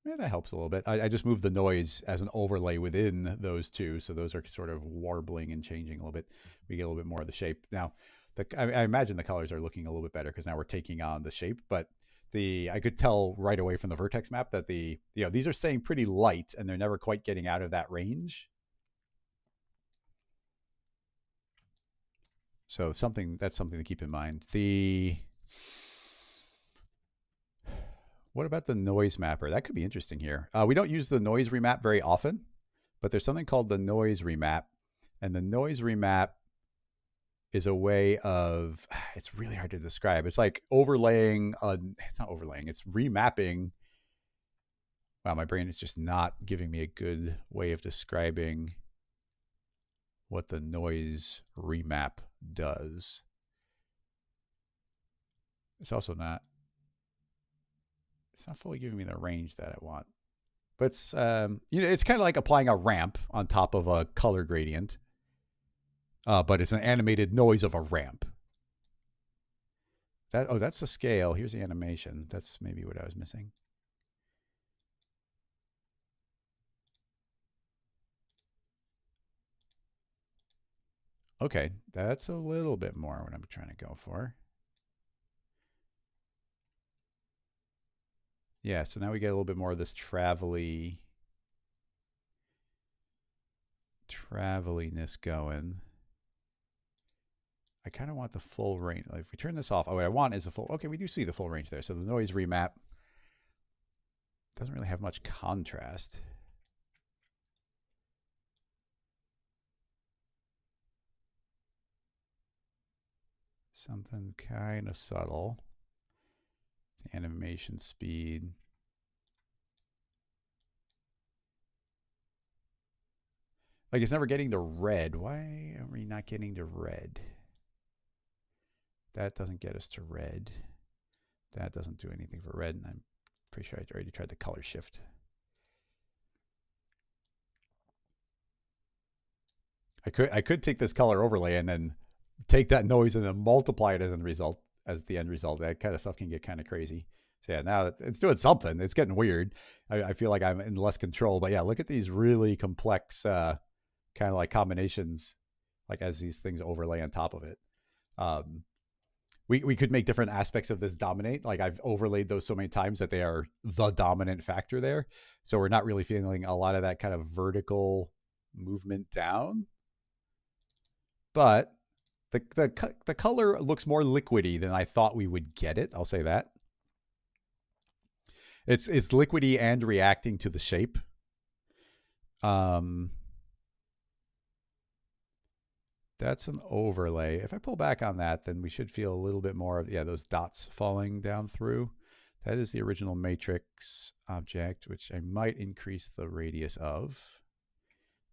Yeah, that helps a little bit. I just moved the noise as an overlay within those two. So those are sort of warbling and changing a little bit. We get a little bit more of the shape. Now, I imagine the colors are looking a little bit better because now we're taking on the shape. But I could tell right away from the vertex map that these are staying pretty light and they're never quite getting out of that range. So that's something to keep in mind. What about the noise mapper? That could be interesting here. We don't use the noise remap very often, but there's something called the noise remap. And the noise remap is a way of, it's really hard to describe. It's like overlaying, it's not overlaying, it's remapping. Wow, my brain is just not giving me a good way of describing what the noise remap does. It's also not, it's not fully giving me the range that I want. But it's, it's kind of like applying a ramp on top of a color gradient. But it's an animated noise of a ramp. That's the scale. Here's the animation. That's maybe what I was missing. Okay, that's a little bit more what I'm trying to go for. Yeah, so now we get a little bit more of this traveliness going. I kind of want the full range. Like if we turn this off, what I want is the full, okay, we do see the full range there. So the noise remap doesn't really have much contrast. something kind of subtle. The animation speed. Like it's never getting to red. Why are we not getting to red? That doesn't get us to red. That doesn't do anything for red. And I'm pretty sure I already tried the color shift. I could take this color overlay and then take that noise and then multiply it as a result, as the end result. That kind of stuff can get kind of crazy. So yeah, now it's doing something. It's getting weird. I feel like I'm in less control. But yeah, look at these really complex kind of like combinations, like as these things overlay on top of it. We could make different aspects of this dominate. Like I've overlaid those so many times that they are the dominant factor there. So we're not really feeling a lot of that kind of vertical movement down. But the color looks more liquidy than I thought we would get it. I'll say that. It's liquidy and reacting to the shape. That's an overlay. If I pull back on that, then we should feel a little bit more of, yeah, those dots falling down through. That is the original matrix object, which I might increase the radius of.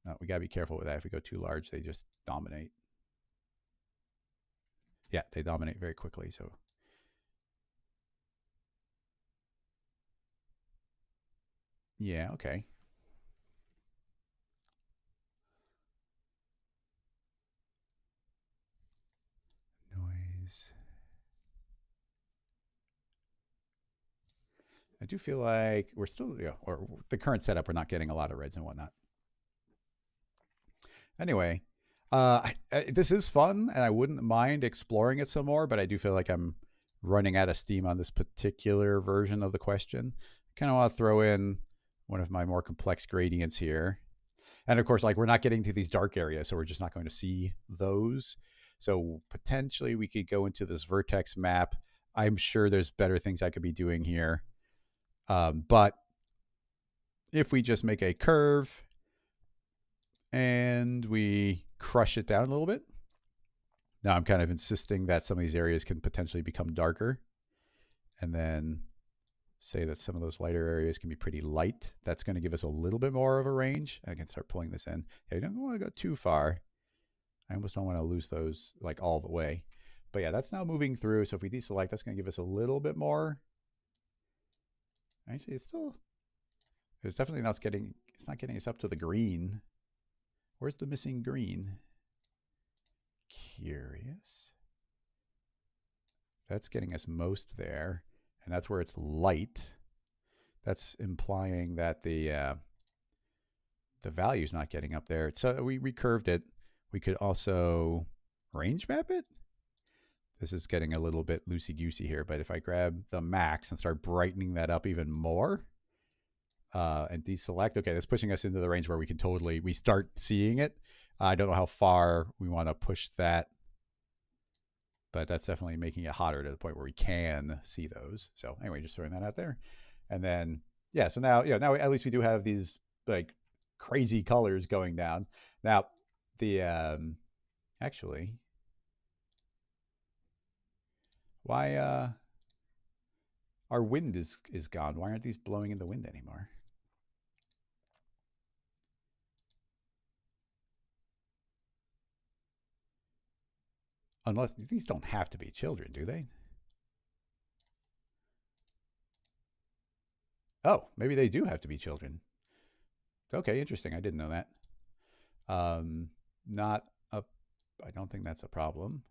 No, we got to be careful with that. If we go too large, they just dominate. Yeah, they dominate very quickly. So yeah, okay. Noise. I do feel like we're still, yeah, or the current setup, we're not getting a lot of reds and whatnot. Anyway, this is fun, and I wouldn't mind exploring it some more, but I do feel like I'm running out of steam on this particular version of the question. I kind of want to throw in one of my more complex gradients here. And of course, like we're not getting to these dark areas, so we're just not going to see those. So potentially we could go into this vertex map. I'm sure there's better things I could be doing here. But if we just make a curve and we crush it down a little bit. Now I'm kind of insisting that some of these areas can potentially become darker. And then say that some of those lighter areas can be pretty light. That's going to give us a little bit more of a range. I can start pulling this in. I don't want to go too far. I almost don't want to lose those like all the way. But yeah, that's now moving through. So if we deselect, that's going to give us a little bit more. Actually, it's definitely not getting, it's not getting us up to the green. Where's the missing green? Curious. That's getting us most there. And that's where it's light. That's implying that the value's not getting up there. So we recurved it. We could also range map it. This is getting a little bit loosey-goosey here, but if I grab the max and start brightening that up even more, and deselect, okay, that's pushing us into the range where we can we start seeing it. I don't know how far we want to push that, but that's definitely making it hotter to the point where we can see those. So anyway, just throwing that out there. And then, yeah, so now, now at least we do have these like crazy colors going down. Now, the, actually, why, our wind is gone. Why aren't these blowing in the wind anymore? Unless these don't have to be children, do they? Oh, maybe they do have to be children. Okay, interesting. I didn't know that. Not a, I don't think that's a problem.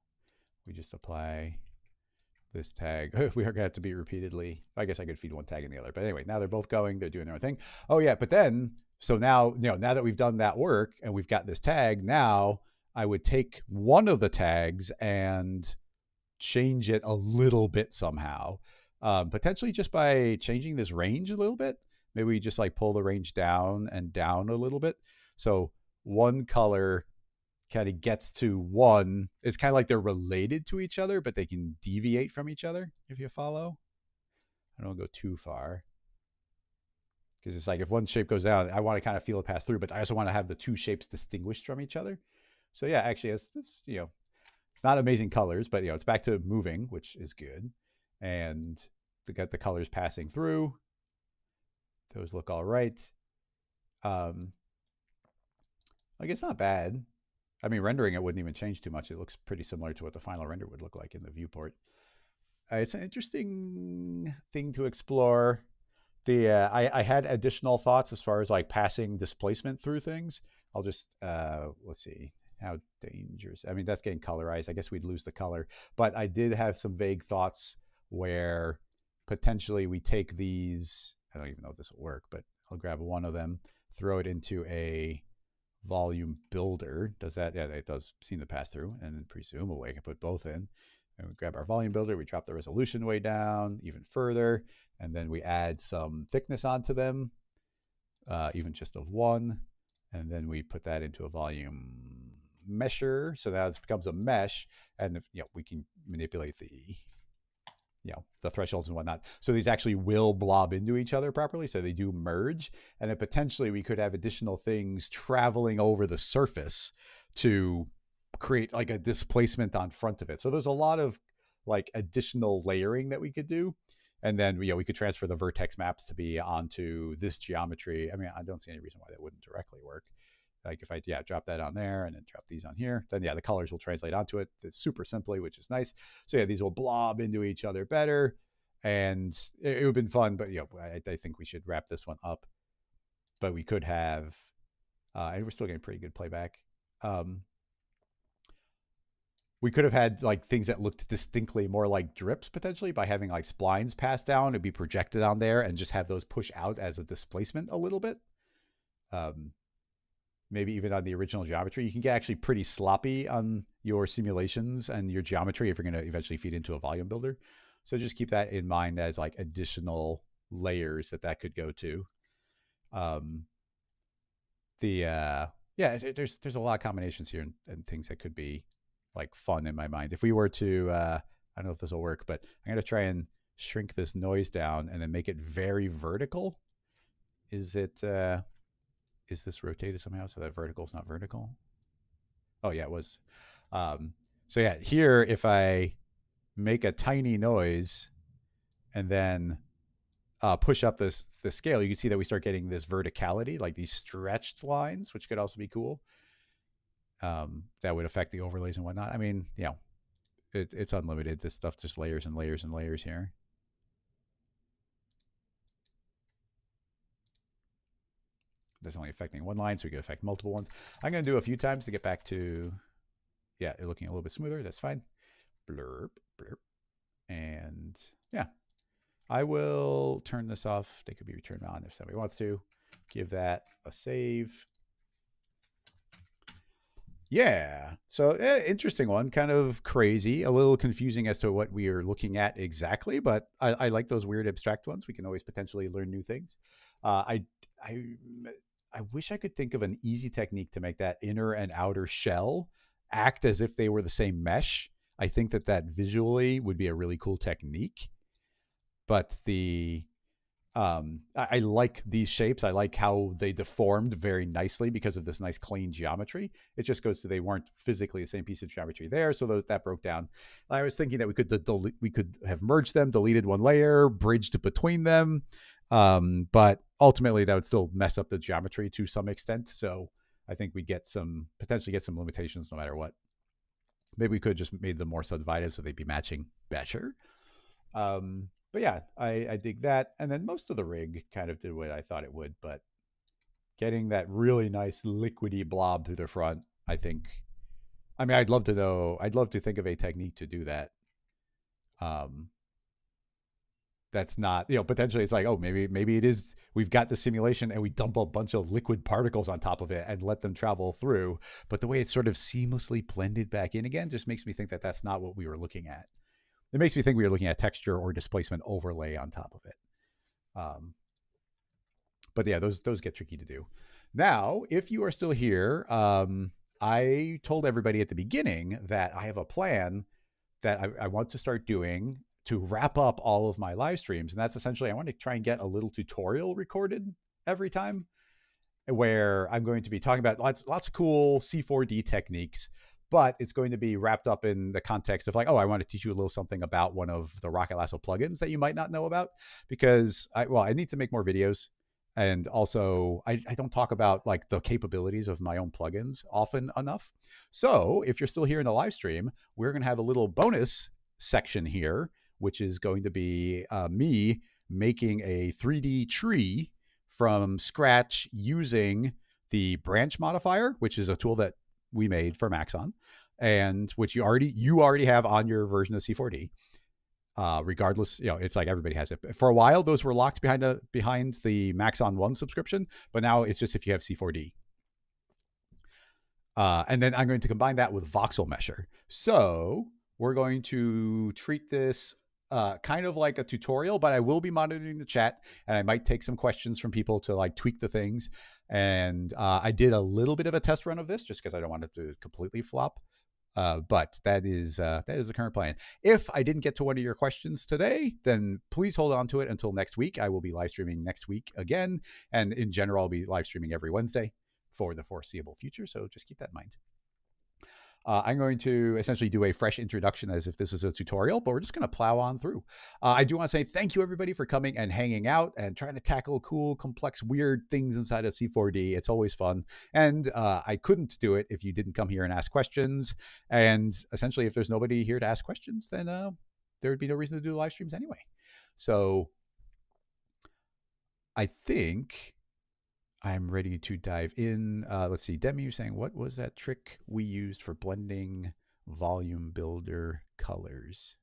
We just apply this tag. We are going to have to be repeatedly. I guess I could feed one tag in the other. But anyway, now they're both going. They're doing their own thing. Oh, yeah. But then, so now, now that we've done that work and we've got this tag, now I would take one of the tags and change it a little bit somehow. Potentially just by changing this range a little bit. Maybe we just like pull the range down and down a little bit. So one color kind of gets to one. It's kind of like they're related to each other, but they can deviate from each other, if you follow. I don't go too far. Because it's like if one shape goes down, I want to kind of feel it pass through, but I also want to have the two shapes distinguished from each other. So yeah, actually, it's It's not amazing colors, but it's back to moving, which is good. And to get the colors passing through, those look all right. Like it's not bad. I mean, rendering it wouldn't even change too much. It looks pretty similar to what the final render would look like in the viewport. It's an interesting thing to explore. I had additional thoughts as far as like passing displacement through things. I'll just let's see how dangerous. I mean, that's getting colorized. I guess we'd lose the color, but I did have some vague thoughts where potentially we take these. I don't even know if this will work, but I'll grab one of them, throw it into a volume builder. Does that? Yeah, it does seem to pass through, and then presumably I can put both in. And we grab our volume builder, we drop the resolution way down even further, and then we add some thickness onto them, even just of one, and then we put that into a volume mesher. So now it becomes a mesh, and if, we can manipulate the thresholds and whatnot. So these actually will blob into each other properly, so they do merge, and then potentially we could have additional things traveling over the surface to create like a displacement on front of it. So there's a lot of like additional layering that we could do. And then we could transfer the vertex maps to be onto this geometry. I mean, I don't see any reason why that wouldn't directly work. Like if I drop that on there and then drop these on here, then the colors will translate onto it super simply, which is nice. So these will blob into each other better, and it would have been fun. But I think we should wrap this one up. But we could have, and we're still getting pretty good playback. We could have had like things that looked distinctly more like drips potentially by having like splines pass down and be projected on there, and just have those push out as a displacement a little bit. Maybe even on the original geometry, you can get actually pretty sloppy on your simulations and your geometry if you're going to eventually feed into a volume builder. So just keep that in mind as like additional layers that could go to. There's a lot of combinations here and things that could be like fun in my mind. If we were to, I don't know if this will work, but I'm going to try and shrink this noise down and then make it very vertical. Is this rotated somehow so that vertical is not vertical? Oh yeah, it was. So here, if I make a tiny noise and then push up the scale, you can see that we start getting this verticality, like these stretched lines, which could also be cool. That would affect the overlays and whatnot. I mean, it's unlimited. This stuff just layers and layers and layers here. That's only affecting one line, so we can affect multiple ones. I'm going to do a few times to get back to, it looking a little bit smoother. That's fine. Blurb, blurb. And I will turn this off. They could be returned on if somebody wants to. Give that a save. Yeah. So interesting one, kind of crazy, a little confusing as to what we are looking at exactly, but I like those weird abstract ones. We can always potentially learn new things. I wish I could think of an easy technique to make that inner and outer shell act as if they were the same mesh. I think that visually would be a really cool technique. But I like these shapes. I like how they deformed very nicely because of this nice clean geometry. It just goes to they weren't physically the same piece of geometry there, so that broke down. I was thinking that we could have merged them, deleted one layer, bridged between them, but ultimately that would still mess up the geometry to some extent. So I think we potentially get some limitations no matter what. Maybe we could have just made them more subdivided so they'd be matching better. But I dig that. And then most of the rig kind of did what I thought it would, but getting that really nice liquidy blob through the front, I think, I'd love to think of a technique to do that. That's not, potentially it's like, oh, maybe it is, we've got the simulation and we dump a bunch of liquid particles on top of it and let them travel through. But the way it's sort of seamlessly blended back in again just makes me think that that's not what we were looking at. It makes me think we were looking at texture or displacement overlay on top of it. But those get tricky to do. Now, if you are still here, I told everybody at the beginning that I have a plan that I want to start doing to wrap up all of my live streams. And that's essentially, I want to try and get a little tutorial recorded every time where I'm going to be talking about lots of cool C4D techniques, but it's going to be wrapped up in the context of like, oh, I want to teach you a little something about one of the Rocket Lasso plugins that you might not know about, because I need to make more videos. And also, I don't talk about like the capabilities of my own plugins often enough. So if you're still here in the live stream, we're going to have a little bonus section here, which is going to be me making a 3D tree from scratch using the branch modifier, which is a tool that we made for Maxon, and which you already have on your version of C4D. Regardless, it's like everybody has it. For a while, those were locked behind the Maxon 1 subscription, but now it's just if you have C4D. And then I'm going to combine that with voxel mesher. So we're going to treat this kind of like a tutorial, but I will be monitoring the chat, and I might take some questions from people to like tweak the things. And I did a little bit of a test run of this just because I don't want it to completely flop. But that is the current plan. If I didn't get to one of your questions today, then please hold on to it until next week. I will be live streaming next week again. And in general, I'll be live streaming every Wednesday for the foreseeable future. So just keep that in mind. I'm going to essentially do a fresh introduction as if this is a tutorial, but we're just going to plow on through. I do want to say thank you, everybody, for coming and hanging out and trying to tackle cool, complex, weird things inside of C4D. It's always fun. And I couldn't do it if you didn't come here and ask questions. And essentially, if there's nobody here to ask questions, then there would be no reason to do live streams anyway. So I think I'm ready to dive in. Let's see. Demi, you're saying, what was that trick we used for blending volume builder colors?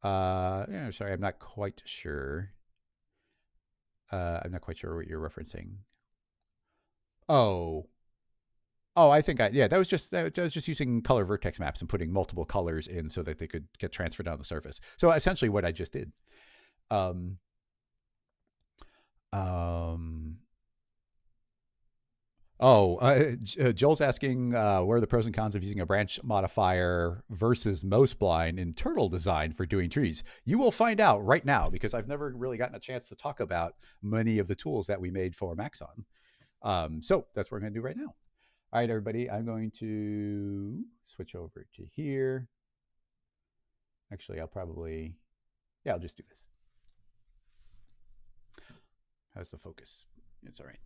Sorry, I'm not quite sure. I'm not quite sure what you're referencing. Oh, I think that was just using color vertex maps and putting multiple colors in so that they could get transferred on the surface. So essentially what I just did. Joel's asking what are the pros and cons of using a branch modifier versus Mospline in turtle design for doing trees. You will find out right now, because I've never really gotten a chance to talk about many of the tools that we made for Maxon. So that's what we're going to do right now. All right, everybody, I'm going to switch over to here. Actually, I'll just do this. How's the focus? It's all right.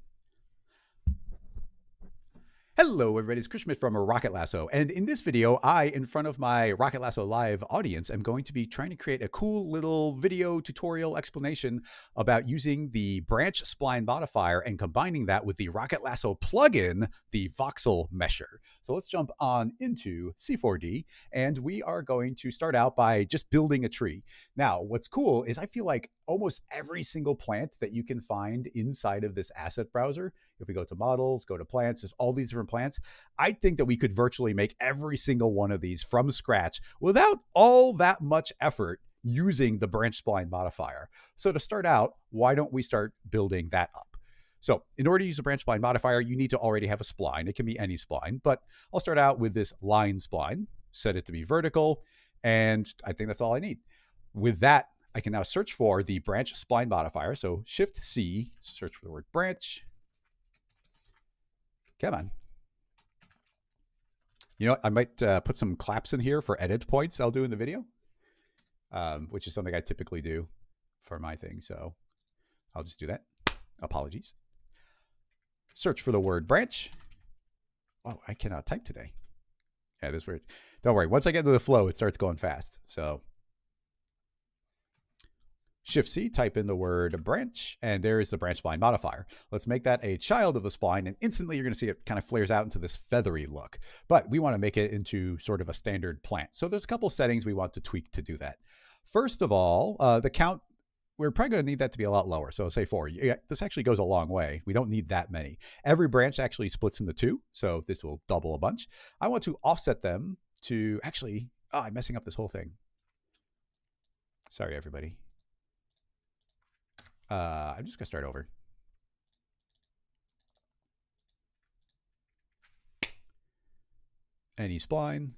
Hello, everybody. It's Chris Schmidt from Rocket Lasso. And in this video, I, in front of my Rocket Lasso Live audience, am going to be trying to create a cool little video tutorial explanation about using the branch spline modifier and combining that with the Rocket Lasso plugin, the voxel mesher. So let's jump on into C4D, and we are going to start out by just building a tree. Now, what's cool is I feel like almost every single plant that you can find inside of this asset browser, if we go to models, go to plants, there's all these different plants. I think that we could virtually make every single one of these from scratch without all that much effort using the branch spline modifier. So to start out, why don't we start building that up? So in order to use a branch spline modifier, you need to already have a spline. It can be any spline, but I'll start out with this line spline, set it to be vertical, and I think that's all I need. With that, I can now search for the branch spline modifier. So Shift C, search for the word branch. Come on. You know, I might put some claps in here for edit points I'll do in the video, which is something I typically do for my thing. So I'll just do that. Apologies. Search for the word branch. Oh, I cannot type today. Yeah, this is weird. Don't worry. Once I get into the flow, it starts going fast. So Shift C, type in the word branch, and there is the branch spline modifier. Let's make that a child of the spline, and instantly you're going to see it kind of flares out into this feathery look. But we want to make it into sort of a standard plant. So there's a couple settings we want to tweak to do that. First of all, the count, we're probably going to need that to be a lot lower. So say 4. Yeah, this actually goes a long way. We don't need that many. Every branch actually splits into 2, so this will double a bunch. I want to offset them to actually, I'm messing up this whole thing. Sorry, everybody. I'm just going to start over. Any spline.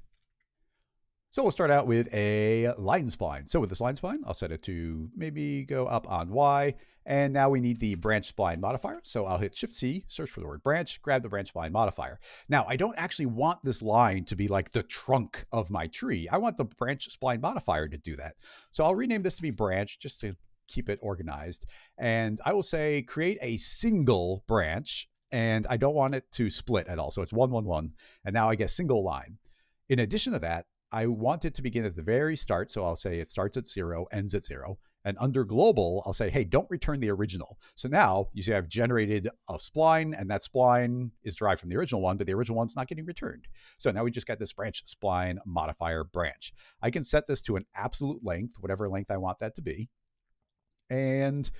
So we'll start out with a line spline. So with this line spline, I'll set it to maybe go up on Y. And now we need the branch spline modifier. So I'll hit Shift-C, search for the word branch, grab the branch spline modifier. Now, I don't actually want this line to be like the trunk of my tree. I want the branch spline modifier to do that. So I'll rename this to be branch just to keep it organized. And I will say create a single branch. And I don't want it to split at all. So it's 1, 1, 1. And now I get single line. In addition to that, I want it to begin at the very start. So I'll say it starts at 0, ends at 0. And under global, I'll say, hey, don't return the original. So now you see I've generated a spline, and that spline is derived from the original one, but the original one's not getting returned. So now we just got this branch spline modifier branch. I can set this to an absolute length, whatever length I want that to be. And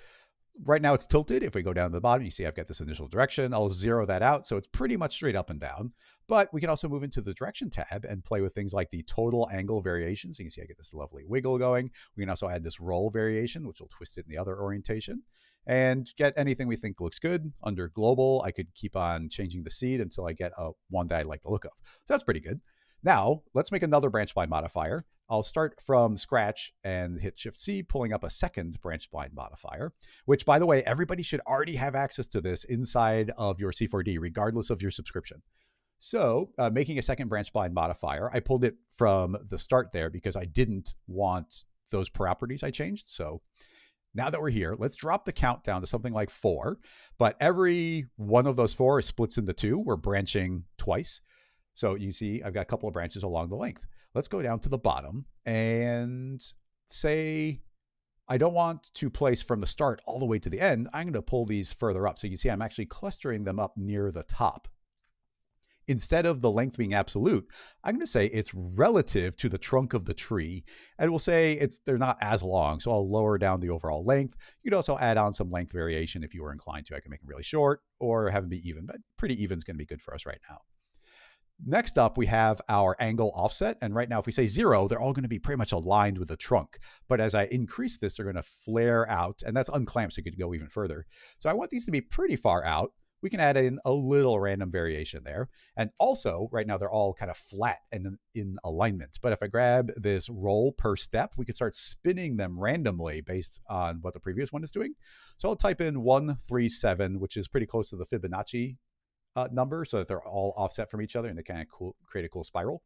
right now it's tilted. If we go down to the bottom, you see I've got this initial direction. I'll zero that out. So it's pretty much straight up and down. But we can also move into the direction tab and play with things like the total angle variation. So you can see I get this lovely wiggle going. We can also add this roll variation, which will twist it in the other orientation, and get anything we think looks good. Under global, I could keep on changing the seed until I get one that I like the look of. So that's pretty good. Now, let's make another branch spline modifier. I'll start from scratch and hit Shift-C, pulling up a second branch spline modifier, which, by the way, everybody should already have access to this inside of your C4D, regardless of your subscription. So making a second branch spline modifier, I pulled it from the start there because I didn't want those properties I changed. So now that we're here, let's drop the count down to something like 4. But every one of those 4 is splits into 2. We're branching twice. So you see I've got a couple of branches along the length. Let's go down to the bottom and say I don't want to place from the start all the way to the end. I'm going to pull these further up. So you see I'm actually clustering them up near the top. Instead of the length being absolute, I'm going to say it's relative to the trunk of the tree. And we'll say they're not as long. So I'll lower down the overall length. You could also add on some length variation if you were inclined to. I can make them really short or have them be even, but pretty even is going to be good for us right now. Next up, we have our angle offset. And right now, if we say 0, they're all going to be pretty much aligned with the trunk. But as I increase this, they're going to flare out. And that's unclamped, so you could go even further. So I want these to be pretty far out. We can add in a little random variation there. And also, right now, they're all kind of flat and in alignment. But if I grab this roll per step, we can start spinning them randomly based on what the previous one is doing. So I'll type in 137, which is pretty close to the Fibonacci number, so that they're all offset from each other and they kind of create a cool spiral.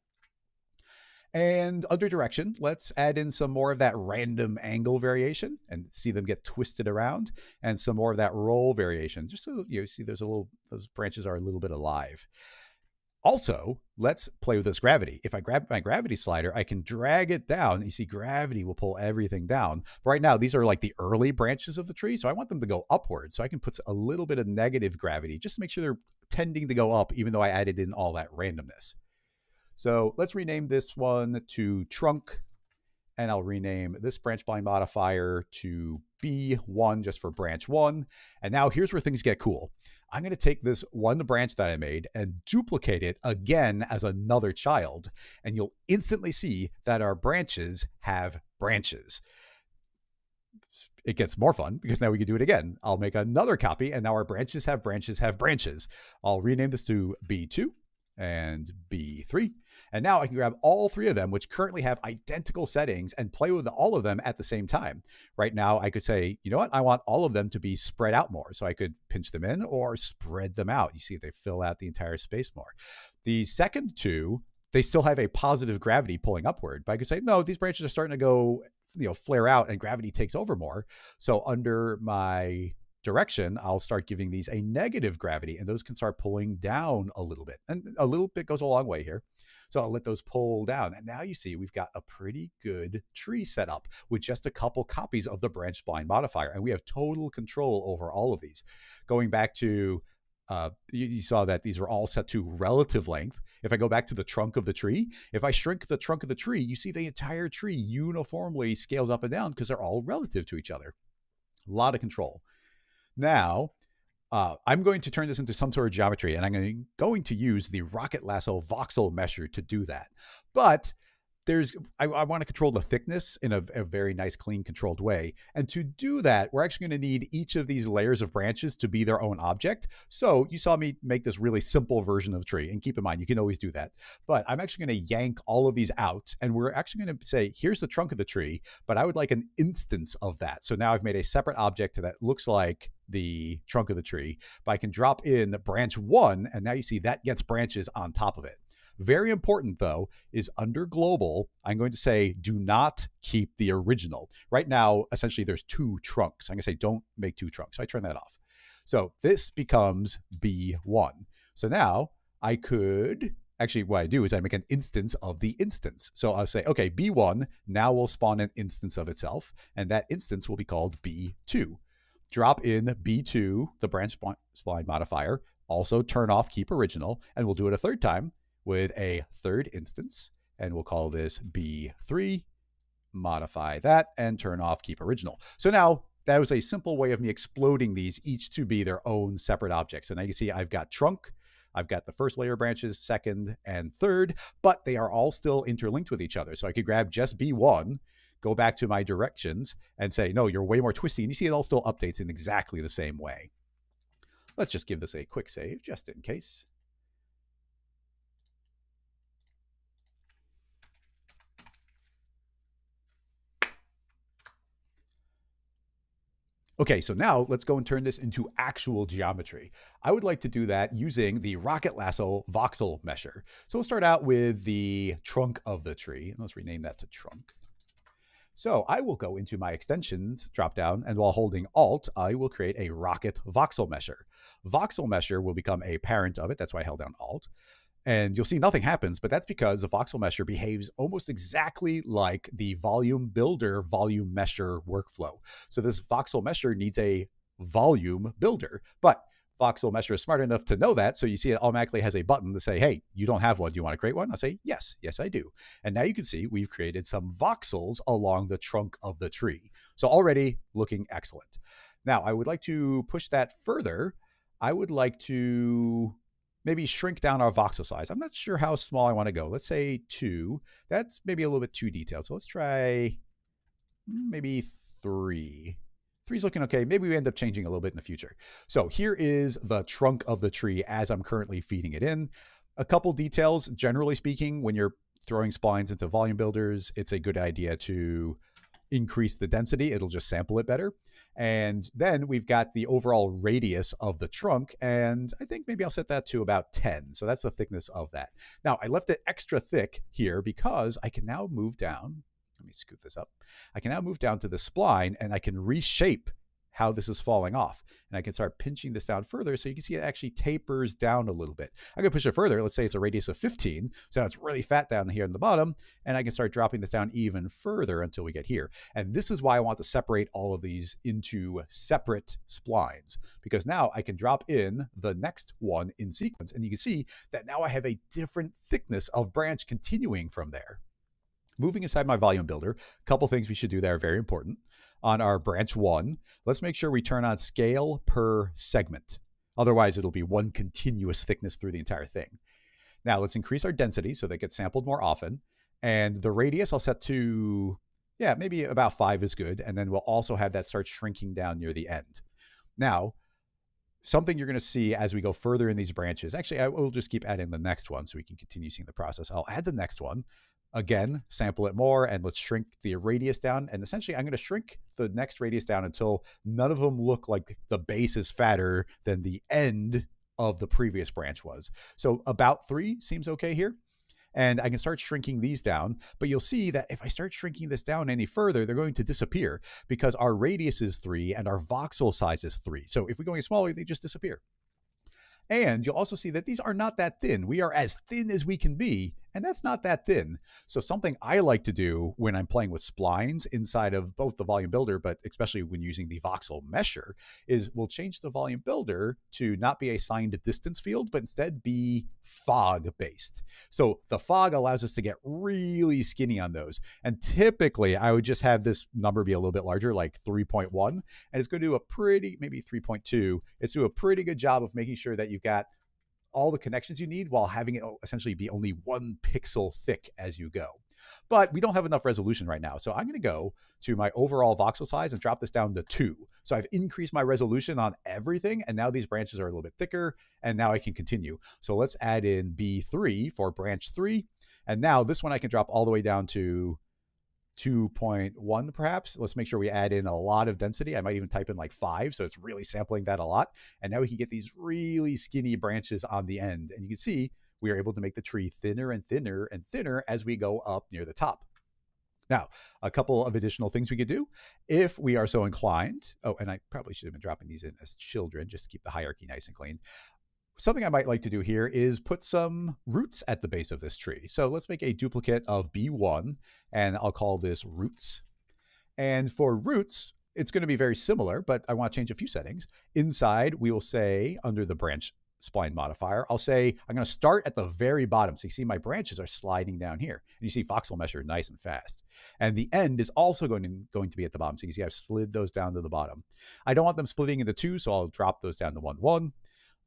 And under direction, let's add in some more of that random angle variation and see them get twisted around, and some more of that roll variation, just so you see those branches are a little bit alive. Also, let's play with this gravity. If I grab my gravity slider, I can drag it down. You see gravity will pull everything down. But right now, these are like the early branches of the tree, so I want them to go upward. So I can put a little bit of negative gravity just to make sure they're tending to go up, even though I added in all that randomness. So let's rename this one to trunk, and I'll rename this branch spline modifier to B1 just for branch 1. And now here's where things get cool. I'm going to take this one branch that I made and duplicate it again as another child, and you'll instantly see that our branches have branches. It gets more fun because now we can do it again. I'll make another copy, and now our branches have branches have branches. I'll rename this to B2 and B3. And now I can grab all 3 of them, which currently have identical settings, and play with all of them at the same time. Right now, I could say, you know what? I want all of them to be spread out more. So I could pinch them in or spread them out. You see, they fill out the entire space more. The second 2, they still have a positive gravity pulling upward. But I could say, no, these branches are starting to go, flare out, and gravity takes over more. So under my direction, I'll start giving these a negative gravity, and those can start pulling down a little bit. And a little bit goes a long way here. So I'll let those pull down. And now you see we've got a pretty good tree set up with just a couple copies of the branch spline modifier. And we have total control over all of these. Going back to, you saw that these were all set to relative length. If I go back to the trunk of the tree, if I shrink the trunk of the tree, you see the entire tree uniformly scales up and down because they're all relative to each other. A lot of control. Now, I'm going to turn this into some sort of geometry, and I'm going to use the Rocket Lasso voxel mesher to do that. But I want to control the thickness in a very nice, clean, controlled way. And to do that, we're actually going to need each of these layers of branches to be their own object. So you saw me make this really simple version of tree. And keep in mind, you can always do that. But I'm actually going to yank all of these out. And we're actually going to say, here's the trunk of the tree, but I would like an instance of that. So now I've made a separate object that looks like the trunk of the tree. But I can drop in branch 1, and now you see that gets branches on top of it. Very important, though, is under global, I'm going to say, do not keep the original. Right now, essentially, there's 2 trunks. I'm going to say, don't make 2 trunks. So I turn that off. So this becomes B1. So now I could, actually, what I do is I make an instance of the instance. So I'll say, okay, B1 now will spawn an instance of itself, and that instance will be called B2. Drop in B2, the branch spline modifier, also turn off keep original, and we'll do it a third time with a third instance, and we'll call this B3, modify that, and turn off keep original. So now that was a simple way of me exploding these each to be their own separate objects. And now you can see I've got trunk, I've got the first layer branches, second and third, but they are all still interlinked with each other. So I could grab just B1, go back to my directions, and say, no, you're way more twisty. And you see it all still updates in exactly the same way. Let's just give this a quick save just in case. Okay, so now let's go and turn this into actual geometry. I would like to do that using the Rocket Lasso voxel mesher. So we'll start out with the trunk of the tree. Let's rename that to trunk. So I will go into my extensions drop down, and while holding Alt, I will create a Rocket voxel mesher. Voxel mesher will become a parent of it. That's why I held down Alt. And you'll see nothing happens, but that's because the voxel mesher behaves almost exactly like the volume builder volume mesher workflow. So this voxel mesher needs a volume builder, but voxel mesher is smart enough to know that. So you see it automatically has a button to say, hey, you don't have one. Do you want to create one? I'll say, yes, I do. And now you can see we've created some voxels along the trunk of the tree. So already looking excellent. Now I would like to push that further. I would like to maybe shrink down our voxel size. I'm not sure how small I want to go. Let's say 2. That's maybe a little bit too detailed. So let's try maybe 3. 3's looking okay. Maybe we end up changing a little bit in the future. So here is the trunk of the tree as I'm currently feeding it in. A couple details, generally speaking, when you're throwing splines into volume builders, it's a good idea to increase the density. It'll just sample it better. And then we've got the overall radius of the trunk, and I think maybe I'll set that to about 10. So that's the thickness of that. Now I left it extra thick here because I can now move down. Let me scoot this up. I can now move down to the spline, and I can reshape how this is falling off. And I can start pinching this down further so you can see it actually tapers down a little bit. I can push it further. Let's say it's a radius of 15. So now it's really fat down here in the bottom. And I can start dropping this down even further until we get here. And this is why I want to separate all of these into separate splines, because now I can drop in the next one in sequence. And you can see that now I have a different thickness of branch continuing from there. Moving inside my volume builder, a couple things we should do that are very important. On our branch 1, let's make sure we turn on scale per segment. Otherwise, it'll be one continuous thickness through the entire thing. Now, let's increase our density so that it gets sampled more often. And the radius I'll set to, maybe about 5 is good. And then we'll also have that start shrinking down near the end. Now, something you're going to see as we go further in these branches, actually, I will just keep adding the next one so we can continue seeing the process. I'll add the next one. Again, sample it more, and let's shrink the radius down. And essentially, I'm going to shrink the next radius down until none of them look like the base is fatter than the end of the previous branch was. So about 3 seems okay here. And I can start shrinking these down, but you'll see that if I start shrinking this down any further, they're going to disappear because our radius is 3 and our voxel size is 3. So if we go any smaller, they just disappear. And you'll also see that these are not that thin. We are as thin as we can be, and that's not that thin. So something I like to do when I'm playing with splines inside of both the volume builder, but especially when using the voxel mesher, is we'll change the volume builder to not be a signed distance field, but instead be fog based. So the fog allows us to get really skinny on those. And typically I would just have this number be a little bit larger, like 3.1, and it's going to do a pretty, maybe 3.2. It's do a pretty good job of making sure that you've got all the connections you need while having it essentially be only 1 pixel thick as you go. But we don't have enough resolution right now. So I'm going to go to my overall voxel size and drop this down to 2. So I've increased my resolution on everything. And now these branches are a little bit thicker. And now I can continue. So let's add in B3 for branch 3. And now this one I can drop all the way down to 2.1 perhaps. Let's make sure we add in a lot of density. I might even type in like 5. So it's really sampling that a lot. And now we can get these really skinny branches on the end. And you can see we are able to make the tree thinner and thinner and thinner as we go up near the top. Now, a couple of additional things we could do if we are so inclined. Oh, and I probably should have been dropping these in as children just to keep the hierarchy nice and clean. Something I might like to do here is put some roots at the base of this tree. So let's make a duplicate of B1, and I'll call this roots. And for roots, it's going to be very similar, but I want to change a few settings. Inside, we will say under the branch spline modifier, I'll say I'm going to start at the very bottom. So you see my branches are sliding down here. And you see voxel measure nice and fast. And the end is also going to be at the bottom. So you see I've slid those down to the bottom. I don't want them splitting into 2, so I'll drop those down to 1, 1.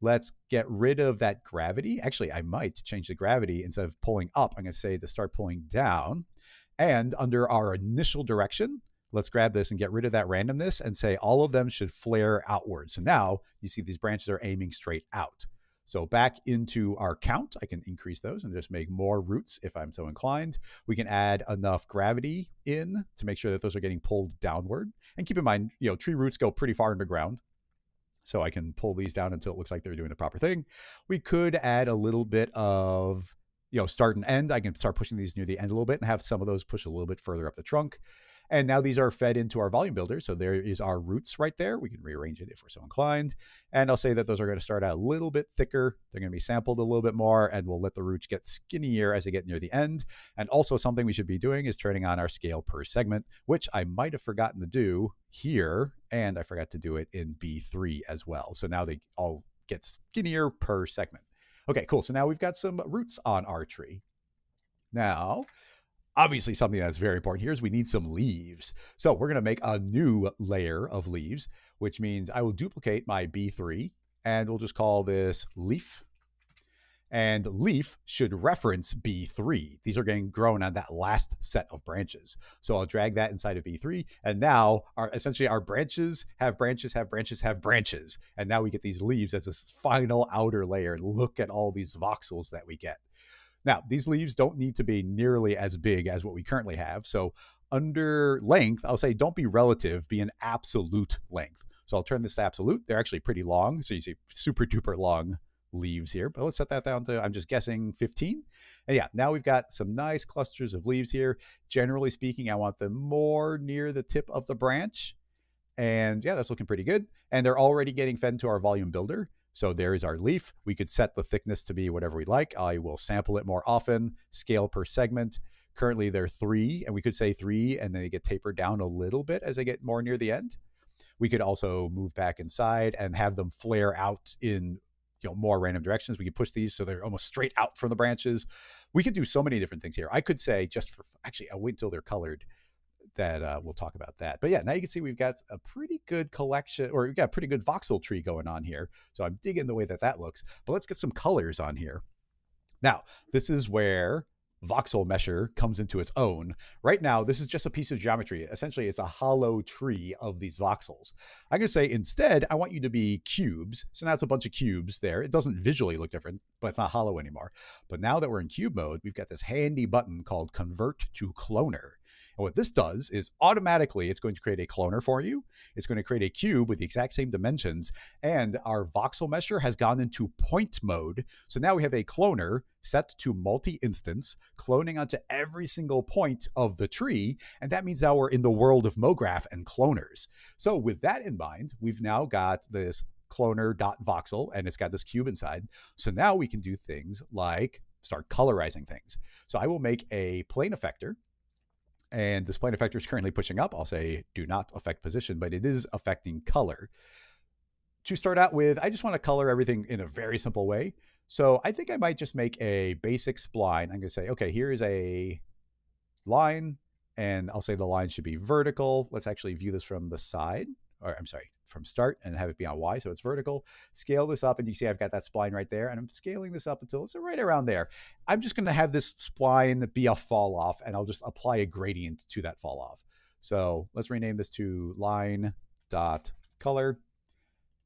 Let's get rid of that gravity. Actually, I might change the gravity. Instead of pulling up, I'm going to say to start pulling down. And under our initial direction, let's grab this and get rid of that randomness and say all of them should flare outwards. So now you see these branches are aiming straight out. So back into our count, I can increase those and just make more roots if I'm so inclined. We can add enough gravity in to make sure that those are getting pulled downward. And keep in mind, tree roots go pretty far underground. So I can pull these down until it looks like they're doing the proper thing. We could add a little bit of, start and end. I can start pushing these near the end a little bit and have some of those push a little bit further up the trunk. And now these are fed into our volume builder. So there is our roots right there. We can rearrange it if we're so inclined. And I'll say that those are going to start out a little bit thicker. They're going to be sampled a little bit more, and we'll let the roots get skinnier as they get near the end. And also something we should be doing is turning on our scale per segment, which I might have forgotten to do here. And I forgot to do it in B3 as well. So now they all get skinnier per segment. Okay, cool. So now we've got some roots on our tree. Now, obviously, something that's very important here is we need some leaves. So we're going to make a new layer of leaves, which means I will duplicate my B3 and we'll just call this leaf. And leaf should reference B3. These are getting grown on that last set of branches. So I'll drag that inside of B3. And now essentially our branches have branches, have branches, have branches. And now we get these leaves as this final outer layer. Look at all these voxels that we get. Now, these leaves don't need to be nearly as big as what we currently have. So under length, I'll say don't be relative, be an absolute length. So I'll turn this to absolute. They're actually pretty long. So you see super duper long leaves here. But let's set that down to, I'm just guessing 15. And yeah, now we've got some nice clusters of leaves here. Generally speaking, I want them more near the tip of the branch. And yeah, that's looking pretty good. And they're already getting fed into our volume builder. So there is our leaf. We could set the thickness to be whatever we like. I will sample it more often, scale per segment. Currently they're 3, and we could say 3, and then they get tapered down a little bit as they get more near the end. We could also move back inside and have them flare out in more random directions. We could push these so they're almost straight out from the branches. We could do so many different things here. I could say actually, I'll wait until they're colored. That we'll talk about that. But yeah, now you can see we've got a pretty good collection, or we've got a pretty good voxel tree going on here. So I'm digging the way that looks. But let's get some colors on here. Now, this is where voxel measure comes into its own. Right now, this is just a piece of geometry. Essentially, it's a hollow tree of these voxels. I'm going to say instead, I want you to be cubes. So now it's a bunch of cubes there. It doesn't visually look different, but it's not hollow anymore. But now that we're in cube mode, we've got this handy button called Convert to Cloner. And what this does is automatically it's going to create a cloner for you. It's going to create a cube with the exact same dimensions. And our voxel measure has gone into point mode. So now we have a cloner set to multi-instance, cloning onto every single point of the tree. And that means now we're in the world of MoGraph and cloners. So with that in mind, we've now got this cloner.voxel, and it's got this cube inside. So now we can do things like start colorizing things. So I will make a plane effector. And this plane effector is currently pushing up. I'll say do not affect position, but it is affecting color. To start out with, I just want to color everything in a very simple way. So I think I might just make a basic spline. I'm going to say, okay, here is a line, and I'll say the line should be vertical. Let's actually view this from the side. or I'm sorry, from start and have it be on Y, so it's vertical. Scale this up, and you see I've got that spline right there, and I'm scaling this up until it's right around there. I'm just going to have this spline be a fall off, and I'll just apply a gradient to that fall off. So let's rename this to line dot color,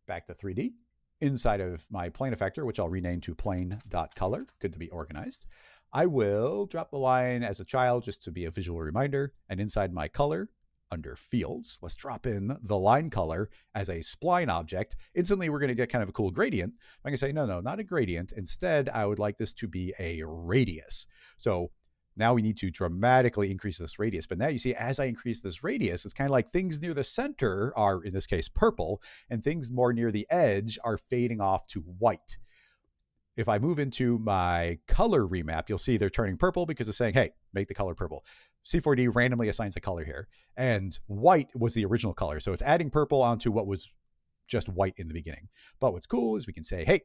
back to 3D. Inside of my plane effector, which I'll rename to plane dot color, good to be organized, I will drop the line as a child just to be a visual reminder. And inside my color, under fields, let's drop in the line color as a spline object. Instantly, we're going to get kind of a cool gradient. I'm going to say, no, not a gradient. Instead, I would like this to be a radius. So now we need to dramatically increase this radius. But now you see, as I increase this radius, it's kind of like things near the center are, in this case, purple, and things more near the edge are fading off to white. If I move into my color remap, you'll see they're turning purple because it's saying, hey, make the color purple. C4D randomly assigns a color here. And white was the original color. So it's adding purple onto what was just white in the beginning. But what's cool is we can say, hey,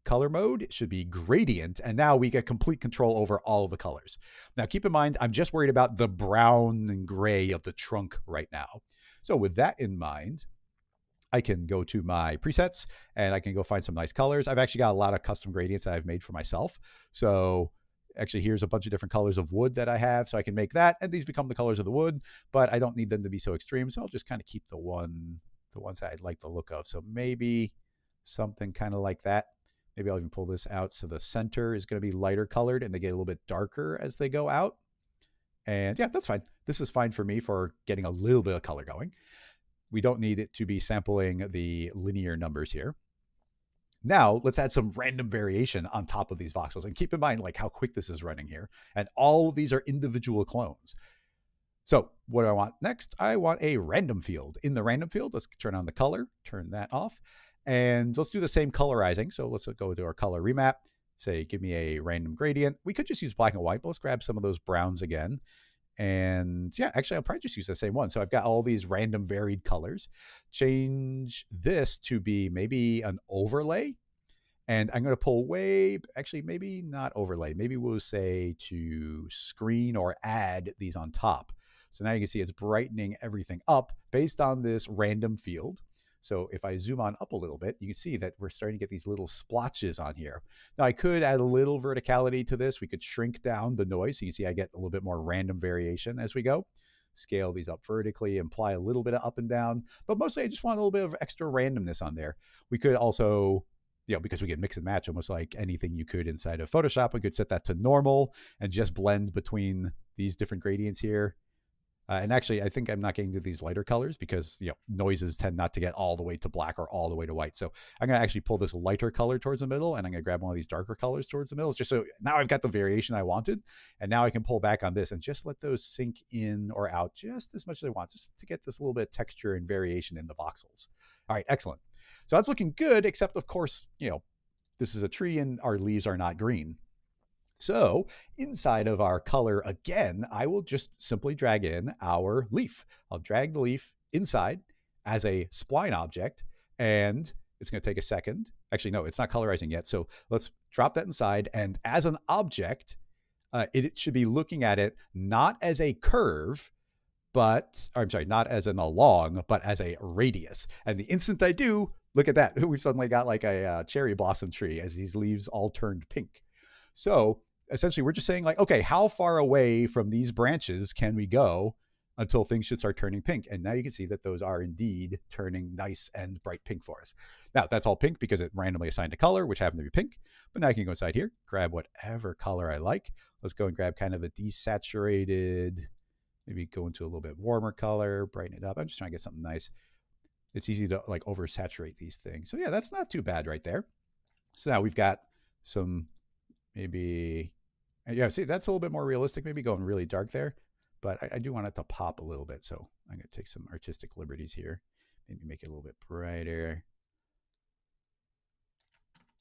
color mode should be gradient, and now we get complete control over all of the colors. Now keep in mind, I'm just worried about the brown and gray of the trunk right now. So with that in mind, I can go to my presets and I can go find some nice colors. I've actually got a lot of custom gradients that I've made for myself. So actually here's a bunch of different colors of wood that I have, so I can make that, and these become the colors of the wood, but I don't need them to be so extreme. So I'll just kind of keep the ones that I'd like the look of. So maybe something kind of like that. Maybe I'll even pull this out so the center is going to be lighter colored and they get a little bit darker as they go out. And yeah, that's fine. This is fine for me for getting a little bit of color going. We don't need it to be sampling the linear numbers here. Now let's add some random variation on top of these voxels, and keep in mind like how quick this is running here. And all of these are individual clones. So what do I want next? I want a random field. In the random field, let's turn on the color, turn that off. And let's do the same colorizing. So let's go to our color remap, say, give me a random gradient. We could just use black and white, but let's grab some of those browns again. And yeah, actually, I'll probably just use the same one. So I've got all these random varied colors. Change this to be maybe an overlay. And I'm going to pull way, actually, maybe not overlay. Maybe we'll say to screen or add these on top. So now you can see it's brightening everything up based on this random field. So if I zoom on up a little bit, you can see that we're starting to get these little splotches on here. Now I could add a little verticality to this. We could shrink down the noise. So you can see I get a little bit more random variation as we go. Scale these up vertically, apply a little bit of up and down, but mostly I just want a little bit of extra randomness on there. We could also, because we can mix and match almost like anything you could inside of Photoshop, we could set that to normal and just blend between these different gradients here. And actually, I think I'm not getting to these lighter colors because noises tend not to get all the way to black or all the way to white. So I'm going to actually pull this lighter color towards the middle, and I'm going to grab one of these darker colors towards the middle. It's just so now I've got the variation I wanted, and now I can pull back on this and just let those sink in or out just as much as I want, just to get this little bit of texture and variation in the voxels. All right, excellent. So that's looking good, except of course, this is a tree and our leaves are not green. So inside of our color again, I will just simply drag in our leaf. I'll drag the leaf inside as a spline object, and it's going to take a second. Actually, no, it's not colorizing yet. So let's drop that inside. And as an object, it should be looking at it not as a curve, not as an along, but as a radius. And the instant I do, look at that. We've suddenly got like a cherry blossom tree as these leaves all turned pink. So essentially, we're just saying like, okay, how far away from these branches can we go until things should start turning pink? And now you can see that those are indeed turning nice and bright pink for us. Now, that's all pink because it randomly assigned a color, which happened to be pink. But now I can go inside here, grab whatever color I like. Let's go and grab kind of a desaturated, maybe go into a little bit warmer color, brighten it up. I'm just trying to get something nice. It's easy to like oversaturate these things. So yeah, that's not too bad right there. So now we've got some maybe, see, that's a little bit more realistic, maybe going really dark there, but I do want it to pop a little bit. So I'm going to take some artistic liberties here, maybe make it a little bit brighter.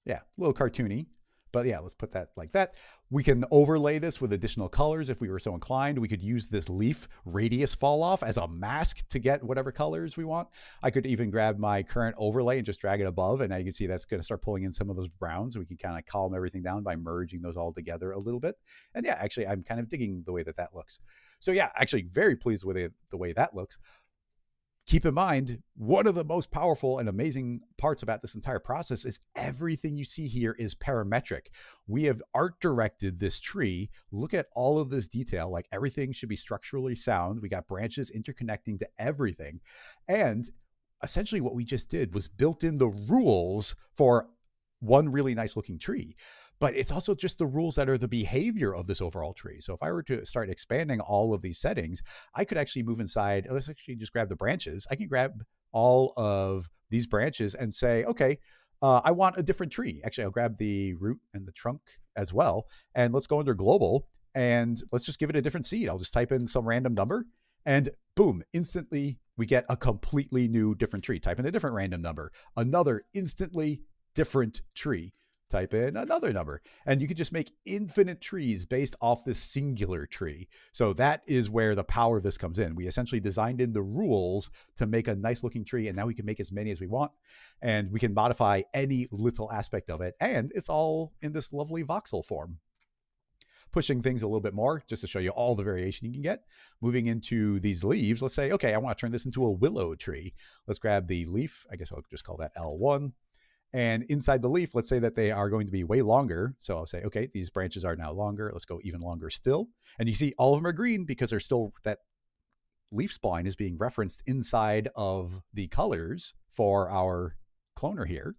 Yeah, a little cartoony, but yeah, let's put that like that. We can overlay this with additional colors if we were so inclined. We could use this leaf radius fall off as a mask to get whatever colors we want. I could even grab my current overlay and just drag it above, and now you can see that's going to start pulling in some of those browns. We can kind of calm everything down by merging those all together a little bit. And yeah, actually, I'm kind of digging the way that looks. So yeah, actually very pleased with the way that looks. keep in mind, one of the most powerful and amazing parts about this entire process is everything you see here is parametric. We have art directed this tree. Look at all of this detail. Like everything should be structurally sound. We got branches interconnecting to everything. And essentially what we just did was built in the rules for one really nice looking tree. But it's also just the rules that are the behavior of this overall tree. So if I were to start expanding all of these settings, I could actually move inside. Let's actually just grab the branches. I can grab all of these branches and say, okay, I want a different tree. Actually, I'll grab the root and the trunk as well. And let's go under global and let's just give it a different seed. I'll just type in some random number and boom, instantly we get a completely new different tree. Type in a different random number, another instantly different tree. Type in another number, and you could just make infinite trees based off this singular tree. So that is where the power of this comes in. We essentially designed in the rules to make a nice looking tree, and now we can make as many as we want, and we can modify any little aspect of it, and it's all in this lovely voxel form. Pushing things a little bit more just to show you all the variation you can get. Moving into these leaves, let's say, okay, I want to turn this into a willow tree. Let's grab the leaf. I guess I'll just call that L1. And inside the leaf, let's say that they are going to be way longer. So I'll say, okay, these branches are now longer. Let's go even longer still. And you see all of them are green because they're still, that leaf spline is being referenced inside of the colors for our cloner here.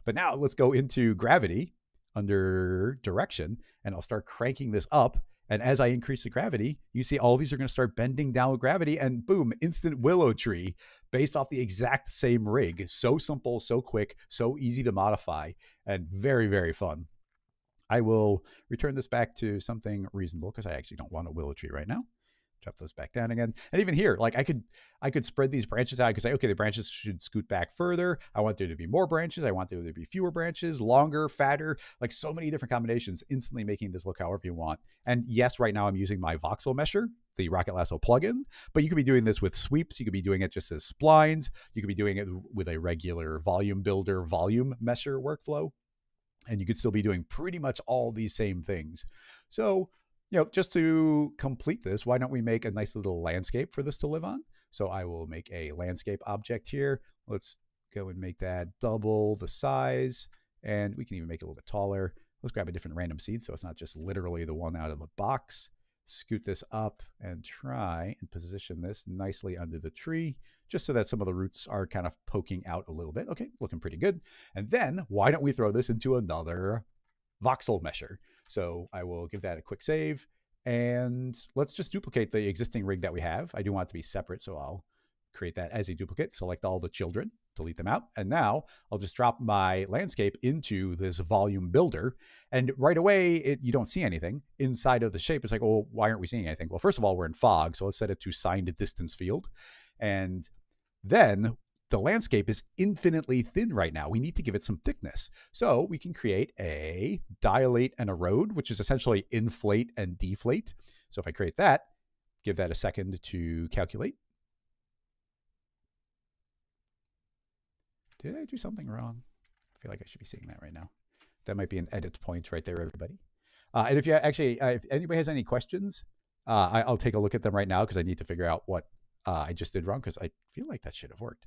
But now let's go into gravity under direction, and I'll start cranking this up. And as I increase the gravity, you see all these are going to start bending down with gravity, and boom, instant willow tree based off the exact same rig. So simple, so quick, so easy to modify, and very, very fun. I will return this back to something reasonable because I actually don't want a willow tree right now. Drop those back down again. And even here, like I could spread these branches out. I could say, okay, the branches should scoot back further. I want there to be more branches. I want there to be fewer branches, longer, fatter, like so many different combinations, instantly making this look however you want. And yes, right now I'm using my voxel mesher, the Rocket Lasso plugin, but you could be doing this with sweeps. You could be doing it just as splines. You could be doing it with a regular volume builder, volume mesher workflow. And you could still be doing pretty much all these same things. So, just to complete this, why don't we make a nice little landscape for this to live on? So I will make a landscape object here. Let's go and make that double the size, and we can even make it a little bit taller. Let's grab a different random seed so it's not just literally the one out of the box. Scoot this up and try and position this nicely under the tree, just so that some of the roots are kind of poking out a little bit. Okay, looking pretty good. And then why don't we throw this into another voxel mesher? So I will give that a quick save, and let's just duplicate the existing rig that we have. I do want it to be separate, so I'll create that as a duplicate, select all the children, delete them out, and now I'll just drop my landscape into this volume builder, and right away you don't see anything inside of the shape. It's like, well, why aren't we seeing anything? Well, first of all, we're in fog, so let's set it to signed distance field, and then the landscape is infinitely thin right now. We need to give it some thickness. So we can create a dilate and erode, which is essentially inflate and deflate. So if I create that, give that a second to calculate. Did I do something wrong? I feel like I should be seeing that right now. That might be an edit point right there, everybody. And if you actually, if anybody has any questions, I'll take a look at them right now because I need to figure out what I just did wrong, because I feel like that should have worked.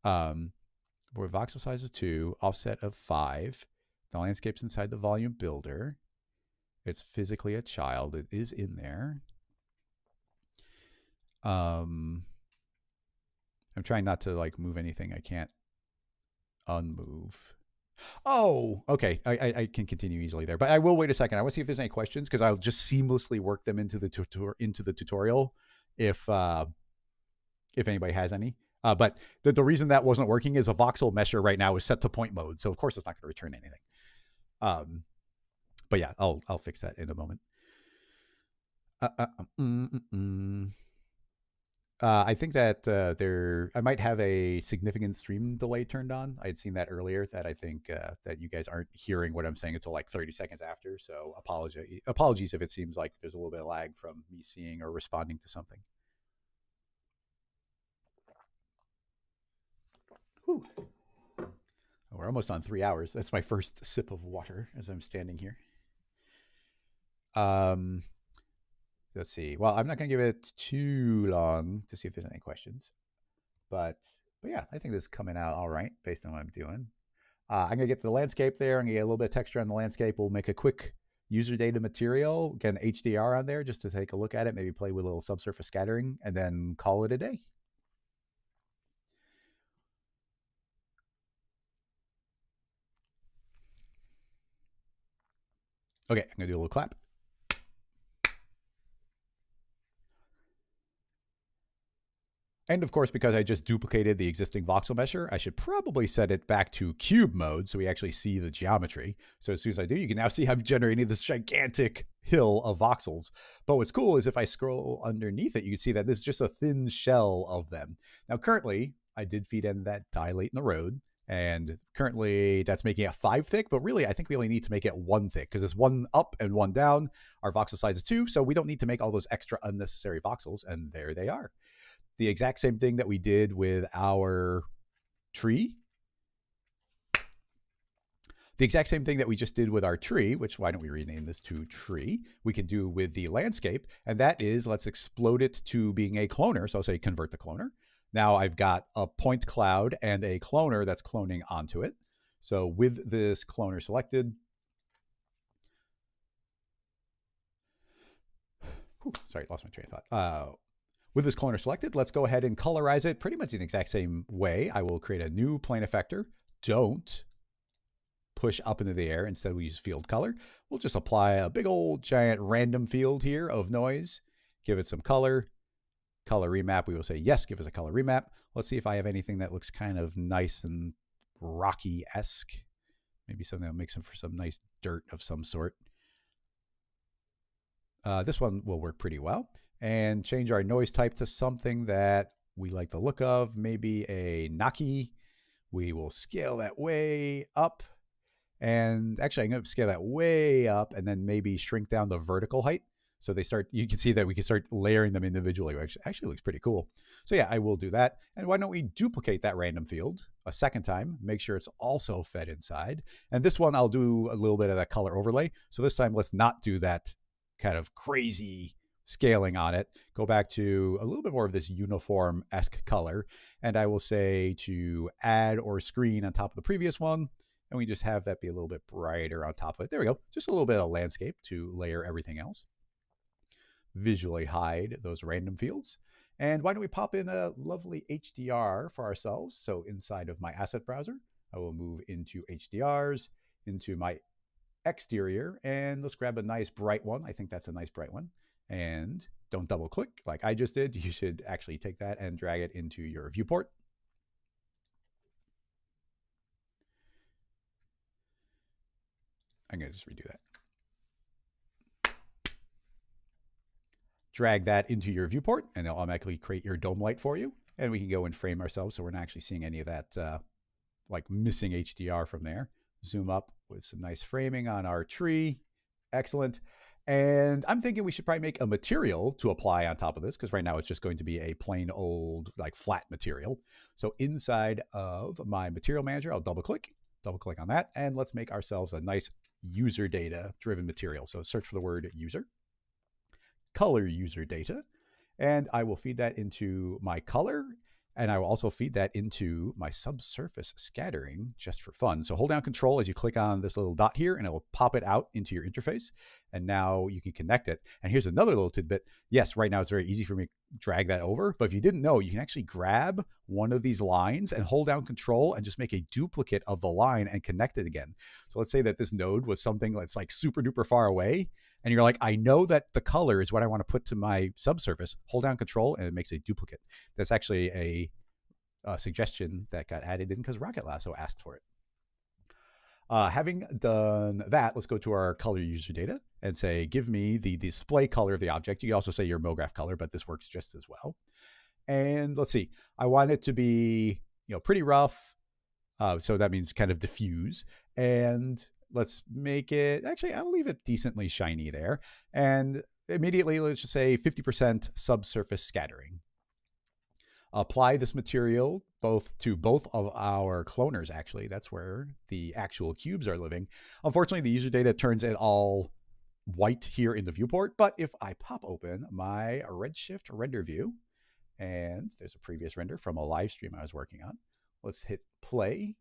Where voxel size is 2, offset of 5. The landscape's inside the volume builder. It's physically a child. It is in there. I'm trying not to like move anything I can't unmove. Oh, okay. I can continue easily there, but I will wait a second. I want to see if there's any questions, because I'll just seamlessly work them into the tutorial if anybody has any. But the reason that wasn't working is a voxel mesher right now is set to point mode, so of course it's not going to return anything. But yeah, I'll fix that in a moment. I think that I might have a significant stream delay turned on. I had seen that earlier, that I think that you guys aren't hearing what I'm saying until like 30 seconds after. So apologies if it seems like there's a little bit of lag from me seeing or responding to something. Whew. We're almost on 3 hours. That's my first sip of water as I'm standing here. Let's see. Well, I'm not going to give it too long to see if there's any questions. But yeah, I think this is coming out all right based on what I'm doing. I'm going to get the landscape there. I'm going to get a little bit of texture on the landscape. We'll make a quick user data material, get an HDR on there just to take a look at it, maybe play with a little subsurface scattering, and then call it a day. Okay, I'm going to do a little clap. And of course, because I just duplicated the existing voxel mesher, I should probably set it back to cube mode so we actually see the geometry. So as soon as I do, you can now see I'm generating this gigantic hill of voxels. But what's cool is if I scroll underneath it, you can see that this is just a thin shell of them. Now, currently, I did feed in that dilate in the road. And currently that's making it 5 thick, but really I think we only need to make it 1 thick because it's 1 up and 1 down. Our voxel size is 2, so we don't need to make all those extra unnecessary voxels, and there they are. The exact same thing that we did with our tree. The exact same thing that we just did with our tree, which why don't we rename this to tree, we can do with the landscape. And that is, let's explode it to being a cloner. So I'll say convert the cloner. Now I've got a point cloud and a cloner that's cloning onto it. So with this cloner selected, sorry, lost my train of thought. With this cloner selected, let's go ahead and colorize it pretty much in the exact same way. I will create a new plane effector. Don't push up into the air. Instead, we use field color. We'll just apply a big old giant random field here of noise. Give it some color. Color remap. We will say, yes, give us a color remap. Let's see if I have anything that looks kind of nice and rocky-esque. Maybe something that makes for some nice dirt of some sort. This one will work pretty well. And change our noise type to something that we like the look of, maybe a Naki. We will scale that way up. And actually, I'm going to scale that way up and then maybe shrink down the vertical height. So they start, you can see that we can start layering them individually, which actually looks pretty cool. So yeah, I will do that. And why don't we duplicate that random field a second time, make sure it's also fed inside. And this one, I'll do a little bit of that color overlay. So this time, let's not do that kind of crazy scaling on it. Go back to a little bit more of this uniform-esque color. And I will say to add or screen on top of the previous one. And we just have that be a little bit brighter on top of it. There we go. Just a little bit of landscape to layer everything else. Visually hide those random fields. And why don't we pop in a lovely HDR for ourselves? So inside of my asset browser, I will move into HDRs, into my exterior, and let's grab a nice bright one. I think that's a nice bright one. And don't double click like I just did. You should actually take that and drag it into your viewport. I'm going to just redo that. Drag that into your viewport and it'll automatically create your dome light for you. And we can go and frame ourselves so we're not actually seeing any of that like missing HDR from there. Zoom up with some nice framing on our tree. Excellent. And I'm thinking we should probably make a material to apply on top of this because right now it's just going to be a plain old like flat material. So inside of my material manager, I'll double click on that. And let's make ourselves a nice user data driven material. So search for the word user, color user data, and I will feed that into my color. And I will also feed that into my subsurface scattering just for fun. So hold down Control as you click on this little dot here, and it will pop it out into your interface. And now you can connect it. And here's another little tidbit. Yes, right now it's very easy for me to drag that over. But if you didn't know, you can actually grab one of these lines and hold down Control and just make a duplicate of the line and connect it again. So let's say that this node was something that's like super duper far away. And you're like, I know that the color is what I want to put to my subsurface. Hold down Control and it makes a duplicate. That's actually a suggestion that got added in because Rocket Lasso asked for it. Having done that, let's go to our color user data and say, give me the display color of the object. You can also say your MoGraph color, but this works just as well. And let's see, I want it to be, pretty rough. So that means kind of diffuse. And let's make it, actually, I'll leave it decently shiny there. And immediately, let's just say 50% subsurface scattering. Apply this material to both of our cloners, actually. That's where the actual cubes are living. Unfortunately, the user data turns it all white here in the viewport. But if I pop open my Redshift render view And there's a previous render from a live stream I was working on. Let's hit play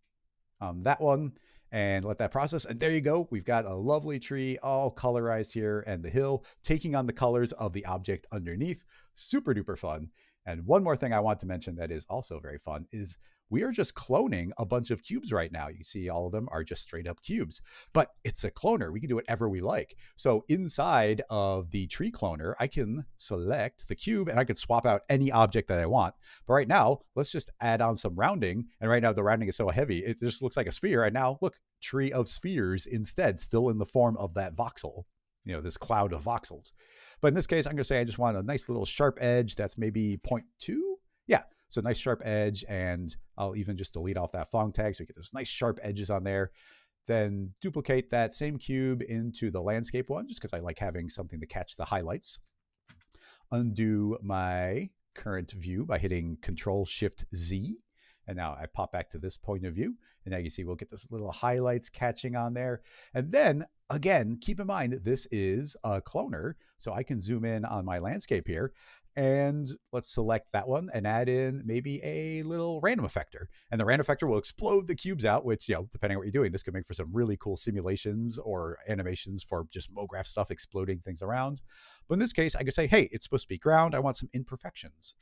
on that one and let that process. And there you go. We've got a lovely tree all colorized here, and the hill taking on the colors of the object underneath. Super duper fun. And one more thing I want to mention that is also very fun is we are just cloning a bunch of cubes right now. You see all of them are just straight up cubes, but it's a cloner. We can do whatever we like. So inside of the tree cloner, I can select the cube and I can swap out any object that I want. But right now, let's just add on some rounding. And right now the rounding is so heavy, it just looks like a sphere. And now look, tree of spheres instead, still in the form of that voxel, this cloud of voxels. But in this case, I'm going to say I just want a nice little sharp edge that's maybe 0.2. Yeah, so nice sharp edge, and I'll even just delete off that Phong tag so we get those nice sharp edges on there. Then duplicate that same cube into the landscape one, just because I like having something to catch the highlights. Undo my current view by hitting Control-Shift-Z. And now I pop back to this point of view. And now you see we'll get those little highlights catching on there. And then, again, keep in mind, this is a cloner. So I can zoom in on my landscape here. And let's select that one and add in maybe a little random effector. And the random effector will explode the cubes out, which, depending on what you're doing, this could make for some really cool simulations or animations for just MoGraph stuff, exploding things around. But in this case, I could say, hey, it's supposed to be ground. I want some imperfections.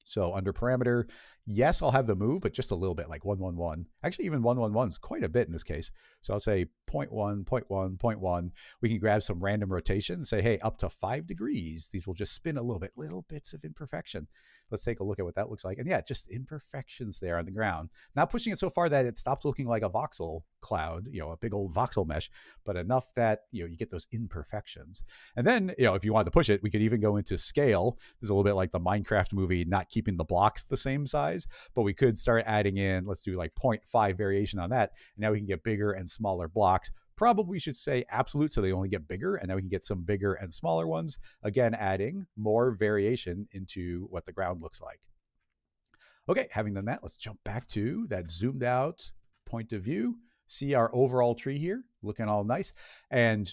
So under parameter, yes, I'll have the move, but just a little bit, like 111. Actually, even 111 is quite a bit in this case. So I'll say 0.1, 0.1, 0.1. We can grab some random rotation and say, hey, up to 5 degrees. These will just spin a little bit, little bits of imperfection. Let's take a look at what that looks like. And yeah, just imperfections there on the ground. Not pushing it so far that it stops looking like a voxel cloud, a big old voxel mesh, but enough that, you get those imperfections. And then, if you wanted to push it, we could even go into scale. This is a little bit like the Minecraft movie, not keeping the blocks the same size, but we could start adding in, let's do like 0.5 variation on that. And now we can get bigger and smaller blocks. Probably should say absolute so they only get bigger, and now we can get some bigger and smaller ones. Again, adding more variation into what the ground looks like. Okay, having done that, let's jump back to that zoomed out point of view. See our overall tree here, looking all nice. And,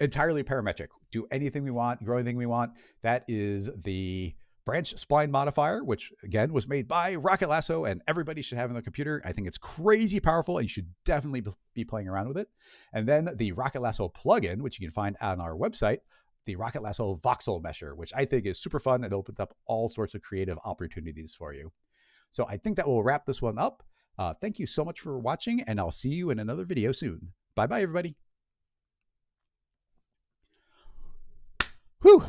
entirely parametric. Do anything we want, grow anything we want. That is the branch spline modifier, which again was made by Rocket Lasso, and everybody should have in their computer. I think it's crazy powerful, and you should definitely be playing around with it. And then the Rocket Lasso plugin, which you can find on our website, the Rocket Lasso voxel mesher, which I think is super fun and opens up all sorts of creative opportunities for you. So I think that will wrap this one up. Thank you so much for watching, and I'll see you in another video soon. Bye-bye, everybody. Whew.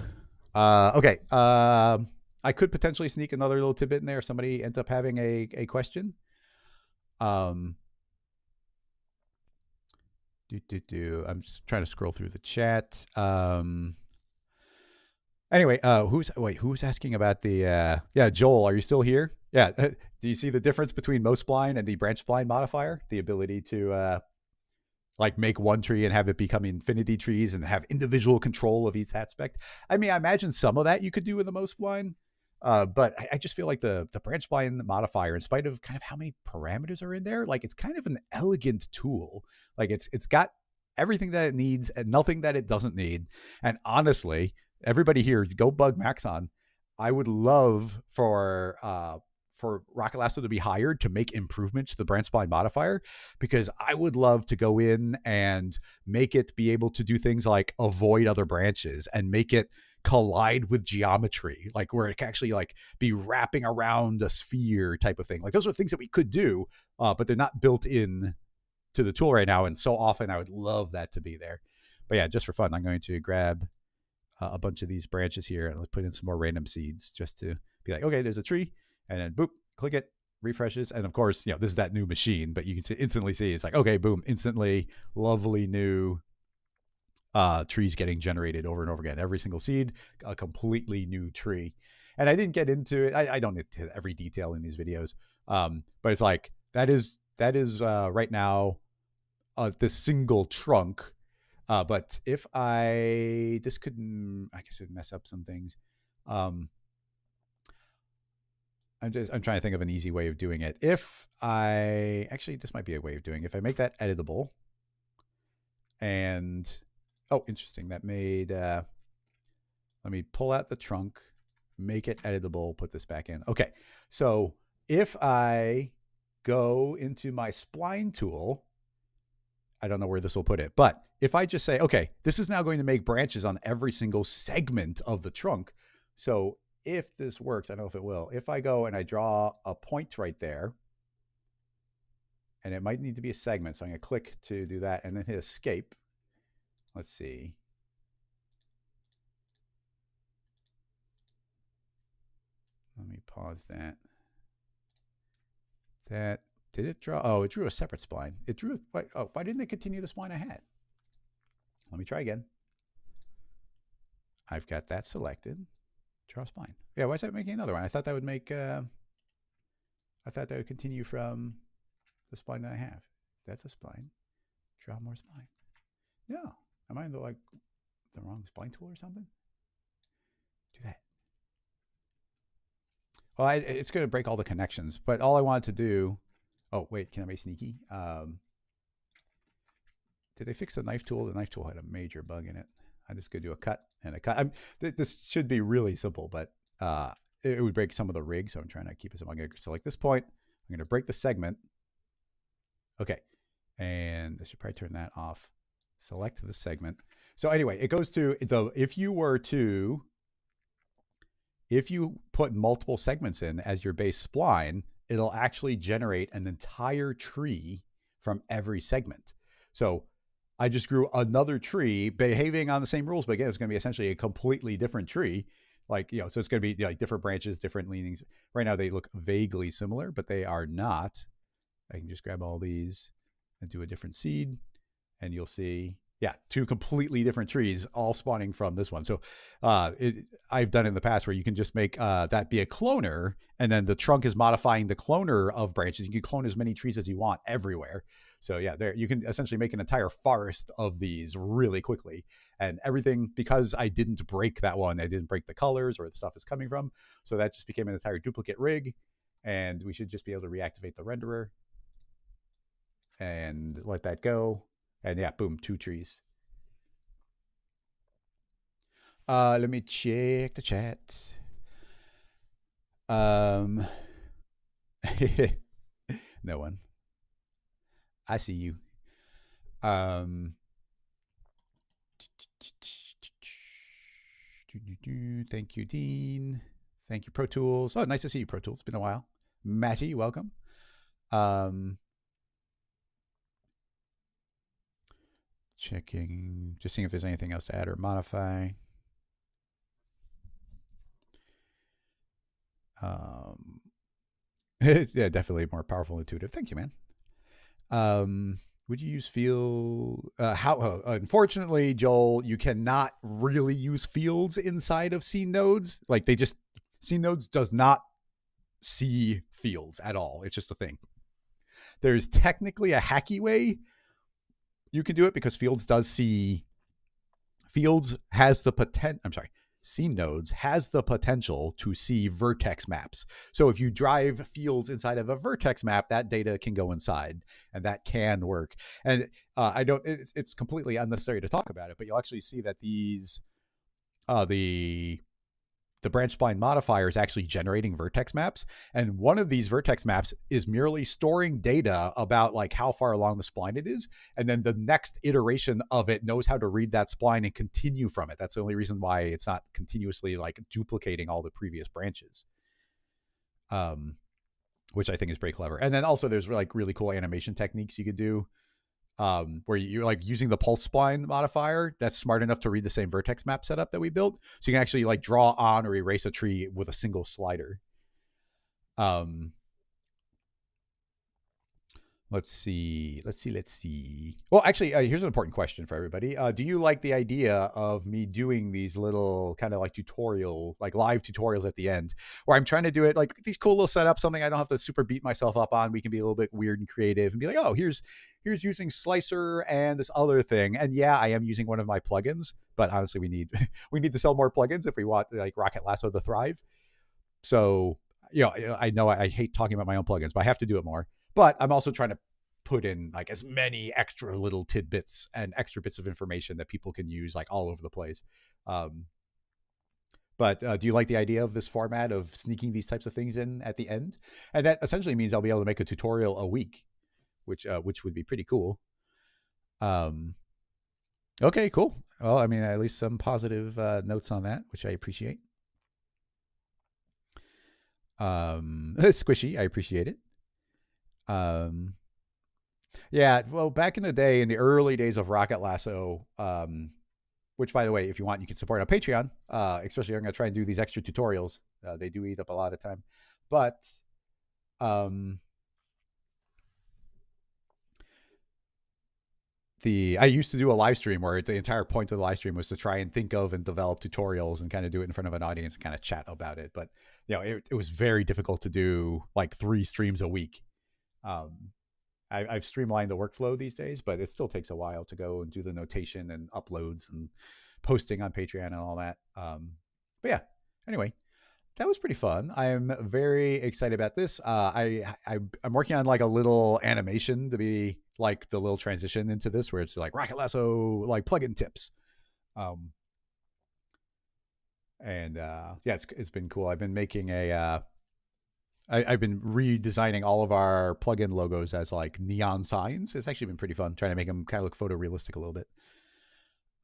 Okay. I could potentially sneak another little tidbit in there if somebody ends up having a question. I'm just trying to scroll through the chat. Anyway, who's asking about the, yeah, Joel, are you still here? Yeah. Do you see the difference between most spline and the branch spline modifier? The ability to, like make one tree and have it become infinity trees and have individual control of each aspect. I mean, I imagine some of that you could do with the most spline. But I just feel like the branch spline modifier, in spite of kind of how many parameters are in there, like it's kind of an elegant tool. Like it's got everything that it needs and nothing that it doesn't need. And honestly, everybody here, go bug Maxon. I would love for Rocket Lasso to be hired to make improvements to the branch spline modifier, because I would love to go in and make it be able to do things like avoid other branches and make it collide with geometry, like where it can actually like be wrapping around a sphere type of thing. Like those are things that we could do, but they're not built in to the tool right now. And so often I would love that to be there. But yeah, just for fun, I'm going to grab a bunch of these branches here and let's put in some more random seeds just to be like, okay, there's a tree, and then boop, click it, refreshes. And of course, this is that new machine, but you can instantly see it's like, okay, boom, instantly lovely new trees getting generated over and over again. Every single seed, a completely new tree. And I didn't get into it. I don't hit every detail in these videos. But it's like, that is right now this single trunk. But if this could, I guess it would mess up some things. I'm trying to think of an easy way of doing it. Actually, this might be a way of doing it. If I make that editable and, oh, interesting. That made, let me pull out the trunk make it editable, put this back in. Okay, so if I go into my spline tool, I don't know where this will put it, but if I just say, okay, this is now going to make branches on every single segment of the trunk. So if this works, I don't know if it will. If I go and I draw a point right there, and it might need to be a segment, so I'm going to click to do that and then hit escape. Let's see. Let me pause that. That did it draw? Oh, it drew a separate spline. It drew. Why didn't it continue the spline I had? Let me try again. I've got that selected. Draw spline. Yeah, why is that making another one? I thought that would make. I thought that would continue from the spline that I have. That's a spline. Draw more spline. No, am I in the wrong spline tool or something? Do that. Well, it's going to break all the connections, but all I wanted to do. Oh wait, can I be sneaky? Did they fix the knife tool? The knife tool had a major bug in it. I'm just going to do a cut and a cut. This should be really simple, but it would break some of the rig, so I'm trying to keep it simple. I'm going to select this point. I'm going to break the segment. Okay, and I should probably turn that off. Select the segment. So anyway, it goes to the if you put multiple segments in as your base spline, it'll actually generate an entire tree from every segment. So I just grew another tree behaving on the same rules, but again, it's going to be essentially a completely different tree. So it's going to be like different branches, different leanings. Right now they look vaguely similar, but they are not. I can just grab all these and do a different seed, and you'll see, yeah, two completely different trees all spawning from this one. So I've done it in the past where you can just make that be a cloner, and then the trunk is modifying the cloner of branches. You can clone as many trees as you want everywhere. So yeah, there you can essentially make an entire forest of these really quickly. And everything, because I didn't break that one, I didn't break the colors or where the stuff is coming from. So that just became an entire duplicate rig. And we should just be able to reactivate the renderer and let that go. And yeah, boom, two trees. Let me check the chat. No one. I see you. Thank you, Dean. Thank you, Pro Tools. Oh, nice to see you, Pro Tools. It's been a while. Matty, welcome. Checking, just seeing if there's anything else to add or modify. Yeah, definitely more powerful, intuitive. Thank you, man. Would you use field? Unfortunately, Joel, you cannot really use fields inside of scene nodes. Like scene nodes does not see fields at all. It's just a thing. There's technically a hacky way you can do it because scene nodes has the potential to see vertex maps. So if you drive fields inside of a vertex map, that data can go inside, and that can work. And it's completely unnecessary to talk about it, but you'll actually see that these, the branch spline modifier is actually generating vertex maps. And one of these vertex maps is merely storing data about like how far along the spline it is. And then the next iteration of it knows how to read that spline and continue from it. That's the only reason why it's not continuously like duplicating all the previous branches. Which I think is pretty clever. And then also there's like really cool animation techniques you could do. Where you're like using the pulse spline modifier that's smart enough to read the same vertex map setup that we built. So you can actually like draw on or erase a tree with a single slider. Let's see. Well, actually, here's an important question for everybody. Do you like the idea of me doing these little kind of like live tutorials at the end where I'm trying to do it like these cool little setups, something I don't have to super beat myself up on. We can be a little bit weird and creative and be like, oh, here's using Slicer and this other thing. And yeah, I am using one of my plugins, but honestly, we need to sell more plugins if we want like Rocket Lasso to thrive. So, I know I hate talking about my own plugins, but I have to do it more. But I'm also trying to put in like as many extra little tidbits and extra bits of information that people can use like all over the place. But do you like the idea of this format of sneaking these types of things in at the end? And that essentially means I'll be able to make a tutorial a week, which would be pretty cool. Um, okay, cool. Well, I mean, at least some positive notes on that, which I appreciate. Squishy, I appreciate it. Yeah, well, back in the day, in the early days of Rocket Lasso, which, by the way, if you want, you can support on Patreon. Especially, I'm going to try and do these extra tutorials. They do eat up a lot of time, but I used to do a live stream where the entire point of the live stream was to try and think of and develop tutorials and kind of do it in front of an audience and kind of chat about it. But it was very difficult to do like 3 streams a week. I've streamlined the workflow these days, but it still takes a while to go and do the notation and uploads and posting on Patreon and all that. But yeah, anyway, that was pretty fun. I'm very excited about this. I'm working on like a little animation to be like the little transition into this, where it's like Rocket Lasso, like plugin tips. Yeah, it's been cool. I've been making I've been redesigning all of our plugin logos as like neon signs. It's actually been pretty fun trying to make them kind of look photorealistic a little bit.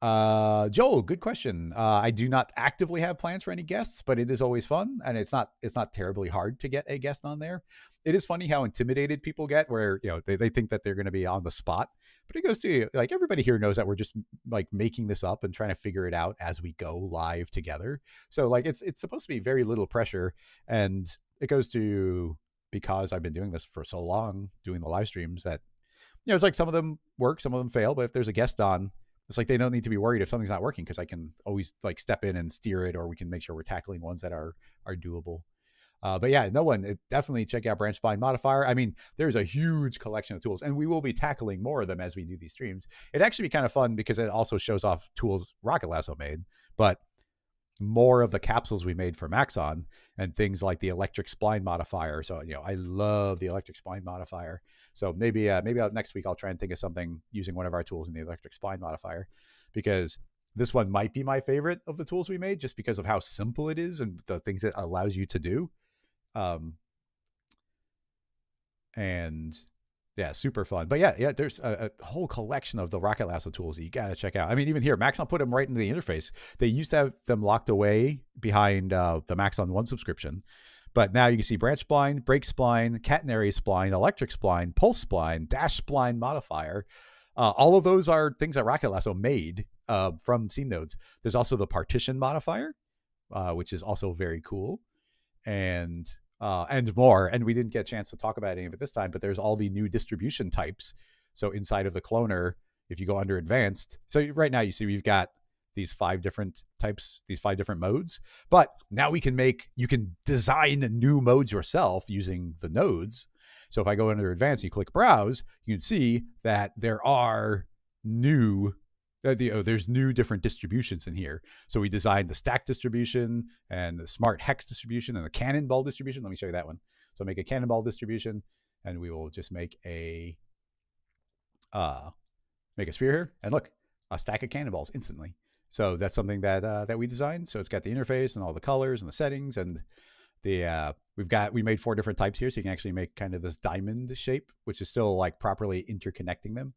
Joel, good question. I do not actively have plans for any guests, but it is always fun, and it's not terribly hard to get a guest on there. It is funny how intimidated people get, where they think that they're going to be on the spot, but it goes to like everybody here knows that we're just like making this up and trying to figure it out as we go live together. So like it's supposed to be very little pressure, and it goes to, because I've been doing this for so long, doing the live streams, that it's like some of them work, some of them fail, but if there's a guest on, it's like they don't need to be worried if something's not working, because I can always like step in and steer it, or we can make sure we're tackling ones that are doable. But yeah, definitely check out Branch Spline Modifier. I mean, there's a huge collection of tools, and we will be tackling more of them as we do these streams. It'd actually be kind of fun because it also shows off tools Rocket Lasso made, but more of the capsules we made for Maxon and things like the electric spline modifier. So, I love the electric spline modifier. So maybe next week I'll try and think of something using one of our tools in the electric spline modifier, because this one might be my favorite of the tools we made, just because of how simple it is and the things it allows you to do. And yeah, super fun. But yeah, there's a whole collection of the Rocket Lasso tools that you got to check out. I mean, even here, Maxon put them right into the interface. They used to have them locked away behind the Maxon One subscription. But now you can see branch spline, brake spline, catenary spline, electric spline, pulse spline, dash spline modifier. All of those are things that Rocket Lasso made from scene nodes. There's also the partition modifier, which is also very cool. And more. And we didn't get a chance to talk about any of it this time, but there's all the new distribution types. So inside of the cloner, if you go under advanced, so right now you see we've got these 5 different types, these 5 different modes, but now you can design new modes yourself using the nodes. So if I go under advanced, you click browse, you can see that there are there's new different distributions in here. So we designed the stack distribution and the smart hex distribution and the cannonball distribution. Let me show you that one. So make a cannonball distribution, and we will just make a sphere here, and look, a stack of cannonballs instantly. So that's something that we designed. So it's got the interface and all the colors and the settings, and we made 4 different types here, so you can actually make kind of this diamond shape, which is still like properly interconnecting them.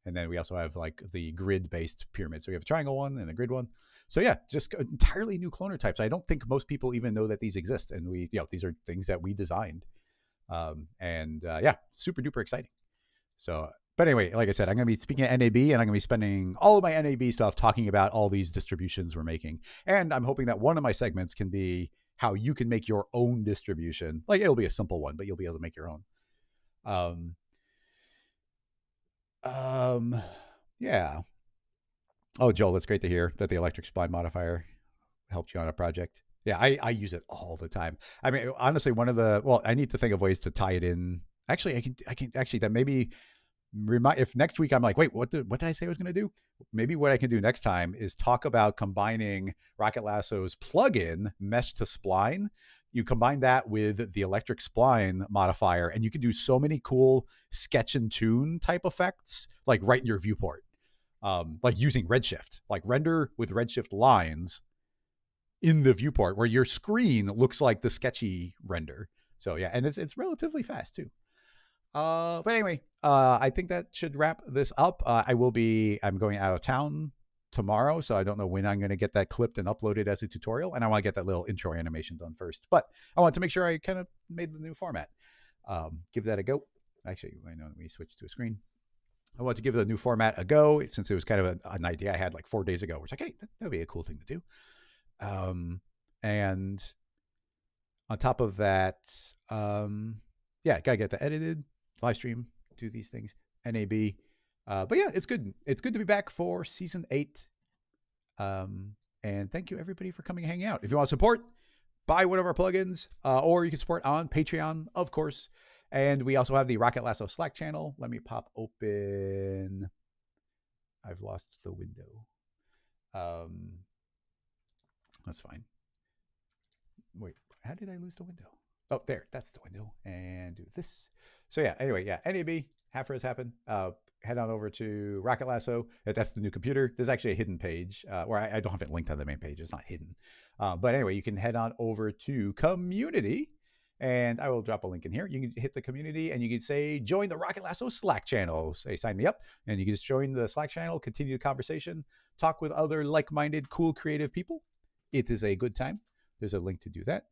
And then we also have like the grid-based pyramid. So we have a triangle one and a grid one. So yeah, just entirely new cloner types. I don't think most people even know that these exist, and these are things that we designed. Yeah, super duper exciting. So, but anyway, like I said, I'm going to be speaking at NAB, and I'm going to be spending all of my NAB stuff talking about all these distributions we're making. And I'm hoping that one of my segments can be how you can make your own distribution. Like, it'll be a simple one, but you'll be able to make your own. Yeah. Oh, Joel, that's great to hear that the electric spline modifier helped you on a project. Yeah, I use it all the time. I mean, honestly, I need to think of ways to tie it in. Actually, I can actually, that maybe if next week I'm like, wait, what did I say I was going to do? Maybe what I can do next time is talk about combining Rocket Lasso's plugin mesh to spline. You combine that with the electric spline modifier, and you can do so many cool sketch and tune type effects, like right in your viewport, like using Redshift, like render with Redshift lines in the viewport where your screen looks like the sketchy render. So yeah, and it's relatively fast too. But anyway, I think that should wrap this up. I'm going out of town tomorrow, so I don't know when I'm going to get that clipped and uploaded as a tutorial, and I want to get that little intro animation done first. But I want to make sure I kind of made the new format. Give that a go. Actually, I know we switched to a screen. I want to give the new format a go since it was kind of an idea I had like 4 days ago. Where it's like, hey, that would be a cool thing to do. And on top of that, yeah, gotta get that edited, live stream, do these things, NAB. But yeah, it's good. It's good to be back for season 8. And thank you everybody for coming and hanging out. If you want to support, buy one of our plugins, or you can support on Patreon, of course. And we also have the Rocket Lasso Slack channel. Let me pop open. I've lost the window. That's fine. Wait, how did I lose the window? Oh, there, that's the window. And do this. So yeah, anyway, yeah, NAB, Half-Res happen. Head on over to Rocket Lasso. That's the new computer. There's actually a hidden page where I don't have it linked on the main page. It's not hidden. But anyway, you can head on over to Community. And I will drop a link in here. You can hit the community and you can say, join the Rocket Lasso Slack channel. Say, sign me up. And you can just join the Slack channel, continue the conversation, talk with other like-minded, cool, creative people. It is a good time. There's a link to do that.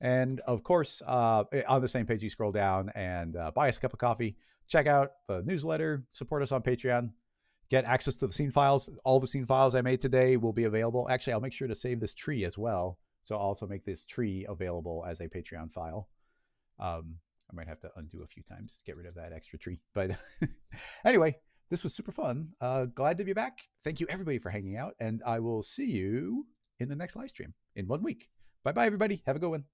And of course, on the same page, you scroll down and buy us a cup of coffee. Check out the newsletter. Support us on Patreon. Get access to the scene files. All the scene files I made today will be available. Actually, I'll make sure to save this tree as well. So I'll also make this tree available as a Patreon file. I might have to undo a few times to get rid of that extra tree. But anyway, this was super fun. Glad to be back. Thank you, everybody, for hanging out. And I will see you in the next live stream in 1 week. Bye-bye, everybody. Have a good one.